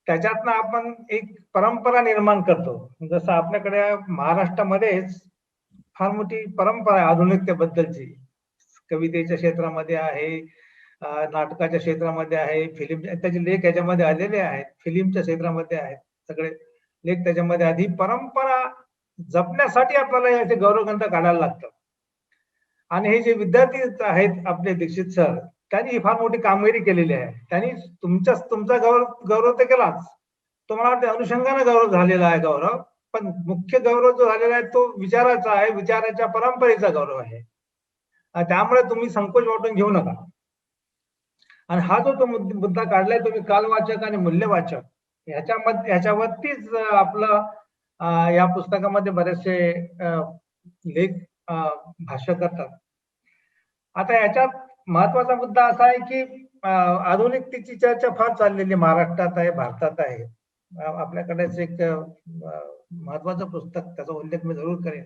त्याच्यातनं आपण एक परंपरा निर्माण करतो. जसं आपल्याकडे महाराष्ट्रामध्येच फार मोठी परंपरा आहे आधुनिकतेबद्दलची, कवितेच्या क्षेत्रामध्ये आहे, नाटकाच्या क्षेत्रामध्ये आहे, फिल्म, त्याचे लेख याच्यामध्ये आलेले आहेत, फिल्मच्या क्षेत्रामध्ये आहेत, सगळे लेख त्याच्यामध्ये आहेत. ही परंपरा जपण्यासाठी आपल्याला याचे गौरव ग्रंथ काढायला लागतात. आणि हे जे विद्यार्थी आहेत आपले दीक्षित सर, त्यांनी ही फार मोठी कामगिरी केलेली आहे. त्यांनी तुमचा गौरव तर केलाच, तो मला वाटतं अनुषंगाने गौरव झालेला आहे गौरव, पण मुख्य गौरव जो झालेला आहे तो विचाराचा आहे, विचाराच्या परंपरेचा गौरव आहे. त्यामुळे तुम्ही संकोच वाटून घेऊ नका. आणि हा जो मुद्दा काढलाय तुम्ही कालवाचक आणि मूल्यवाचक ह्याच्यावरतीच आपलं या पुस्तकामध्ये बरेचसे लेख भाष्य करतात. आता याच्यात महत्वाचा मुद्दा असा आहे की आधुनिकतेची चर्चा फार चाललेली महाराष्ट्रात आहे, भारतात आहे. आपल्याकडेच एक महत्वाचं पुस्तक, त्याचा उल्लेख मी जरूर करेन,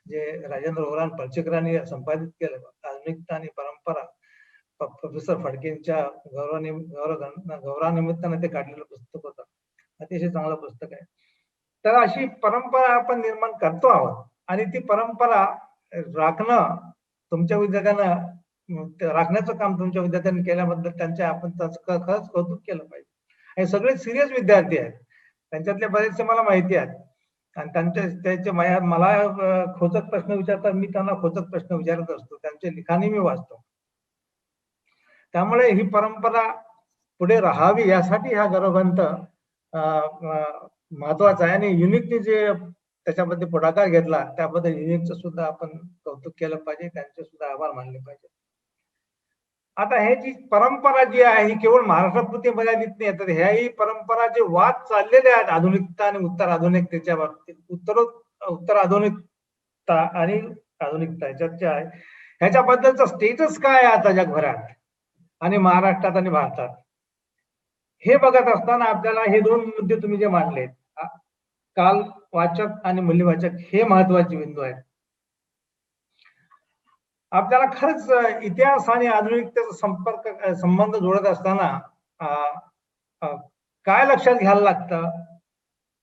जे राजेंद्र ओरान पळशीकरांनी संपादित केलं, आधुनिकता आणि परंपरा, प्रोफेसर फडकेंच्या गौरवानिमित्तानं ते काढलेलं पुस्तक होतं. अतिशय चांगलं पुस्तक आहे. तर अशी परंपरा आपण निर्माण करतो आहोत आणि ती परंपरा राखणं तुमच्या विद्यार्थ्यांना, राखण्याचं काम तुमच्या विद्यार्थ्यांनी केल्याबद्दल त्यांचे आपण खरंच कौतुक केलं पाहिजे. हे सगळे सिरियस विद्यार्थी आहेत, त्यांच्यातले बरेचसे मला माहिती आहेत आणि त्यांचे मला खोचक प्रश्न विचारतात, मी त्यांना खोचक प्रश्न विचारत असतो, त्यांचे लिखाणही मी वाचतो. त्यामुळे ही परंपरा पुढे राहावी यासाठी हा गौरवग्रंथ महत्वाचा आहे. आणि युनिकने जे त्याच्यामध्ये पुढाकार घेतला त्याबद्दल युनिकचं सुद्धा आपण कौतुक केलं पाहिजे, त्यांचे सुद्धा आभार मानले पाहिजे. आता हे जी परंपरा जी आहे ही केवळ महाराष्ट्रापुरती मर्यादित नाही, तर ह्याही परंपरा जे वाद चाललेले आहेत आधुनिकता आणि उत्तर आधुनिकतेच्या बाबतीत, उत्तर आधुनिकता आणि आधुनिकता ह्याच्यात जे आहे ह्याच्याबद्दलचा स्टेटस काय आहे आता जगभरात आणि महाराष्ट्रात आणि भारतात, हे बघत असताना आपल्याला हे दोन मुद्दे तुम्ही जे मांडले, काल वाचक आणि मूल्यवाचक, हे महत्वाचे बिंदू आहेत. आपल्याला खरंच इतिहास आणि आधुनिकतेचा संबंध जोडत असताना काय लक्षात घ्यायला लागतं,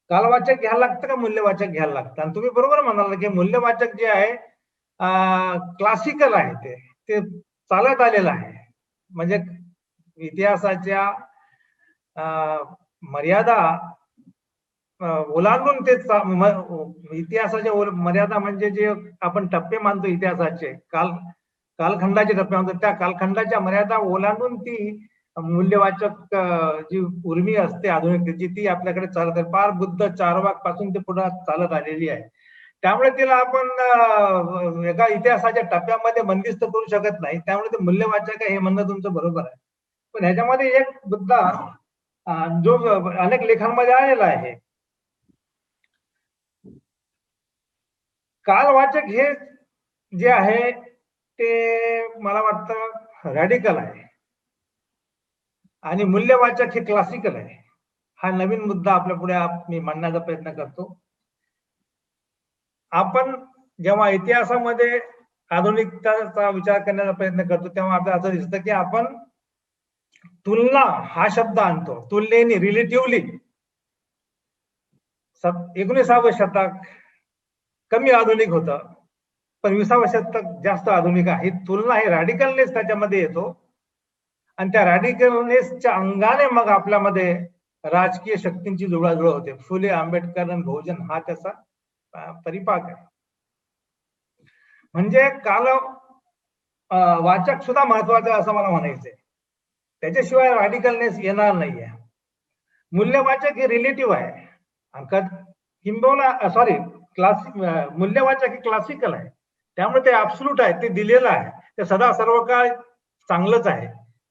कालवाचक घ्यायला लागतं का मूल्यवाचक घ्यायला लागतं? आणि तुम्ही बरोबर म्हणाल की मूल्यवाचक जे आहे क्लासिकल आहे, ते चालत आलेलं आहे. म्हणजे इतिहासाच्या मर्यादा ओलांडून ते इतिहासाच्या मर्यादा म्हणजे जे आपण टप्पे मानतो इतिहासाचे, कालखंडाचे टप्पे मानतो, त्या कालखंडाच्या मर्यादा ओलांडून ती मूल्यवाचक जी उर्मी असते आधुनिकतेची ती आपल्याकडे चालत आहे. फार बुद्ध चारवाक पासून ते पुढे चालत आलेली आहे. त्यामुळे तिला आपण एका इतिहासाच्या टप्प्यामध्ये बंदिस्त करू शकत नाही. त्यामुळे ते मूल्यवाचक आहे हे म्हणणं तुमचं बरोबर आहे. पण ह्याच्यामध्ये एक मुद्दा जो अनेक लेखांमध्ये आलेला आहे, कालवाचक हे जे आहे ते मला वाटतं रॅडिकल आहे आणि मूल्यवाचक हे क्लासिकल आहे. हा नवीन मुद्दा आपल्या पुढे मी मांडण्याचा प्रयत्न करतो. आपण जेव्हा इतिहासामध्ये आधुनिकतेचा विचार करण्याचा प्रयत्न करतो तेव्हा आपल्याला असं दिसतं की आपण तुलना हा शब्द आणतो. तुलनेने, रिलेटिव्हली 19व्या शतक कमी आधुनिक होतं, पण 20व्या शतक जास्त आधुनिक आहे. तुलना हे रॅडिकलनेस त्याच्यामध्ये येतो आणि त्या रॅडिकलनेसच्या अंगाने मग आपल्यामध्ये राजकीय शक्तींची जुळवाजुळव होते. फुले, आंबेडकर आणि बहुजन हा त्याचा परिपाक आहे. म्हणजे काल वाचक सुद्धा महत्वाचा असं मला म्हणायचंय, त्याच्याशिवाय रॅडिकलनेस येणार नाहीये. मूल्यवाचक हे रिलेटिव्ह आहे, किंबहुना सॉरी मूल्यवाचक हे क्लासिकल आहे. त्यामुळे ते ऍब्सोल्यूट आहे, ते दिलेलं आहे, ते सदा सर्व काळ चांगलंच आहे,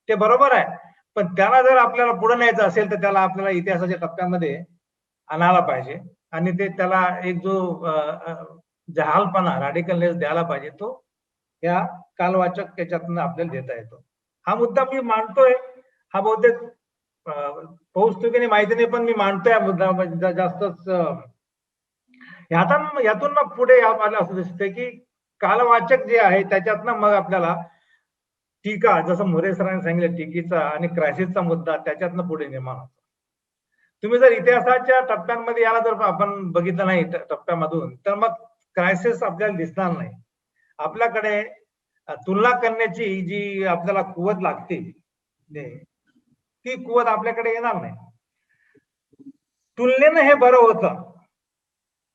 ते बरोबर आहे. पण त्याला जर आपल्याला पुढे न्यायचं असेल तर त्याला आपल्याला इतिहासाच्या टप्प्यामध्ये आणायला पाहिजे आणि ते त्याला एक जो जहालपणा, रॅडिकलनेस द्यायला पाहिजे, तो या कालवाचक याच्यातून आपल्याला देता येतो. हा मुद्दा मी मांडतोय, हा बहुतेक पोहोचतो की नाही माहिती नाही, पण मी मांडतोय हा मुद्दा जास्तच. यातून मग पुढे आपल्याला असं दिसतंय की कालवाचक जे आहे त्याच्यातनं मग आपल्याला टीका, जसं मोरे सरांनी सांगितलं टीकेचा आणि क्रायसिसचा मुद्दा त्याच्यातनं पुढे निर्माण होतो. तुम्ही जर इतिहासाच्या टप्प्यांमध्ये याला जर आपण बघितलं नाही टप्प्यामधून, तर मग क्रायसिस आपल्याला दिसणार नाही. आपल्याकडे तुलना करण्याची जी आपल्याला कुवत लागते ती कुवत आपल्याकडे येणार नाही. तुलनेनं हे बरं होतं.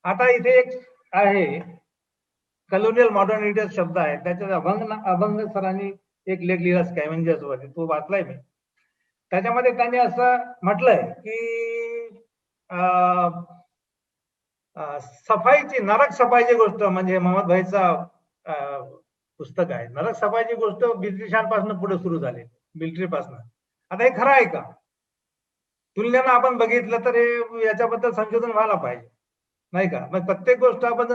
आता इथे एक आहे कलोनियल मॉडर्निटी शब्द आहे, त्याच्यात अभंग सरांनी एक लेख लिहिला स्कॅव्हेंजर्स वरती, तो वाचलाय मी. त्याच्यामध्ये त्यांनी असं म्हटलंय की सफाईची, नरक सफाईची गोष्ट म्हणजे मोहम्मद भाईचा पुस्तक आहे. नरक सफाईची गोष्ट ब्रिटिशांपासून पुढे सुरू झाली, मिलिटरीपासून. आता हे खरं आहे का? तुलनेनं आपण बघितलं तर हे याच्याबद्दल संशोधन व्हायला पाहिजे, नाही का? मग प्रत्येक गोष्ट आपण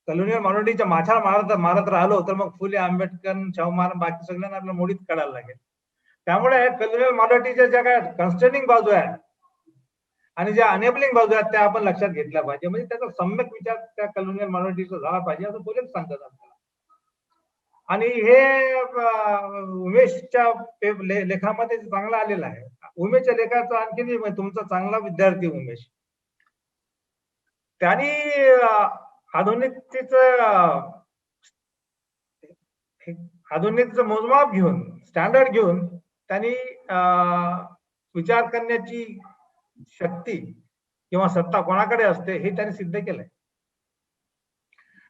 कॉलोनियल मॉडर्निटीच्या माछा मारत राहिलो तर मग फुले, आंबेडकर, शाहू महाराज, बाकी सगळ्यांना आपल्या मोडीत काढायला लागेल. त्यामुळे कॉलोनियल मॉडर्निटीच्या ज्या काय कन्स्ट्रेनिंग बाजू आहेत आणि ज्या अनेबलिंग बाजू आहेत त्या आपण लक्षात घेतल्या पाहिजे. म्हणजे त्याचा सम्यक विचार त्या कॉलोनियल मॉडर्निटीचा झाला पाहिजे असं बोलेच सांगतात आपल्याला. आणि हे उमेशच्या लेखामध्ये चांगलं आलेलं आहे. उमेशच्या लेखाचा आणखी तुमचा चांगला विद्यार्थी उमेश, त्यांनी आधुनिकतेचं मोजमाप घेऊन, स्टँडर्ड घेऊन त्यांनी विचार करण्याची शक्ती किंवा सत्ता कोणाकडे असते हे त्यांनी सिद्ध केलंय.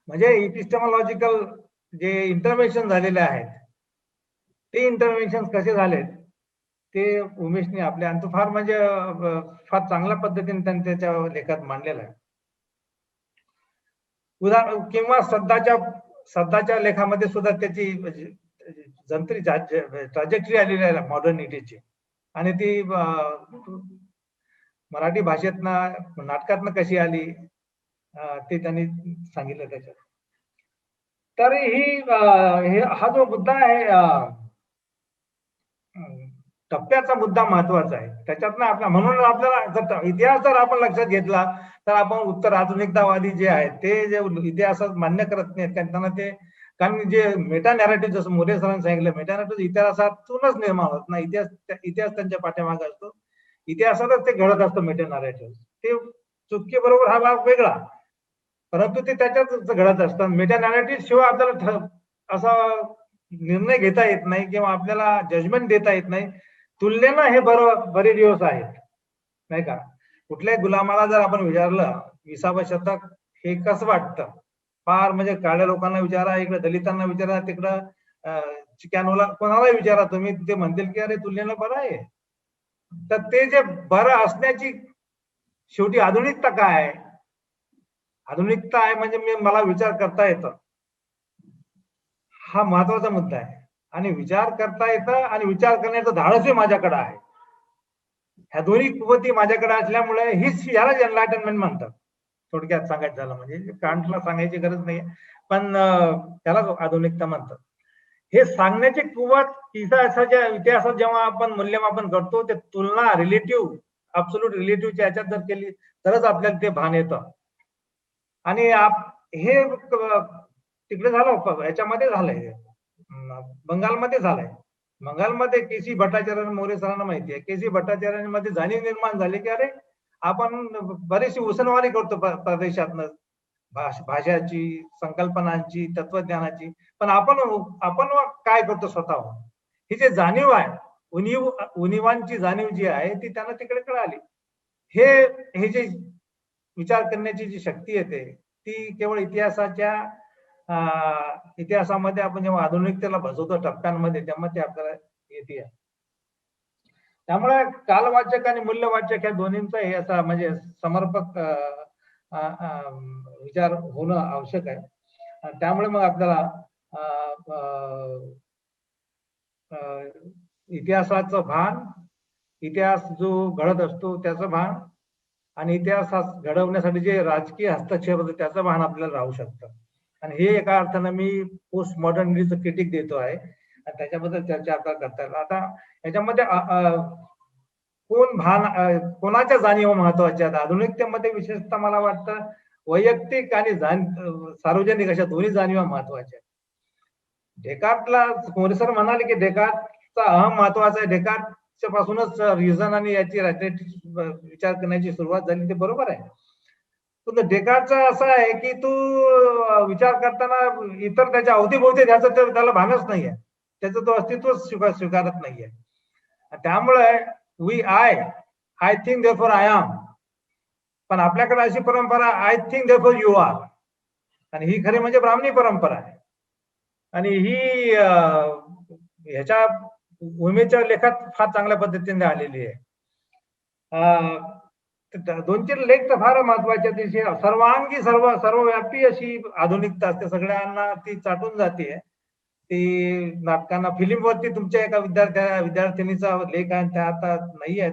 म्हणजे इपिस्टेमॉलॉजिकल जे इंटरव्हेन्शन झालेले आहेत ते इंटरव्हेन्शन कसे झालेत ते उमेशने आपल्या अंत फार म्हणजे फार चांगल्या पद्धतीने त्यांनी त्याच्या लेखात मांडलेलं आहे. उदाहरण किंवा सध्याच्या लेखामध्ये सुद्धा त्याची जंत्री ट्रॅजेक्टरी आलेली आहे मॉडर्निटीची, आणि ती मराठी भाषेतनं, नाटकातनं कशी आली ते त्यांनी सांगितलं त्याच्यात. तर हा जो मुद्दा आहे टप्प्याचा मुद्दा महत्वाचा आहे. त्याच्यातनं आपला, म्हणून आपल्याला जर इतिहास जर आपण लक्षात घेतला तर आपण उत्तर आधुनिकतावादी जे आहेत ते जे इतिहासात मान्य करत नाहीत त्यांना ते, कारण जे मेटा नॅरेटिव्ह, जसं मोरे सरांनी सांगितलं, मेटा नॅरेटिव्ह इतिहासातूनच निर्माण होत ना. इतिहास त्यांच्या पाठीमागे असतो, इतिहासातच ते घडत असतं मेटा नॅरेटिव्ह. ते चुटकी बरोबर हा भाग वेगळा, परंतु ते त्याच्यात घडत असतात. मेटा नॅरेटिव्ह शिवाय आपल्याला असा निर्णय घेता येत नाही किंवा आपल्याला जजमेंट देता येत नाही. तुलनेनं हे बरे दिवस आहेत, नाही का? कुठल्याही गुलामाला जर आपण विचारलं 20व्या शतक हे कसं वाटतं, फार म्हणजे काळ्या लोकांना विचारा, इकडे दलितांना विचारा, तिकडं चिकॅनोला, कोणाला विचारा तुम्ही, ते म्हणतील की अरे तुलनेनं बरं आहे. तर ते जे बरं असण्याची शेवटी आधुनिकता काय आहे? आधुनिकता आहे म्हणजे मला विचार करता येतं, हा महत्वाचा मुद्दा आहे. आणि विचार करता येतं आणि विचार करण्याचं धाडसही माझ्याकडे आहे. ह्या दोन्ही कुवती माझ्याकडे असल्यामुळे यालाच एनलायटनमेंट म्हणतात. थोडक्यात सांगायचं झालं म्हणजे, कांटला सांगायची गरज नाही, पण त्यालाच आधुनिकता म्हणतात. हे सांगण्याची कुवत इतिहासात जेव्हा आपण मूल्यमापन करतो ते तुलना रिलेटिव्ह, अब्सोल्यूट रिलेटिव्हच्या याच्यात जर केली तरच आपल्याला ते भान येतं. आणि हे तिकडे झालं, याच्यामध्ये झालंय, बंगालमध्ये झालंय. बंगालमध्ये केसी भट्टाचार्य, मोरे सरांना माहिती आहे, केसी भट्टाचार्यांमध्ये जाणीव निर्माण झाली की अरे आपण बरीचशी उसनवारी करतो प्रदेशातनं, भाषाची, संकल्पनांची, तत्वज्ञानाची, पण आपण काय करतो स्वतःहून. ही जी जाणीव आहे, उणिवांची जाणीव जी आहे ती त्यांना तिकडे कळाली. हे जे विचार करण्याची जी शक्ती येते ती केवळ इतिहासामध्ये आपण जेव्हा आधुनिकतेला बसवतो टप्प्यांमध्ये, तेव्हा ते आपल्याला येते. त्यामुळे कालवाचक आणि मूल्यवाचक या दोन्हींचा हे असा म्हणजे समर्पक विचार होणं आवश्यक आहे. त्यामुळे मग आपल्याला इतिहासाचं भान, इतिहास जो घडत असतो त्याचं भान, आणि इतिहास घडवण्यासाठी जे राजकीय हस्तक्षेप होते त्याचं भान आपल्याला राहू शकतं. आणि हे एका अर्थानं मी पोस्ट मॉडर्निटीचं क्रिटिक देतो आहे आणि त्याच्याबद्दल चर्चा आपल्याला करता येईल. आता याच्यामध्ये कोणाच्या जाणीवा महत्वाच्या आहेत आधुनिकतेमध्ये? विशेषतः मला वाटतं वैयक्तिक आणि सार्वजनिक अशा दोन्ही जाणीवा महत्वाच्या आहेत. डेकार्टला मोरे सर म्हणाले की डेकार्टचा अहम महत्वाचा आहे, डेकार्टच्या पासूनच रिझन आणि याची राजनैतिक विचार करण्याची सुरुवात झाली, ते बरोबर आहे. पण डेकार्टचं असं आहे की तू विचार करताना इतर त्याच्या अवतीभोवती त्याचं त्याला भानच नाहीये, त्याचं तो अस्तित्व स्वीकारत नाहीये. त्यामुळे I think therefore I am, पण आपल्याकडे अशी परंपरा I think therefore you are, आणि ही खरी म्हणजे ब्राह्मणी परंपरा आहे. आणि ही ह्याच्या उमेच्या लेखात फार चांगल्या पद्धतीने आलेली आहे. 2-3 लेख तर फार महत्वाचे अतिशय सर्वांगी सर्वव्यापी अशी आधुनिकता असते, सगळ्यांना ती चाटून जाते. ती नाटकांना फिल्मवरती तुमच्या एका विद्यार्थिनीचा लेख आहे, त्या आता नाही आहेत.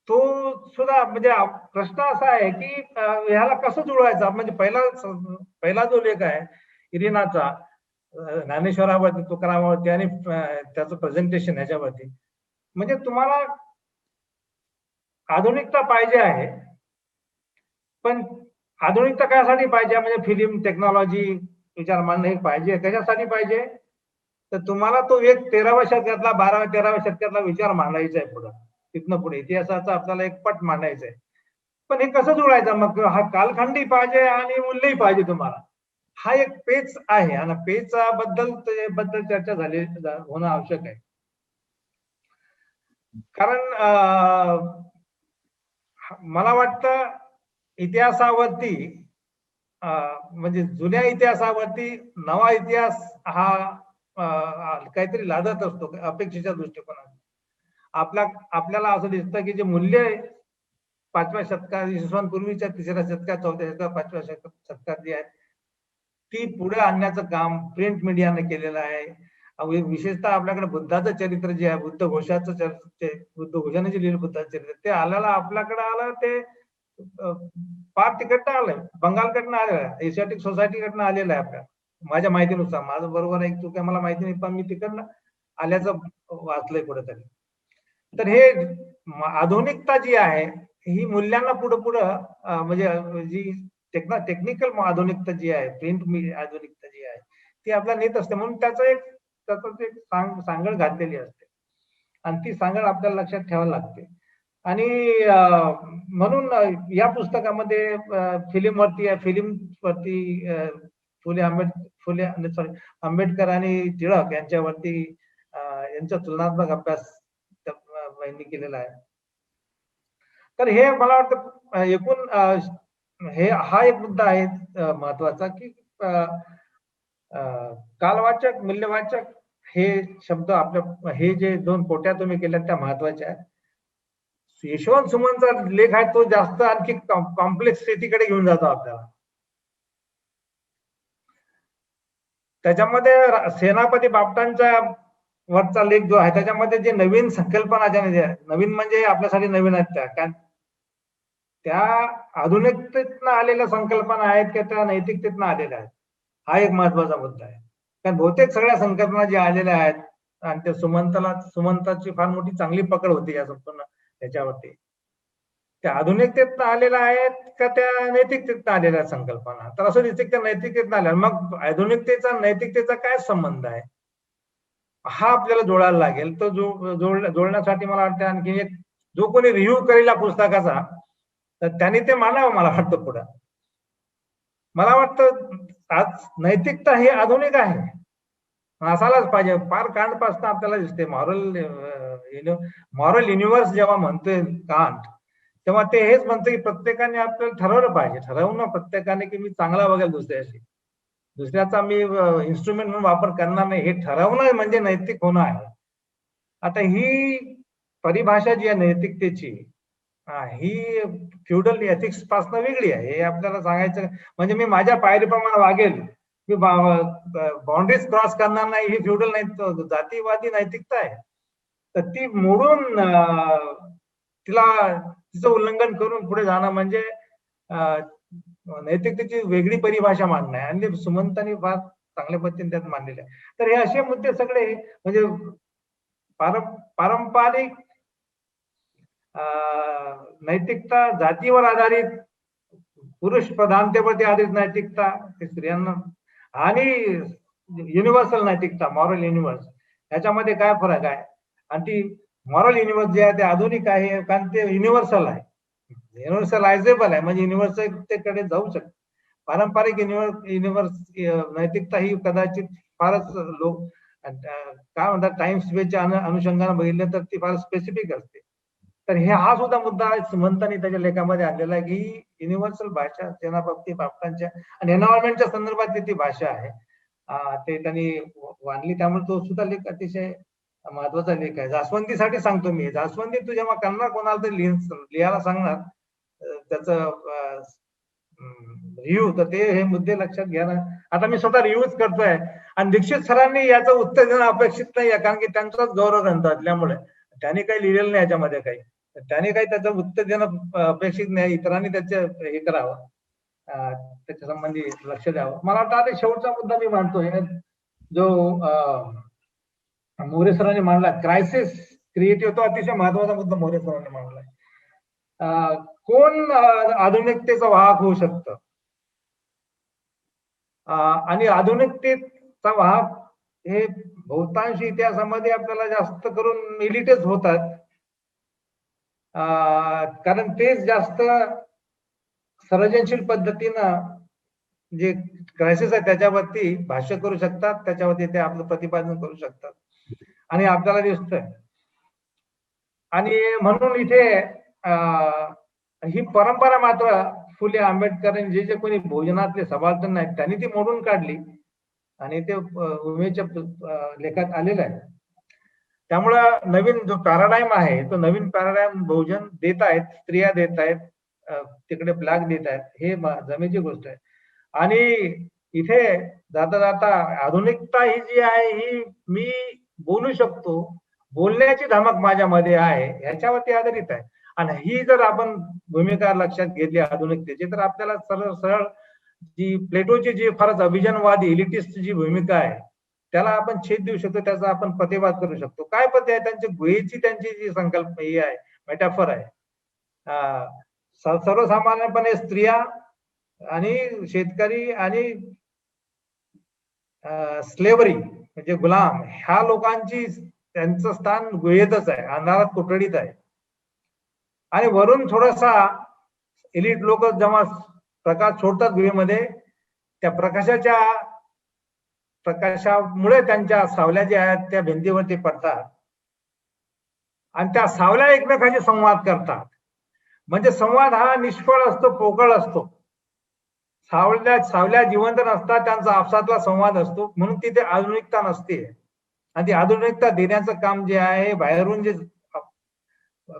तो सुद्धा म्हणजे प्रश्न असा आहे की ह्याला कसं जुळवायचं. म्हणजे पहिला जो लेख आहे इरिनाचा ज्ञानेश्वरावरती, तुकारामावरती आणि त्याचं प्रेझेंटेशन ह्याच्यावरती, म्हणजे तुम्हाला आधुनिकता पाहिजे आहे, पण आधुनिकता कशासाठी पाहिजे, म्हणजे फिल्म टेक्नॉलॉजी विचार मांडणं हे पाहिजे. कशासाठी पाहिजे तर तुम्हाला तो एक 13व्या शतकातला 12व्या-13व्या शतकातला विचार मांडायचा आहे पुढे, तिथनं पुढे इतिहासाचा आपल्याला एक पट मांडायचा आहे. पण हे कसं जुळायचं मग, हा कालखंडी पाहिजे आणि मूल्यही पाहिजे तुम्हाला, हा एक पेच आहे आणि पेचा बद्दल चर्चा झाली होणं आवश्यक आहे. कारण मला वाटतं इतिहासावरती म्हणजे जुन्या इतिहासावरती नवा इतिहास हा काहीतरी लादत असतो अपेक्षेच्या दृष्टिकोनात. आपल्याला असं दिसतं की जे मूल्य 5व्या शतकात, इसवी पूर्वीच्या 3ऱ्या शतकात, 4थ्या शतकात, 5व्या शतकात जी आहेत ती पुढे आणण्याचं काम प्रिंट मीडियाने केलेलं आहे. विशेषतः आपल्याकडे बुद्धाचं चरित्र जे आहे, बुद्धघोषाने जे लिहिलं बुद्धाचं चरित्र, ते आपल्याकडे आलं ते फार तिकडनं आलंय, बंगालकडनं आलेलं आहे, एशियाटिक सोसायटीकडनं आलेलं आहे. आपल्या माझ्या माहितीनुसार, माझं बरोबर आहे चूक आहे मला माहिती नाही, पण मी तिकडनं आल्याचं वाचलंय कुठेतरी. तर हे आधुनिकता जी आहे ही मूल्यांना पुढं म्हणजे जी टेक्निकल आधुनिकता जी आहे, प्रिंट आधुनिकता जी आहे ती आपल्याला नेत असते. म्हणून त्याचं एक सांगड घातलेली असते आणि ती सांगड आपल्याला लक्षात ठेवायला लागते. आणि म्हणून या पुस्तकामध्ये फिल्मवरती आंबेडकर आणि टिळक यांच्यावरती यांचा तुलनात्मक अभ्यास त्यांनी केलेला आहे. तर हे मला वाटतं एकूण हा एक मुद्दा आहे महत्वाचा की कालवाचक, मूल्यवाचक हे शब्द आपल्या, हे जे 2 कोट्या तुम्ही केल्या त्या महत्वाच्या आहेत. यशवंत सुमनचा लेख आहे तो जास्त आणखी कॉम्प्लेक्सिटीकडे घेऊन जातो आपल्याला. त्याच्यामध्ये सेनापती बापटांचा वरचा लेख जो आहे त्याच्यामध्ये जे नवीन संकल्पना ज्या नवीन म्हणजे आपल्यासाठी नवीन आहेत त्या आधुनिकतेतनं आलेल्या संकल्पना आहेत की त्या नैतिकतेतनं आलेल्या आहेत, हा एक महत्वाचा मुद्दा आहे. कारण बहुतेक सगळ्या संकल्पना ज्या आलेल्या आहेत आणि त्या सुमंताची फार मोठी चांगली पकड होती या संपूर्ण त्याच्यावरती, त्या आधुनिकतेतनं आलेल्या आहेत का त्या नैतिकतेतनं आलेल्या संकल्पना. तर असं दिसतं त्या नैतिकतेतनं आल्या, मग आधुनिकतेचा नैतिकतेचा काय संबंध आहे हा आपल्याला जोडायला लागेल. तो जोडण्यासाठी मला वाटतं आणखी एक जो कोणी रिव्ह्यू करेल पुस्तकाचा तर त्यांनी ते मांडावं मला वाटतं पुढं. मला वाटतं आज नैतिकता ही आधुनिक आहे, असायलाच पाहिजे. फार कांटपासून आपल्याला दिसते मॉरल युनिव्हर्स जेव्हा म्हणतोय कांट, तेव्हा ते हेच म्हणतं की प्रत्येकाने आपल्याला ठरवलं पाहिजे, ठरवणं प्रत्येकाने की मी चांगला बघेल दुसऱ्याचा मी इन्स्ट्रुमेंट म्हणून वापर करणार नाही, हे ठरवणं म्हणजे नैतिक होणं आहे. आता ही परिभाषा जी आहे नैतिकतेची ही फ्युडल एथिक्स पासून वेगळी आहे. हे आपल्याला सांगायचं म्हणजे मी माझ्या पायरीप्रमाणे वागेल, मी बाउंड्रीज क्रॉस करणार नाही, ही फ्युडल जातीवादी नैतिकता आहे. तर ती मोडून तिचं उल्लंघन करून पुढे जाणं म्हणजे नैतिकतेची वेगळी परिभाषा मांडणं आहे आणि सुमंतांनी फार चांगल्या पद्धतीने त्यात मांडलेले आहे. तर हे असे मुद्दे सगळे म्हणजे पारंपरिक नैतिकता, जातीवर आधारित पुरुष प्रधानतेवरती आधारित नैतिकता स्त्रियांना आणि युनिव्हर्सल नैतिकता, मॉरल युनिव्हर्स, याच्यामध्ये काय फरक आहे. आणि ती मॉरल युनिव्हर्स जे आहे ते आधुनिक आहे कारण ते युनिव्हर्सल आहे, युनिव्हर्सलायझेबल आहे, म्हणजे युनिव्हर्सलतेकडे जाऊ शकते. पारंपरिक युनिव्हर्स नैतिकता ही कदाचित फारच काय म्हणतात टाइम स्पेसच्या अनुषंगाने बघितलं तर ती फार स्पेसिफिक असते. तर हा सुद्धा मुद्दा सुमंतांनी त्याच्या लेखामध्ये आणलेला आहे की युनिव्हर्सल भाषा जनाबाबती बाबतांच्या आणि एन्व्हायरमेंटच्या संदर्भातली ती भाषा आहे, ते त्यांनी वाढली. त्यामुळे तो सुद्धा लेख अतिशय महत्वाचा लेख आहे. जास्वंदीसाठी सांगतो मी, जास्वंदी तू जेव्हा करणार कोणाला तरी लिहायला सांगणार त्याचं रिव्ह्यू, तर ते हे मुद्दे लक्षात घ्या ना. आता मी स्वतः रिव्ह्यूच करतोय आणि दीक्षित सरांनी याचं उत्तर देणं अपेक्षित नाही आहे, कारण की त्यांचाच गौरव ग्रंथ असल्यामुळे त्यांनी काही लिहिलेलं नाही याच्यामध्ये काही, त्याने काही त्याचं उत्तर देणं अपेक्षित नाही. इतरांनी त्याचे हे करावं, त्याच्या संबंधी लक्ष द्यावं. मला वाटतं आता शेवटचा मुद्दा मी मांडतोय जो मोरे सरांनी मांडला, क्रायसिस क्रिएटिव्ह, तो अतिशय महत्वाचा मुद्दा मोरे सरांनी मांडलाय. कोण आधुनिकतेचा वाहक होऊ शकतं आणि आधुनिकतेचा वाहक हे बहुतांश इतिहासामध्ये आपल्याला जास्त करून एलिटच होतात, कारण तेच जास्त सर्जनशील पद्धतीनं जे क्रायसिस आहे त्याच्यावरती भाष्य करू शकतात, त्याच्यावरती ते आपलं प्रतिपादन करू शकतात आणि आपल्याला दिसतंय. आणि म्हणून इथे ही परंपरा मात्र फुले आंबेडकरांनी जे कोणी भोजनातले सबाल्टर्न आहेत त्यांनी ती मोडून काढली आणि ते उमेच्या लेखात आलेलं आहे. त्यामुळं नवीन जो पॅराडाईम आहे तो नवीन पॅराडाईम भोजन देत आहेत, स्त्रिया देत आहेत, तिकडे ब्लॅक देत आहेत, हे जमेची गोष्ट आहे. आणि इथे जाता जाता आधुनिकता ही जी आहे ही मी बोलू शकतो, बोलण्याची धमक माझ्यामध्ये आहे, ह्याच्यावरती आधारित आहे. आणि ही जर आपण भूमिका लक्षात घेतली आधुनिकतेची, तर आपल्याला सरळ सरळ जी प्लेटोची जी फारच अभिजनवादी एलिटिस्ट जी भूमिका आहे त्याला आपण छेद देऊ शकतो, त्याचा आपण प्रतिवाद करू शकतो. काय पद्धत आहे त्यांची गुहेची, त्यांची जी संकल्प ही आहे, मेटाफर आहे, सर्वसामान्यपणे स्त्रिया आणि शेतकरी आणि स्लेवरी म्हणजे गुलाम ह्या लोकांची त्यांचं स्थान गुहेतच आहे, अंधारात कोठडीत आहे. आणि वरून थोडासा एलिट लोक जेव्हा प्रकाश सोडतात गुहेमध्ये, त्या प्रकाशामुळे त्यांच्या सावल्या ज्या आहेत त्या भिंतीवरती पडतात आणि त्या सावल्या एकमेकांशी संवाद करतात. म्हणजे संवाद हा निष्फळ असतो, पोकळ असतो. सावल्या जिवंत नसतात, त्यांचा आपसातला संवाद असतो, म्हणून तिथे आधुनिकता नसते. आणि ती आधुनिकता देण्याचं काम जे आहे, बाहेरून जे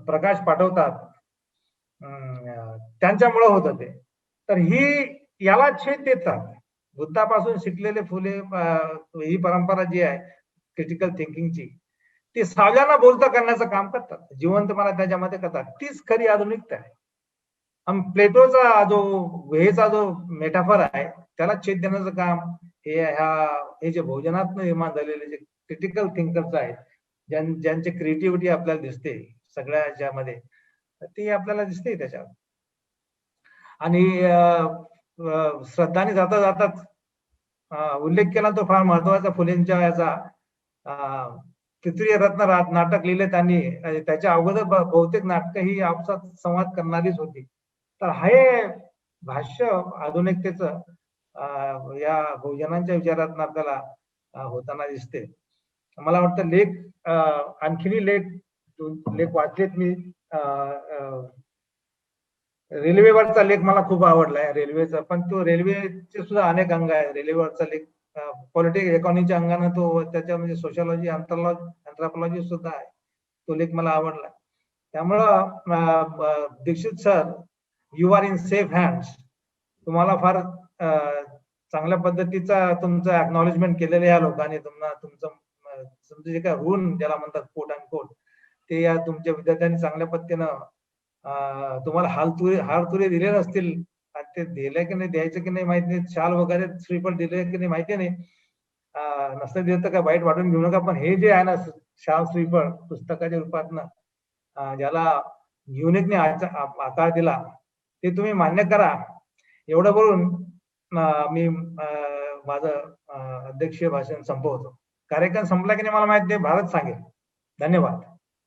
प्रकाश पाठवतात त्यांच्यामुळे होतं ते. तर ही याला छेद देतात. बुद्धापासून शिकलेले फुले ही परंपरा जी आहे क्रिटिकल थिंकिंगची, ती सावल्यांना बोलता करण्याचं काम करतात, जिवंतपणा त्याच्यामध्ये करतात. तीच खरी आधुनिकता आहे. आणि प्लेटोचा जो गुहेचा जो मेटाफर आहे त्याला छेद देण्याचं काम हे जे भोजनात निर्माण झालेले जे क्रिटिकल थिंकर्स आहेत, ज्यांची क्रिएटिव्हिटी आपल्याला दिसते सगळ्या याच्यामध्ये, ती आपल्याला दिसते त्याच्यावर. आणि श्रद्धाने जाता जाताच उल्लेख केला तो फार महत्वाचा फुलेंच्या याचा, तृतीय रत्न नाटक लिहिले त्यांनी, त्याच्या अगोदर बहुतेक नाटकं ही आपसात संवाद करणारीच होती. तर हे भाष्य आधुनिकतेचं या भोजनांच्या विचारातून आपल्याला होताना दिसते. मला वाटतं लेख आणखीनही लेख वाचलेत मी. रेल्वेवरचा लेख मला खूप आवडलाय रेल्वेचा, पण तो रेल्वेचे सुद्धा अनेक अंग आहेत. रेल्वेवरचा लेख पॉलिटिकल इकॉनॉमीच्या अंगाने तो त्याच्यामध्ये सोशलॉजी, अँथ्रोपॉलॉजी सुद्धा आहे. तो लेख मला आवडला. त्यामुळं Dixit sir, you are in safe hands. तुम्हाला फार चांगल्या पद्धतीचा तुमचं अॅक्नॉलेजमेंट केलेलं या लोकांनी. तुमचं जे काय ऋण ज्याला म्हणतात कोट अँड कोट, ते या तुमच्या विद्यार्थ्यांनी चांगल्या पद्धतीनं तुम्हाला हारतुरे दिले नसतील. ते दिले की नाही, द्यायचं की नाही माहित नाही, शाल वगैरे श्रीफळ दिले की नाही माहिती नाही, नसतं दिलं तर काय वाईट वाटून घेऊ नका. पण हे जे आहे ना शाल श्रीफळ पुस्तकाच्या रूपातनं ज्याला युनिकने आकार दिला, ते तुम्ही मान्य करा. एवढं बोलून मी माझं अध्यक्षीय भाषण संपवतो. कार्यक्रम संपला की नाही मला माहित नाही, भारत सांगेल. धन्यवाद.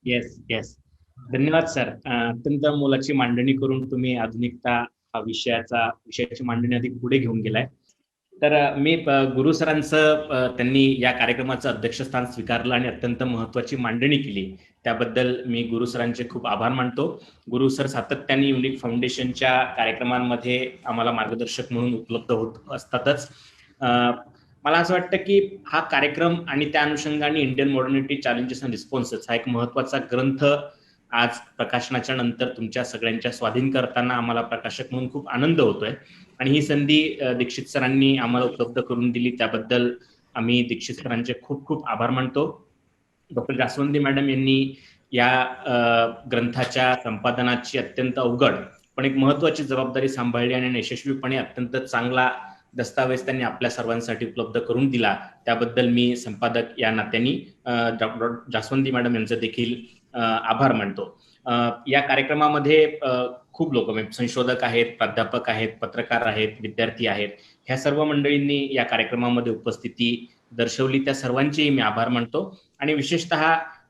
येस, धन्यवाद सर. अत्यंत मोलाची मांडणी करून तुम्ही आधुनिकता हा विषयाची मांडणी अधिक पुढे घेऊन गेलाय. तर मी गुरु सरांचं त्यांनी या कार्यक्रमाचं अध्यक्षस्थान स्वीकारलं आणि अत्यंत महत्वाची मांडणी केली, त्याबद्दल मी गुरु सरांचे खूप आभार मानतो. गुरु सर सातत्याने युनिक फाउंडेशनच्या कार्यक्रमांमध्ये आम्हाला मार्गदर्शक म्हणून उपलब्ध होत असतातच. मला असं वाटतं की हा कार्यक्रम आणि त्या अनुषंगाने Indian modernity challenges and responses हा एक महत्वाचा ग्रंथ आज प्रकाशनाच्या नंतर तुमच्या सगळ्यांच्या स्वाधीन करताना आम्हाला प्रकाशक म्हणून खूप आनंद होतोय. आणि ही संधी दीक्षित सरांनी आम्हाला उपलब्ध करून दिली, त्याबद्दल आम्ही दीक्षित सरांचे खूप खूप आभार मानतो. डॉक्टर जास्वंदी मॅडम यांनी या ग्रंथाच्या संपादनाची अत्यंत अवघड पण एक महत्वाची जबाबदारी सांभाळली आणि यशस्वीपणे अत्यंत चांगला दस्तावेज त्यांनी आपल्या सर्वांसाठी उपलब्ध करून दिला, त्याबद्दल मी संपादक या नात्याने डॉक्टर जास्वंदी मॅडम यांचे देखील आभार मानतो. या कार्यक्रमामध्ये खूप लोक संशोधक आहेत, प्राध्यापक आहेत, पत्रकार आहेत, विद्यार्थी आहेत, ह्या सर्व मंडळींनी या कार्यक्रमामध्ये उपस्थिती दर्शवली, त्या सर्वांचेही मी आभार मानतो. आणि विशेषतः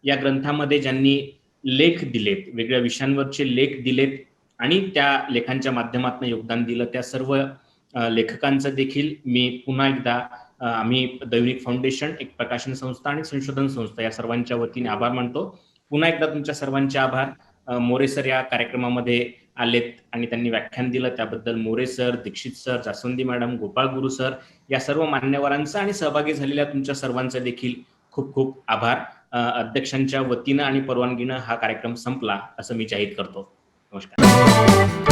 या ग्रंथामध्ये ज्यांनी लेख दिलेत, वेगळ्या विषयांवरचे लेख दिलेत आणि त्या लेखांच्या माध्यमातून योगदान दिलं, त्या सर्व लेखकांचं देखील मी पुन्हा एकदा आम्ही दैनिक फाउंडेशन, एक प्रकाशन संस्था आणि संशोधन संस्था या सर्वांच्या वतीने आभार मानतो. पुन्हा एकदा तुमच्या सर्वांचे आभार. मोरे सर या कार्यक्रमामध्ये आलेत आणि त्यांनी व्याख्यान दिलं, त्याबद्दल More sir, Dixit sir, Jaswandi madam, Gopal Guru sir या सर्व मान्यवरांचं आणि सहभागी झालेल्या तुमच्या सर्वांचे देखील खूप खूप आभार. अध्यक्षांच्या वतीनं आणि परवानगीनं हा कार्यक्रम संपला असं मी जाहीर करतो. नमस्कार.